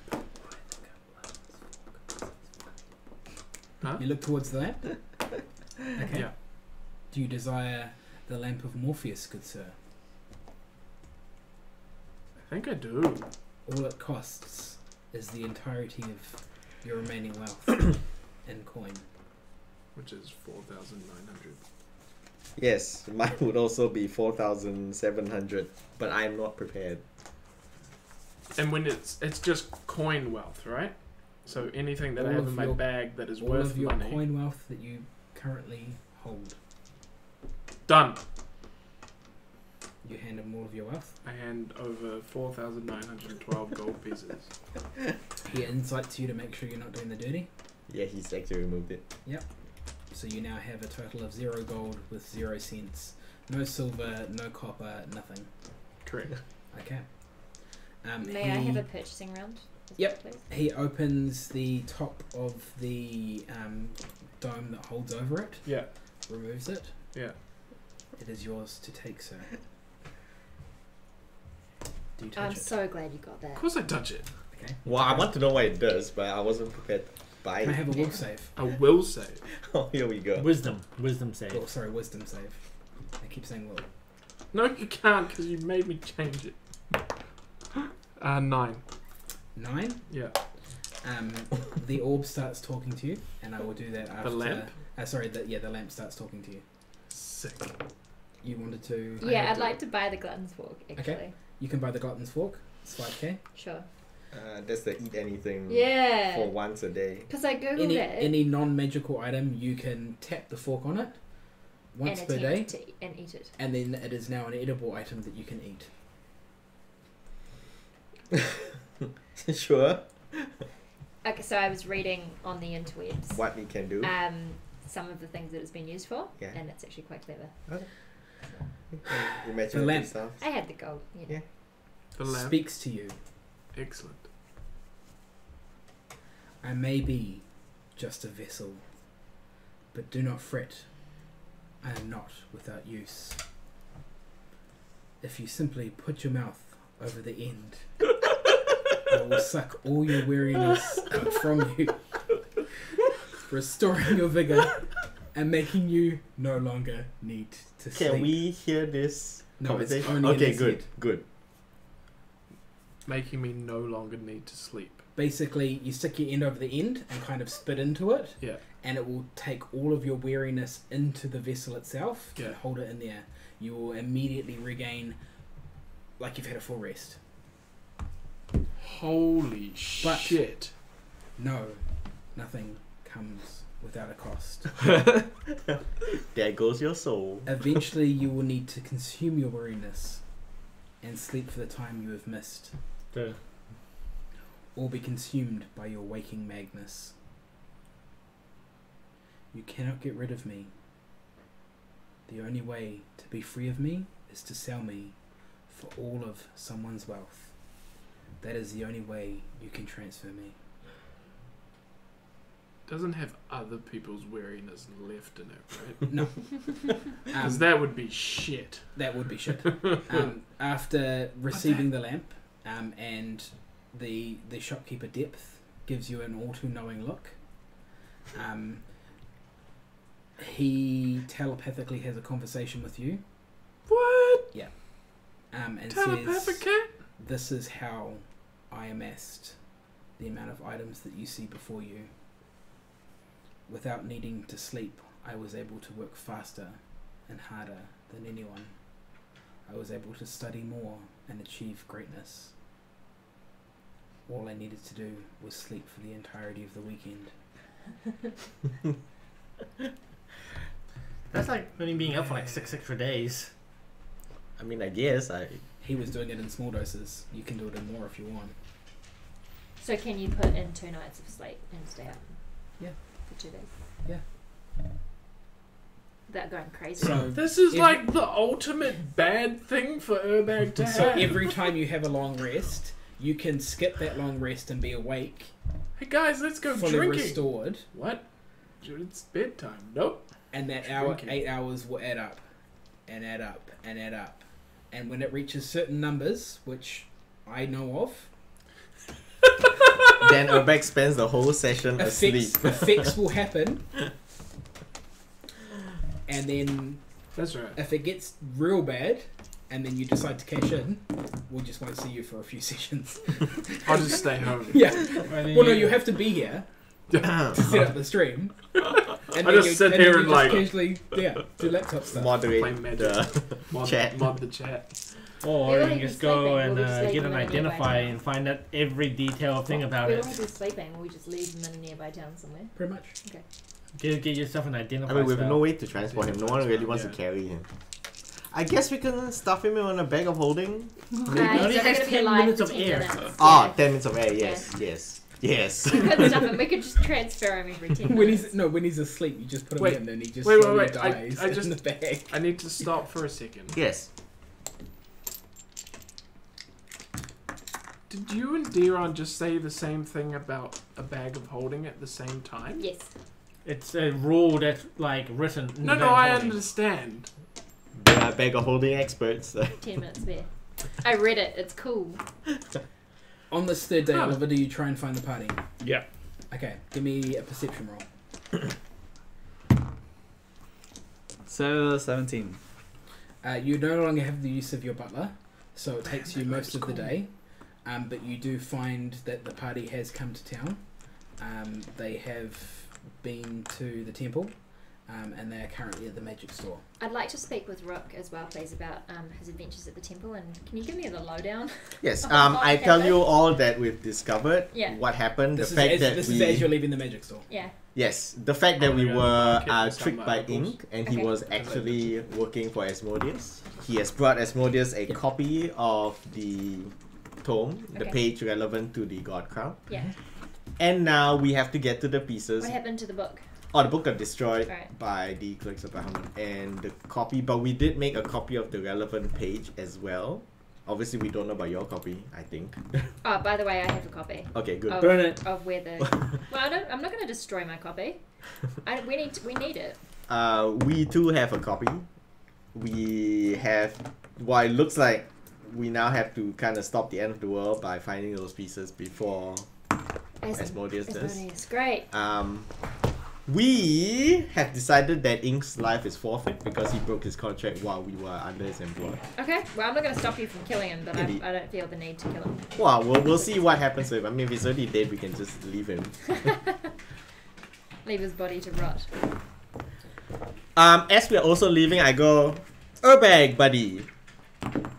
Huh? You look towards the lamp? Okay. Yeah. Do you desire the lamp of Morpheus, good sir? I think I do. All it costs is the entirety of your remaining wealth in coin. Which is 4,900. Yes, mine would also be 4,700, but I'm not prepared. And when it's just coin wealth, right? So anything that I All have of in my your- bag that is All worth of your money. coin wealth that you currently hold. Done. You hand him all of your wealth. I hand over 4,912 gold pieces. He insights you to make sure you're not doing the dirty. Yeah, he's actually removed it. So you now have a total of 0 gold with 0 cents. No silver, no copper, nothing. Correct. Okay. May I have a purchasing round? as Yep. well, please? He opens the top of the dome that holds over it, Yeah. removes it. Yeah. It is yours to take, sir. Do you I'm touch it? so glad you got that. Of course I touch it. Okay. Well, I want to know what it does, but I wasn't prepared to buy Can I it. have a will save? I will save. Oh, here we go. Wisdom Oh, save. sorry, wisdom save. I keep saying will. No, you can't because you made me change it. 9. 9. Yeah. The orb starts talking to you, and I will do that after. The lamp? The lamp starts talking to you. Sick. You wanted to. Yeah, had I'd to- like to buy the glutton's fork, actually. You can buy the glutton's fork. It's 5k. Sure. That's the eat anything for Yeah. once a day. Because I googled it. Any non-magical item, you can tap the fork on it once and per day, attempt to and eat it. and then it is now an edible item that you can eat. Sure. Okay, so I was reading on the interwebs What we can do. some of the things that it's been used for, Yeah. and it's actually quite clever. Imagine The lamp. stuff. I had the gold, you know. Yeah. The lamp. Speaks to you. Excellent. I may be just a vessel, but do not fret. I am not without use. If you simply put your mouth over the end, I will suck all your weariness out from you, restoring your vigor and making you no longer need to sleep. Can we hear this No, it's conversation? only in Okay, his good, head. good. Making me no longer need to sleep. Basically, you stick your end over the end and kind of spit into it, Yeah. and it will take all of your weariness into the vessel itself Yeah. and hold it in there. You will immediately regain, like you've had a full rest. Holy But- shit. No, nothing comes without a cost. There goes your soul. Eventually, you will need to consume your weariness and sleep for the time you have missed, The or be consumed by your waking madness. You cannot get rid of me. The only way to be free of me is to sell me for all of someone's wealth. That is the only way you can transfer me. Doesn't have other people's wariness left in it, right? No. Because that would be shit. That would be shit. After receiving the lamp, and the shopkeeper Depth gives you an all-too-knowing look, he telepathically has a conversation with you. What? Yeah. And Telepathic says, cat? "This is how I amassed the amount of items that you see before you. Without needing to sleep, I was able to work faster and harder than anyone. I was able to study more and achieve greatness. All I needed to do was sleep for the entirety of the weekend." That's like only being up for like 6 extra days. I mean, I guess He was doing it in small doses. You can do it in more if you want. So can you put in 2 nights of sleep and stay up? Yeah. For 2 days? Yeah. Without going crazy. So This is like the ultimate bad thing for Urbag to have. So every time you have a long rest, you can skip that long rest and be awake, Hey guys, let's go fully drinking. restored, What? It's bedtime. Nope. and that Drinking. 8 hours will add up, and add up, and add up. And when it reaches certain numbers, which I know of, then Urbag spends the whole session asleep. effects will happen. And then That's right. if it gets real bad, and then you decide to cash in, we just won't see you for a few sessions. I'll just stay home. Yeah. Well, no, you have to be here to set up the stream. And I just sit here and like casually, do laptop stuff. Moderate Play Magic. the chat. Mod the chat. Or We'll you be can just go sleeping, and we'll just leave get an them in a nearby identify town. and find out every detailed thing about We it. won't be sleeping, we'll just leave them in a nearby town somewhere. Pretty much. Get yourself an identify. I mean, we have spell. no way to transport him. No one really wants to Yeah. carry him. I guess we can stuff him in on a bag of holding. He's only only has going to be 10 alive minutes for of 10 air. minutes. Ah, Yeah. 10 minutes of air. Yes. We could stuff him, we could just transfer him every 10 When minutes. when he's asleep, you just put him Wait. in, and he just Wait. slowly I dies just- in the bag. I need to stop for a second. Yes. Did you and Diron just say the same thing about a bag of holding at the same time? Yes. It's a rule that's like written. In No, the no, bag I holding. understand. They are bag of holding experts. 10 minutes there. I read it, it's cool. On this third day, Huh. Oliver, do you try and find the party? Yeah. Okay, give me a perception roll. So 17. You no longer have the use of your butler, so it takes you most of the day. But you do find that the party has come to town. They have been to the temple, and they are currently at the magic store. I'd like to speak with Rook as well, please, about his adventures at the temple. And can you give me the lowdown? Yes. What I tell happened? you all that we've discovered. Yeah. What happened. This the fact that is we. as you're leaving the magic store. Yeah. Yes, the fact that I'm we gonna go were market and sell tricked my by apples. Ink, and he Okay. was actually working for Asmodeus. He has brought Asmodeus a Yeah. copy of the tome, the Okay. page relevant to the God Crown. Yeah. And now we have to get to the pieces. What happened to the book? Oh, the book got destroyed Alright. by the clerks of Bahamut, and the copy, but we did make a copy of the relevant page as well. Obviously, we don't know about your copy, I think. Oh, by the way, I have a copy Okay, good. of, Burn it. of where the. Well, I'm not going to destroy my copy. We need it. We too have a copy. We have. Well, it looks like we now have to kind of stop the end of the world by finding those pieces before Asmodeus does. Asmodeus, great. We have decided that Ink's life is forfeit because he broke his contract while we were under his employ. Okay, well, I'm not going to stop you from killing him, but Indeed. I don't feel the need to kill him. Well, we'll see what happens to him. I mean, if he's already dead, we can just leave him. Leave his body to rot. As we are also leaving, I go, Urbag, buddy.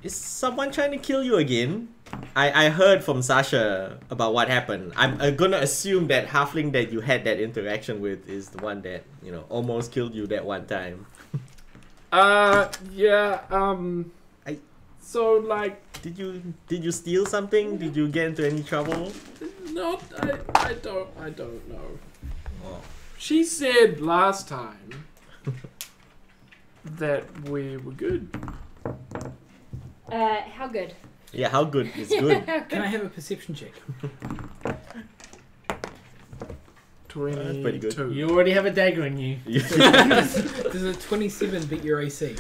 Is someone trying to kill you again? I heard from Sasha about what happened. I'm gonna assume that halfling that you had that interaction with is the one that, almost killed you that one time. Yeah, so, like, Did you steal something? Did you get into any trouble? not, I don't know. She said last time that we were good. How good? Yeah, how good is good? Can I have a perception check? pretty good. 22. You already have a dagger in you. Does a 27 beat your AC?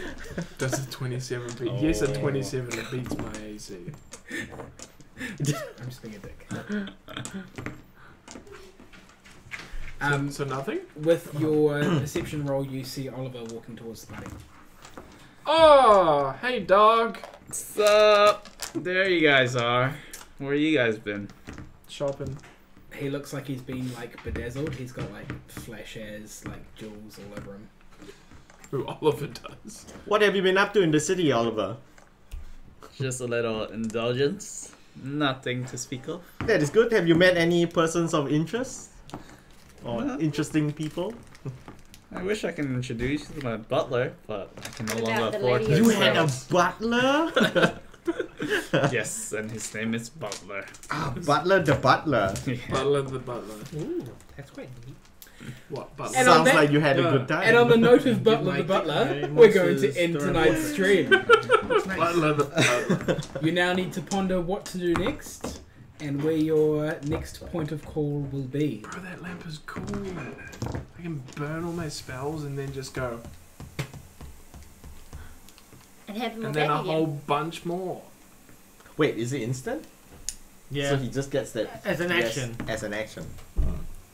Does a 27 beat? Yes, a 27 beats my AC. I'm just being a dick. So nothing? With your perception roll, you see Oliver walking towards the party. Oh, hey dog. What's up? There you guys are. Where you guys been? Shopping. He looks like he's been like bedazzled. He's got like flashes, like jewels all over him. Who Oliver does. What have you been up to in the city, Oliver? Just a little indulgence. Nothing to speak of. That is good. Have you met any persons of interest? Or No. interesting people? I wish I can introduce you to my butler, but I can no What longer about the afford lady his You in had a service. butler? Yes, and his name is Butler. Butler the butler. Butler the butler. Ooh, that's quite neat. What butler? And on Sounds that- like you had a Yeah. good time. And on the note of Give Butler my the Butler, my we're going to monsters end story tonight's water. stream. Butler the butler. You now need to ponder what to do next and where your next point of call will be. Bro, that lamp is cool. I can burn all my spells and then just go. And have them all And then back a again. whole bunch more. Wait, is it instant? Yeah, So he just gets that as an yes, action. as an action.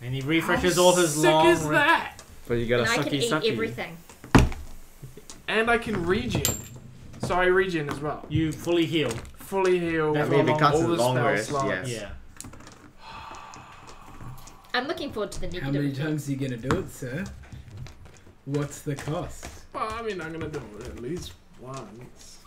And he refreshes How all his sick long is that? But you got a And I can sucky eat sucky. everything. And I can regen. So I regen as well. You fully heal. Fully heal. That's I mean, if it long- cuts all a the long spell rest, slots. yes. Yeah. I'm looking forward to the How negative. many times are you going to do it, sir? What's the cost? Well, I mean, I'm gonna do it at least once.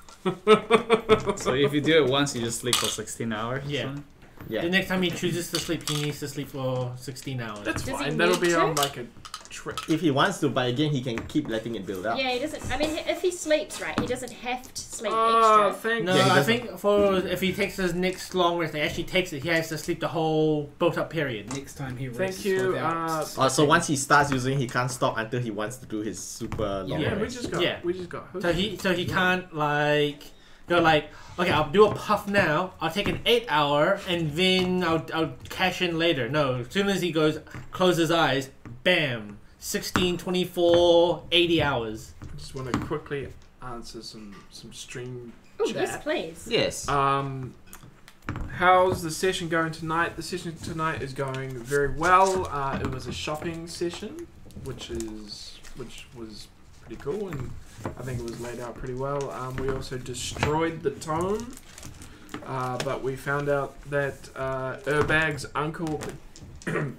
So if you do it once, you just sleep for 16 hours. or Yeah. something? Yeah. The next time he chooses to sleep, he needs to sleep for 16 hours. That's Does he fine. That'll need be to? on like a trip. If he wants to, but again, he can keep letting it build up. Yeah, he doesn't. I mean, if he sleeps, right, he doesn't have to sleep Oh, extra. thank No, Yeah, he I doesn't. think for if he takes his next long rest, he actually takes it. He has to sleep the whole built-up period. Next time he rests Thank you. without So once he starts using, he can't stop until he wants to do his super long Yeah, we rest. just got. Yeah. We just got. So he can't like go like, okay, I'll do a puff now. I'll take an 8 hour and then I'll cash in later. No, as soon as he goes, close his eyes, bam, 16, 24, 80 hours. I just want to quickly answer some stream Oh, chat. yes, please. Yes. How's the session going tonight? The session tonight is going very well. It was a shopping session, which was pretty cool, and I think it was laid out pretty well. We also destroyed the Tome, but we found out that Urbag's uncle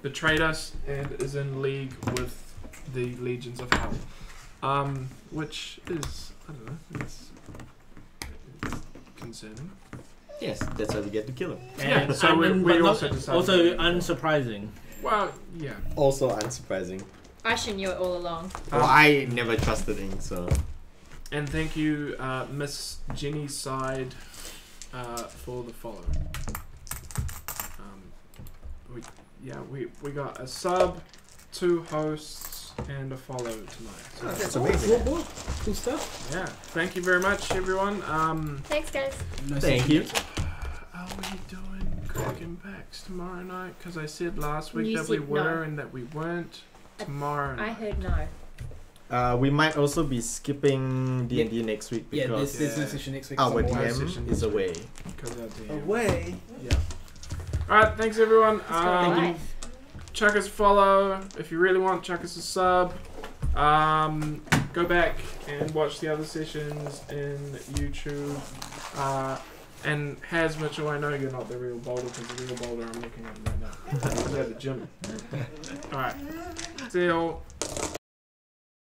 betrayed us and is in league with the Legions of Hell, which is, I don't know, it's concerning. Yes, that's why we get to kill him. Yeah, so we but also not, decided also to do that. unsurprising. Well, yeah. Also unsurprising. I should knew it all along. Well, I never trusted him, so. And thank you, Miss Jenny Side, for the follow. We got a sub, 2 hosts, and a follow tonight. So, That's amazing. cool stuff. yeah, thank you very much, everyone. Thanks, guys. No Thank you. Are we doing Kraken Packs tomorrow night? Because I said last week You that we said were no. and that we weren't. Tomorrow I night. heard no. We might also be skipping D&D next week Yeah, because there's no Yeah. session next week. our so- Why DM session is this week? away. Because our DM. Away. Yeah. Alright, thanks everyone. Let's go live. Chuck us a follow. If you really want, chuck us a sub. Go back and watch the other sessions in YouTube. And Has Mitchell, I know you're not the real Boulder because the real Boulder I'm looking at right now. He's at the gym. Alright. See you all.